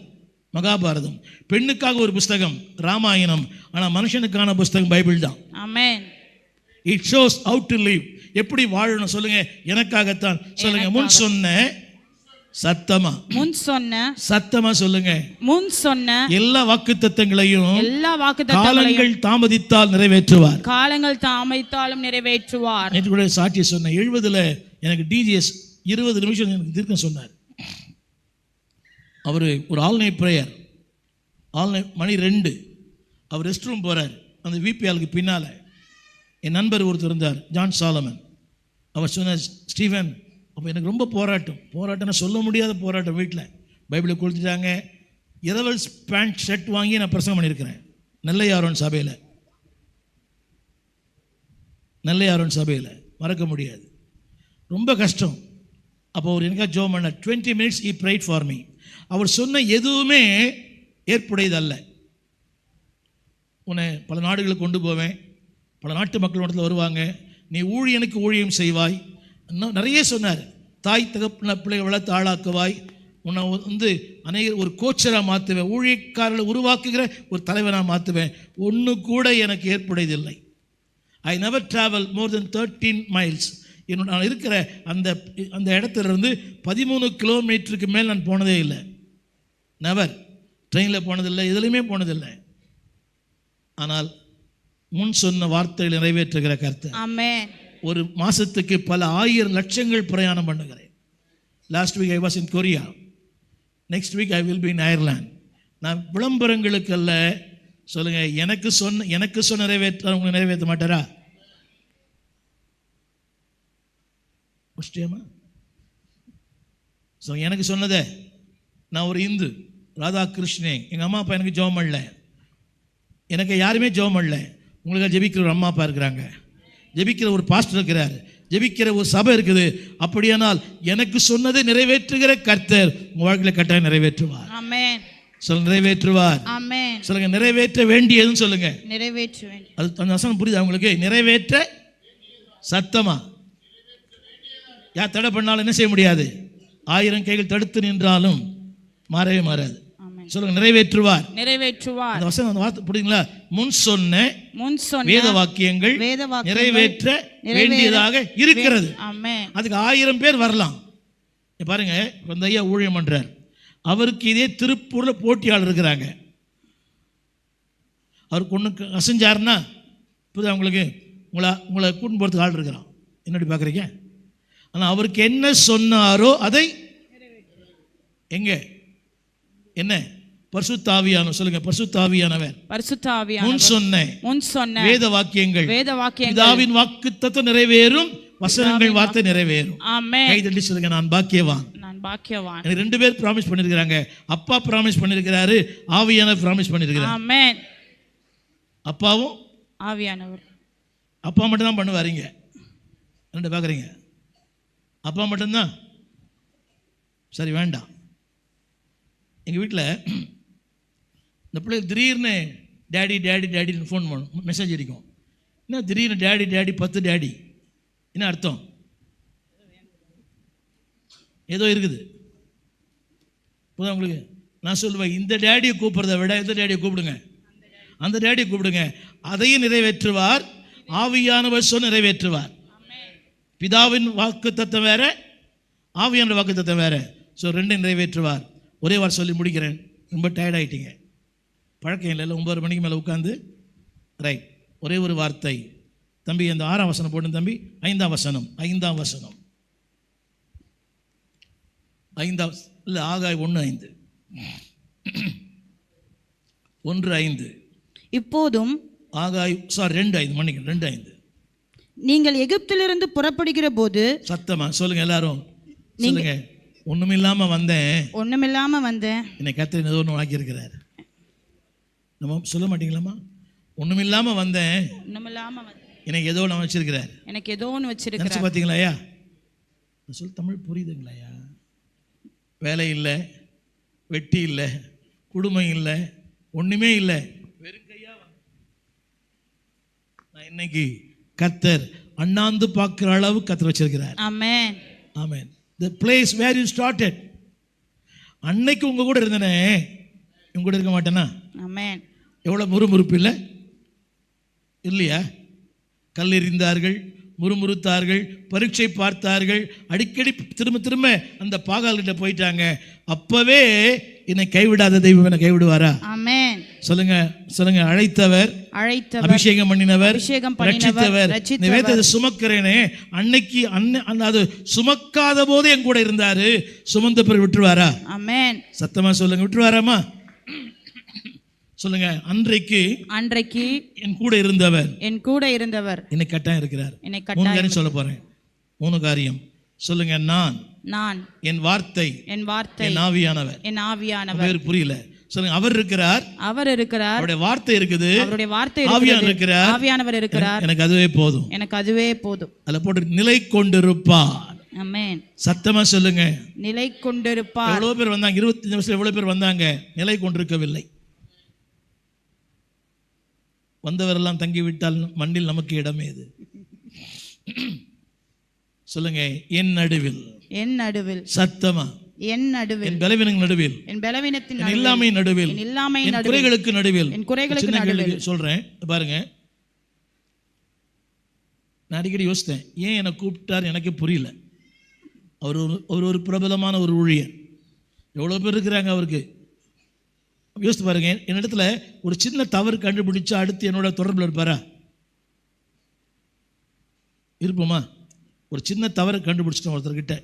மகாபாரதம். பெண்ணுக்காக ஒரு புஸ்தகம் ராமாயணம். ஆனால் மனுஷனுக்கான புஸ்தகம் பைபிள் தான். Amen. It shows how to live, எப்படி வாழணும். சொல்லுங்க, எனக்காகத்தான். சொல்லுங்க, முன் சொன்ன சத்தமா, முன் சொன்ன சத்தமா சொல்லுங்க, முன் சொன்ன எல்லா வாக்குத்தத்தங்களையும் காலங்கள் தாமதித்தால் நிறைவேற்றுவார். காலங்கள் தாமதித்தாலும் நிறைவேற்றுவார். நேற்று கூட சாட்சி சொன்னேன். 70 எனக்கு டிஜிஎஸ் 20 நிமிஷம் எனக்கு தீர்க்கம் சொன்னார். அவர் ஒரு ஆல்நைட் ப்ரேயர், மணி 2, அவர் ரெஸ்ட் ரூம் போகிறார். அந்த விபிஆலுக்கு பின்னால் என் நண்பர் ஒருத்தர் இருந்தார், ஜான் சாலமன். அவர் சொன்னார், ஸ்டீவன், அப்போ எனக்கு ரொம்ப போராட்டம்னா சொல்ல முடியாத போராட்டம். வீட்டில் பைபிளை கொடுத்துட்டாங்க. இரவல் பேண்ட் ஷர்ட் வாங்கி நான் பிரசங்கம் பண்ணியிருக்கிறேன் நெல்லையாரோன் சபையில். மறக்க முடியாது, ரொம்ப கஷ்டம். அப்போ அவர் எனக்காக ஜெபம் பண்ணார். 20 minutes he prayed for me. அவர் சொன்ன எதுவுமே ஏற்புடையதல்ல. உன்னை பல நாடுகளுக்கு கொண்டு போவேன், பல நாட்டு மக்கள் இடத்துல வருவாங்க, நீ ஊழியனுக்கு ஊழியம் செய்வாய், இன்னும் நிறைய சொன்னார். தாய் தகப்பன பிள்ளைகளை வளர்த்து ஆளாக்குவாய், உன்னை அநேக ஒரு கோச்சராக மாற்றுவேன், ஊழியக்காரர்களை உருவாக்குகிற ஒரு தலைவனாக மாற்றுவேன். ஒன்று கூட எனக்கு ஏற்புடையதில்லை. I never travel more than 13 miles. நான் இருக்கிற அந்த இடத்துலேருந்து 13 கிலோமீட்டருக்கு மேல் நான் போனதே இல்லை. நெவர். ட்ரெயினில் போனதில்லை, எதுலையுமே போனதில்லை. ஆனால் முன் சொன்ன வார்த்தைகளை நிறைவேற்றுகிற கர்த்தர். ஆமென். ஒரு மாசத்துக்கு பல 1000 லட்சங்கள் பிரயாணம் பண்ணுகிறேன். Last week I was in Korea. Next week I will be in Ireland. நான் விளம்பரங்களுக்கு அல்ல. சொல்லுங்க, எனக்கு சொன்ன நிறைவேற்ற உங்களை நிறைவேற்ற மாட்டாரா? எனக்கு சொன்னதை, நான் ஒரு இந்து, ராதாகிருஷ்ணன், எங்கள் அம்மா அப்பா எனக்கு ஜெபம் பண்ணல, எனக்கு யாருமே ஜெபம் பண்ணல. உங்களுக்கு ஜெபிக்கிற ஒரு அம்மா அப்பா இருக்கிறாங்க, ஜெபிக்கிற ஒரு பாஸ்டர் இருக்கிறார், ஜெபிக்கிற ஒரு சபை இருக்குது. அப்படியானால் எனக்கு சொன்னதை நிறைவேற்றுகிற கர்த்தர் உங்கள் வாழ்க்கையில் கட்டாயம் நிறைவேற்றுவார். ஆமென். நிறைவேற்றுவார். ஆமென். சொல்லுங்க நிறைவேற்ற வேண்டியதுன்னு சொல்லுங்க. நிறைவேற்ற வேண்டும். அது அந்த வசனம் புரியுதா உங்களுக்கு? நிறைவேற்ற சத்தமா யார் தடை பண்ணாலும் என்ன செய்ய முடியாது. 1000 கைகள் தடுத்து நின்றாலும் மாறவே மாறாது. ஆமென். சொல்லுங்க நிறைவேற்றுவார். நிறைவேற்றுவார். அந்த வசனம் அந்த வார்த்தை புரியுங்களா? முன் சொன்ன வேத வாக்கியங்கள் நிறைவேற்ற வேண்டியதாக இருக்கிறது. ஆமென். அதுக்கு 1000 பேர் வரலாம். பாருங்க, இந்த ஐயா ஊழியம் பண்றார். அவருக்கு இதே திருப்பூர்ல போட்டியாளர் இருக்கிறாங்க. அவருக்கு ஒன்று அசைஞ்சாருன்னா புரியுதா உங்களுக்கு? உங்களை கூட்டு போகிறதுக்கு ஆள் இருக்கிறான். என்னடி பார்க்குறீங்க? ஆனால் அவருக்கு என்ன சொன்னாரோ அதை எங்க என்ன பரிசுத்த ஆவியானவர் சொல்லுங்க. பரிசுத்த ஆவியானவர் முன் சொன்ன வேத வாக்கியங்கள் பிதாவின் வாக்குத்தத்தம் நிறைவேறும், வசனங்கள் வார்த்தை நிறைவேறும். கை தட்டி சொல்லுங்க, நான் பாக்கியவான். எனக்கு 2 பேர் ப்ராமிஸ் பண்ணிருக்கிறாங்க. அப்பா ப்ராமிஸ் பண்ணிருக்கிறாரு, ஆவியானவர் ப்ராமிஸ் பண்ணிருக்கிறார். ஆமென். அப்பாவும் ஆவியானவர். அப்பா மட்டும் தான் பண்ணுவாருங்க. என்ன பார்க்குறீங்க? அப்பா மட்டும்தான். சரி வேண்டாம். எங்கள் வீட்டில் இந்த பிள்ளைகள் திடீர்னு டேடி டேடி டேடின்னு ஃபோன் பண்ணும், மெசேஜ் அடிக்கும். என்ன திடீர்னு டேடி டேடி 10 டேடி? என்ன அர்த்தம்? ஏதோ இருக்குது. புரியுதா உங்களுக்கு? நான் சொல்லுவேன், இந்த டேடியை கூப்பிட்றத விட எந்த டேடியை கூப்பிடுங்க, அந்த டேடியை கூப்பிடுங்க. அதையும் நிறைவேற்றுவார், ஆவியானவர் சொல் நிறைவேற்றுவார். பிதாவின் வாக்கு தத்தம் வேற, ஆவியான வாக்கு தத்தம் வேற. ஸோ 2 நிறைவேற்றுவார். ஒரே வாரம் சொல்லி முடிக்கிறேன். ரொம்ப டயர்ட் ஆகிட்டீங்க, பழக்கம் இல்லை. 9 மணிக்கு மேலே உட்காந்து ரைட். ஒரே ஒரு வார்த்தை தம்பி, அந்த 6ஆம் வசனம் போட்டு தம்பி. 5ஆம் வசனம் இல்லை, ஆகாய் 1:5 1:5. இப்போதும் ஆகாய் 2:5 மன்னிக்கணும் 2:5. நீங்கள் எகிப்திலிருந்து புறப்படுகிற போது சத்தமா சொல்லுங்க எல்லாரும் சொல்லுங்க. ஒண்ணுமில்லாம வந்தேன் என்னை கர்த்தர் ஏதோ ஒன்று ஆக்கி இருக்கிறார். நம்ம சொல்ல மாட்டீங்களாமா? ஒண்ணுமில்லாம வந்தேன் எனக்கு ஏதோ ஒன்று வச்சிருக்கிறார். நினைச்சு பார்த்தீங்களா ஐயா? சொல்ல தமிழ் புரியுதுங்களா ஐயா? வேலை இல்லை, வெட்டி இல்லை, குடும்பம் இல்லை, ஒண்ணுமே இல்லை, வெறும் கையா. நான் இன்னைக்கு கர்த்தர் அண்ணாந்து பார்க்கிற அளவு கர்த்தர் வச்சிருக்கிறார். ஆமென். ஆமென். The place where you started. அன்னைக்கு உங்க கூட இருந்தனே, உங்க கூட இருக்க மாட்டேனா? ஆமென். எவ்வளவு முறுமுறுப்பு இல்லை இல்லையா? கல்லெறிந்தார்கள், முறுமுறுத்தார்கள், பரீட்சை பார்த்தார்கள், அடிக்கடி திரும்ப அந்த பாகால்கிட்ட போயிட்டாங்க. அப்பவே என்னை கைவிடாத தெய்வம் என்னை கைவிடுவாரா? ஆமென். சொல்லுங்க. அழைத்தவர், அபிஷேகம் பண்ணினவர், ரட்சித்தவர். வேதத்தை சுமக்கிறேனே, அன்னைக்கு அது சுமக்காத போது என் கூட இருந்தாரு, சுமந்த பிறகு விட்டுருவாரா? ஆமென். சத்தமா சொல்லுங்க, விட்டுருவாராமா? சொல்லுங்க. அன்றைக்கு என் கூட இருந்தவர் என்னை கட்டாயம் இருக்கிறார். 3 காரியம் சொல்ல போறேன். 3 காரியம் சொல்லுங்க. நான் என் வார்த்தை என் ஆவியானவர். புரியல? சொல்லுங்க. அவர் இருக்கிறார், அவருடைய வார்த்தை இருக்குது, ஆவியானவர் இருக்கிறார். எனக்கு அதுவே போதும். அதுல போட்டு நிலை கொண்டிருப்பார். ஆமென். சத்தமா சொல்லுங்க, நிலை கொண்டிருப்பார். எவ்வளவு பேர் வந்தாங்க 25 வருஷம்? எவ்வளவு பேர் வந்தாங்க? நிலை கொண்டிருக்கவில்லை. வந்தவரெல்லாம் தங்கிவிட்டால் மண்ணில் நமக்கு இடமே இது. சொல்லுங்க. என் நடுவில் சத்தமா, என் பலவீனங்கள் நடுவில், என் இல்லாமை நடுவில், என் குறைகளுக்கு நடுவில். சொல்றேன் பாருங்க. நான் அடிக்கடி யோசித்தேன், ஏன் என்னை கூப்பிட்டார் எனக்கு புரியல. அவர் ஒரு பிரபலமான ஒரு ஊழியர், எவ்வளவு பேர் இருக்கிறாங்க அவருக்கு. யோசித்து பாருங்க. என்னிடத்துல ஒரு சின்ன தவறு கண்டுபிடிச்சா அடுத்து என்னோட தொடர்பில் இருப்பாரா? இருப்போமா? ஒரு சின்ன தவறு கண்டுபிடிச்சிட்டோம் ஒருத்தர்கிட்ட,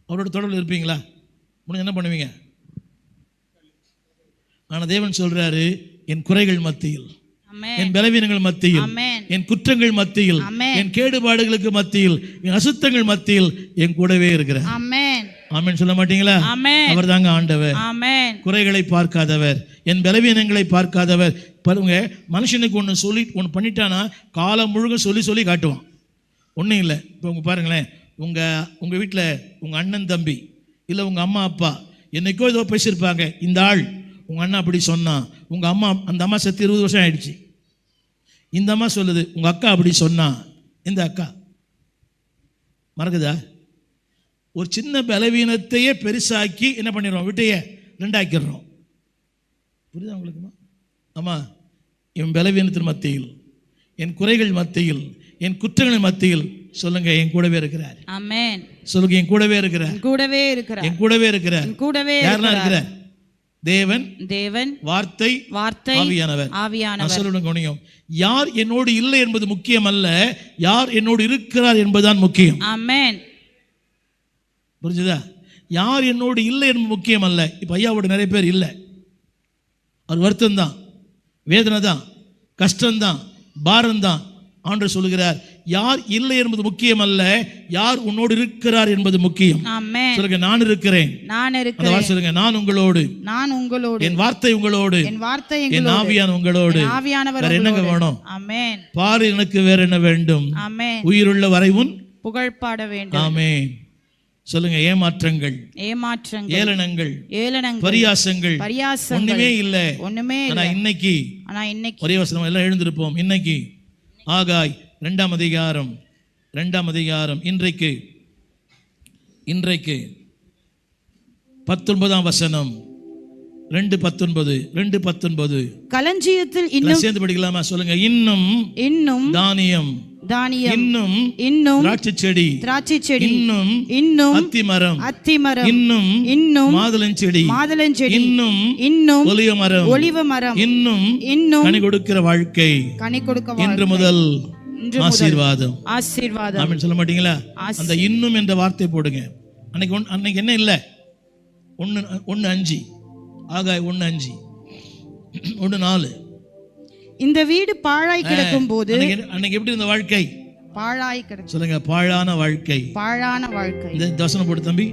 அவரோட தொடர்பில் இருப்பீங்களா? முடிஞ்ச என்ன பண்ணுவீங்க? ஆனால் தேவன் சொல்றாரு, என் குறைகள் மத்தியில், என் பலவீனங்கள் மத்தியில், என் குற்றங்கள் மத்தியில், என் கேடுபாடுகளுக்கு மத்தியில், என் அசுத்தங்கள் மத்தியில் என் கூடவே இருக்கிறார். ஆமென். சொல்ல மாட்டீங்களா? அவர் தாங்க ஆண்டவர். குறைகளை பார்க்காதவர், என் பலவீனங்களை பார்க்காதவர். பாருங்க, மனுஷனுக்கு ஒன்று பண்ணிட்டானா காலம் முழுக்க சொல்லி காட்டுவான். ஒன்றும் இல்லை. இப்போ உங்க பாருங்களேன், உங்க வீட்டில் உங்க அண்ணன் தம்பி இல்லை உங்க அம்மா அப்பா என்னைக்கோ ஏதோ பேசியிருப்பாங்க. இந்த ஆள் உங்க அண்ணா அப்படி சொன்னா, உங்க அம்மா, அந்த அம்மா செத்து 20 வருஷம் ஆயிடுச்சு. இந்த அம்மா சொல்லுது உங்க அக்கா அப்படி சொன்னா. இந்த அக்கா மறக்குதா? ஒரு சின்ன பலவீனத்தையே பெருசாக்கி என்ன பண்ணிடுறோம், விட்டையே ரெண்டாக்கிடுறோம். புரியுதா உங்களுக்குமா? ஆமா, என் பலவீனத்தின் மத்தியில், என் குறைகள் மத்தியில், என் குற்றங்களின் மத்தியில் சொல்லுங்க என் கூடவே இருக்கிறார். ஆமென். சொல்லுங்க என் கூடவே இருக்கிறார். கூடவே இருக்கிறார். என் கூடவே இருக்கிறார். கூடவே யாரெல்லாம் இருக்கிறார்? தேவன், தேவன், வார்த்தை, ஆவியானவர். ஆவியானவர். சொல்லணும் கவனியும். யார் என்னோடு இல்லை என்பது முக்கியம் அல்ல, யார் என்னோடு இருக்கிறார் என்பதுதான் முக்கியம். ஆமென். புரிஞ்சுதா? யார் என்னோடு இல்லை என்பது முக்கியம் அல்ல. இப்ப ஐயாவோட நிறைய பேர் இல்லை, அவர் வருத்தம் தான், வேதனை தான், கஷ்டம்தான், பாரம் தான். ஆண்டவர் சொல்லுகிறார் யார் இல்லை என்பது முக்கியம் அல்ல, யார் உன்னோடு இருக்கிறார் என்பது முக்கியம். ஆமென். சொல்லுங்க நான் இருக்கிறேன். நான் அந்த இருக்கிறேன். வார்த்தை சொல்லுங்க நான் உங்களோடு. நான் உங்களோடு. என் வார்த்தை உங்களோடு. என் வார்த்தை என் எங்களோடு. ஆவியான உங்களோடு. என் ஆவியானவர் வேற என்னங்க உங்களோடு. வேணும்? ஆமென். பாரு எனக்கு வேற என்ன வேண்டும்? ஆமென். உயிருள்ள வரை உன் புகழ் பாட வேண்டும். ஆமென். சொல்லுங்க ஏமாற்றங்கள், ஏமாற்றங்கள், ஏளனங்கள், ஏளனங்கள், பரியாசங்கள் ஒண்ணுமே இல்ல. ஒண்ணுமே ஆனா இல்ல. இன்னைக்கு ஒரே வசனம் எல்லாம் எழுந்திருப்போம். இன்னைக்கு ஆகாய் 2ஆம் அதிகாரம் இன்றைக்கு 19ஆம் வசனம் 2:19 களஞ்சியத்தில் இன்னும் சேர்ந்து படிக்கலாமா? சொல்லுங்க இன்னும் தானியம், இன்னும் திராட்சை செடி, இன்னும் அத்திமரம், இன்னும் மாதுளஞ்செடி, இன்னும் ஒலிவ மரம், இன்னும் கனி கொடுக்கிற வாழ்க்கை, இன்று முதல் ஆசீர்வாதம். ஆமென் சொல்ல மாட்டீங்களா? அந்த இன்னும் என்ற வார்த்தை போடுங்க. அன்னைக்கு என்ன இல்லை? 1:5 ஆகாய் 1:5 1:4. இந்த வீடு பாழாய் கிடக்கும் போது அன்னைக்கு எப்படி இருந்த வாழ்க்கை? பாழாய் கிடக்கும். சொல்லுங்க பாழான வாழ்க்கை. இந்த தவசனம் போடு தம்பி.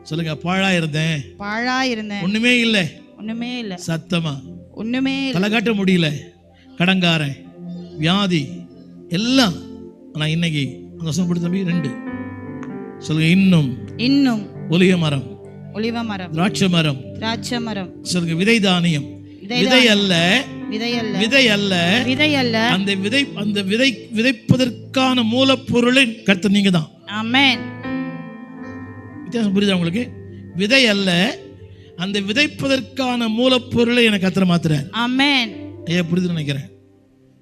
சொல்லுங்க பாழாய் இருந்தேன். ஒண்ணுமே இல்லை. சத்தமா ஒண்ணுமே தலை காட்ட முடியல. கடங்காரன், வியாதி எல்லாம். ஆனா இன்னைக்கு அந்த வசனம் போடு தம்பி. 2 சொல்லுங்க இன்னும் ஒலிவ மரம், திராட்சை மரம். சொல்லுங்க விதை தானியம். விதை அல்ல. அந்த விதைப்பதற்கான மூலப்பொருளை கர்த்தர் நீங்க தான். ஆமென். வித்தியாசம் புரியுதா உங்களுக்கு? விதை அல்ல, அந்த விதைப்பதற்கான மூலப்பொருளை எனக்கு கர்த்தர் மாத்துறார். ஆமென். ஐயா புரியுதுன்னு நினைக்கிறேன்.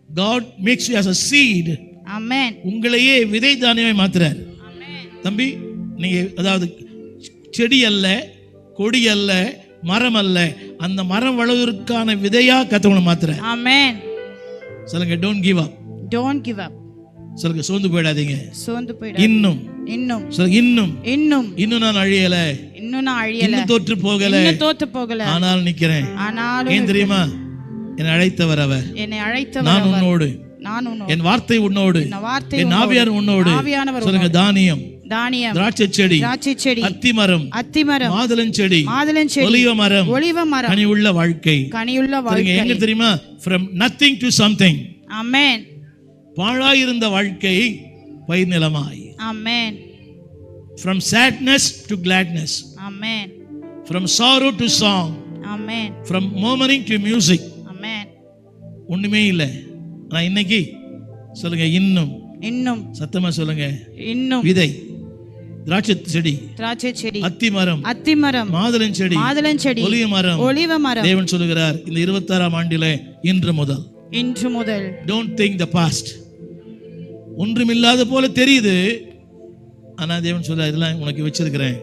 God makes you as a seed. ஆமென். உங்களையே விதை தானியமாய் மாத்துறார். ஆமென். தம்பி நீங்க அதாவது செடி அல்ல, கொடி அல்ல, மரம் அல்ல, அந்த மரம் வளர்வதற்கான விதையா கர்த்தர் மாத்துறார். ஆமென். சொல்லுங்க don't give up. சொல்லுங்க சோர்ந்து போயிடாதீங்க. இன்னும் சொல்லுங்க இன்னும் நான் அழியல. இன்னும் தோற்று போகல. ஆனால் நிக்கிறேன். ஏன் தெரியுமா? என்னை அழைத்தவர் அவர். நான் உன்னோடு. என் வார்த்தை உன்னோடு. என் ஆவியார் உன்னோடு. சொல்லுங்க தானியம், திராட்சை செடி, அத்திமரம், மாதுளஞ்செடி, ஒலிவ மரம், கனி உள்ள வாழ்க்கை. எங்க தெரியுமா? from nothing to something. ஆமென். பாழாயிருந்த வாழ்க்கை பயிர் நிலமாய். ஆமென். from sadness to gladness. Amen. from sorrow to song. Amen. from murmuring to music. ஆமென். ஒண்ணுமே இல்லை. நான் இன்னைக்கு சொல்லுங்க இன்னும் சத்தமா சொல்லுங்க. இன்னும் விதை, திராட்சை செடி, அத்திமரம், மாதுளஞ்செடி, ஒலிவ மரம். தேவன் சொல்லுகிறார் இந்த 26ஆம் ஆண்டிலே இன்று முதல் don't think the past. ஒன்றுமில்லாத போல தெரியுது, ஆனா தேவன் சொல்ல இதெல்லாம் உனக்கு வச்சிருக்கிறேன்.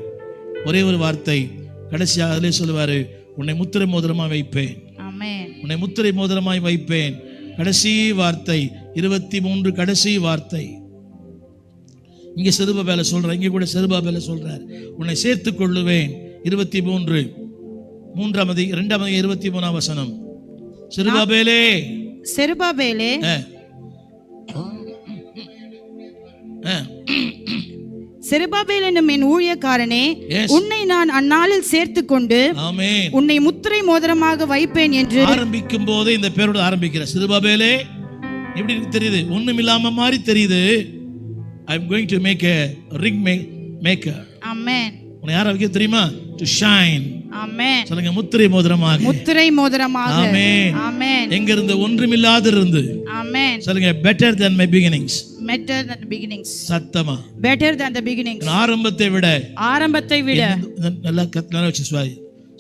ஒரே ஒரு வார்த்தை கடைசியாக அதிலே சொல்லுவாரு, உன்னை முத்திரை மோதிரமாய் வைப்பேன். உன்னை முத்திரை மோதிரமாய் வைப்பேன். கடைசி வார்த்தை 23 கடைசி வார்த்தை. இங்க செருபாபேல சொல்ற, இங்க கூட செருபாபேல சொல்றார், உன்னை சேர்த்துக் கொள்ளுவேன். 23 2ஆம் 23ஆம் வசனம். செருபாபேலே செருபாபேல் என்னும் என் ஊழியக்காரனே, உன்னை நான் அந்நாளில் சேர்த்துக்கொண்டு உன்னை முத்திரை மோதிரமாக வைப்பேன் என்று ஆரம்பிக்கும் போதே இந்த பேரோட ஆரம்பிக்கிற. செருபாபேலே எப்படி தெரியுது? ஒண்ணுமில்லாம மாதிரி தெரியுது. I am going to make a ring maker. Amen. உன்னை யாரை வைக்க தெரியுமா? To shine. ஆமென். சொல்லுங்க முத்திரை மோதிரமாக. முத்திரை மோதிரமாக. ஆமென். ஆமென். எங்க இருந்து ஒன்றுமில்லாத இருந்து ஆமென். சொல்லுங்க better than my beginnings. Better than the beginnings. சத்தமா Better than the beginnings. ஆரம்பத்தை விட ஆரம்பத்தை விட நல்லா கத்தலாம் வச்சு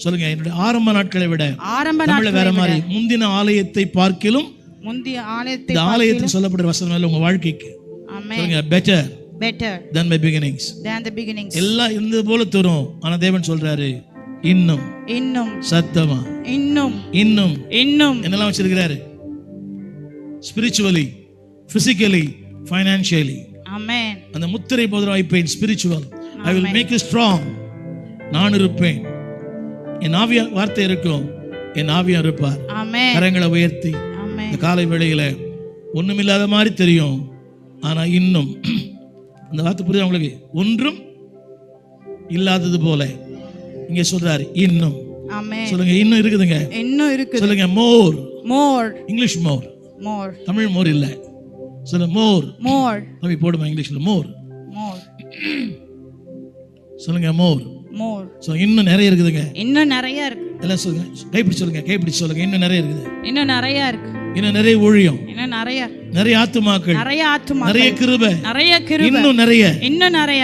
சொல்லுங்க என்னுடைய ஆரம்ப நாட்களை விட ஆரம்ப தமிழ்ல வேற மாதிரி முந்தின ஆலயத்தை பார்க்கிலும் முந்திய ஆலயத்தை இந்த ஆலயத்தில் சொல்லப்படுற வசனம் எல்லாம் உங்க வாழ்க்கைக்கு ஆமென். சொல்லுங்க better Better than my beginnings. than the beginnings. எல்லாம் இருந்தது போல தரும் ஆனா தேவன் சொல்றாரு இன்னும் இன்னும் சத்தமா இன்னும் இன்னும் இன்னும் என்னெல்லாம் வச்சிருக்கிறாரு ஸ்பிரிச்சுவலி பிசிக்கலி ஃபைனான்சியலி ஆமென். அந்த முத்திரை மோதிரம் வைப்பேன் spiritual I will make you strong நான் இருப்பேன் என் ஆவியா வார்த்தை இருக்கும் என் ஆவியா இருப்பார் ஆமென். கரங்களை உயர்த்தி ஆமென். இந்த காலை வேளையில ஒண்ணுமில்லாத மாதிரி தெரியும் ஆனா இன்னும் அந்த வார்த்தை புரியுது உங்களுக்கு ஒன்றும் இல்லாதது போல இங்க சொல்றாரு இன்னும் ஆமென். சொல்லுங்க இன்னும் இருக்குதுங்க இன்னும் இருக்குது. சொல்லுங்க மோர் More. இங்கிலீஷ் மோர் More. தமிழ் மோர் இல்ல சொல்லுங்க மோர் More. தம்பி போடுமா இங்கிலீஷ்ல மோர் More. சொல்லுங்க மோர் More. ஸோ இன்னும் நிறைய இருக்குதுங்க இன்னும் நிறைய இருக்கு. எல்லாம் சொல்லுங்க கைப்பிடிச்சு சொல்லுங்க கைப்பிடிச்சு சொல்லுங்க இன்னும் நிறைய இருக்குது இன்னும் நிறைய இருக்கு. இன்னும் நிறைய ஊழியம் இன்னும் நிறைய நிறைய ஆத்துமாக்கள் நிறைய ஆத்துமா நிறைய கிருபை நிறைய கிருபை இன்னும் நிறைய இன்னும் நிறைய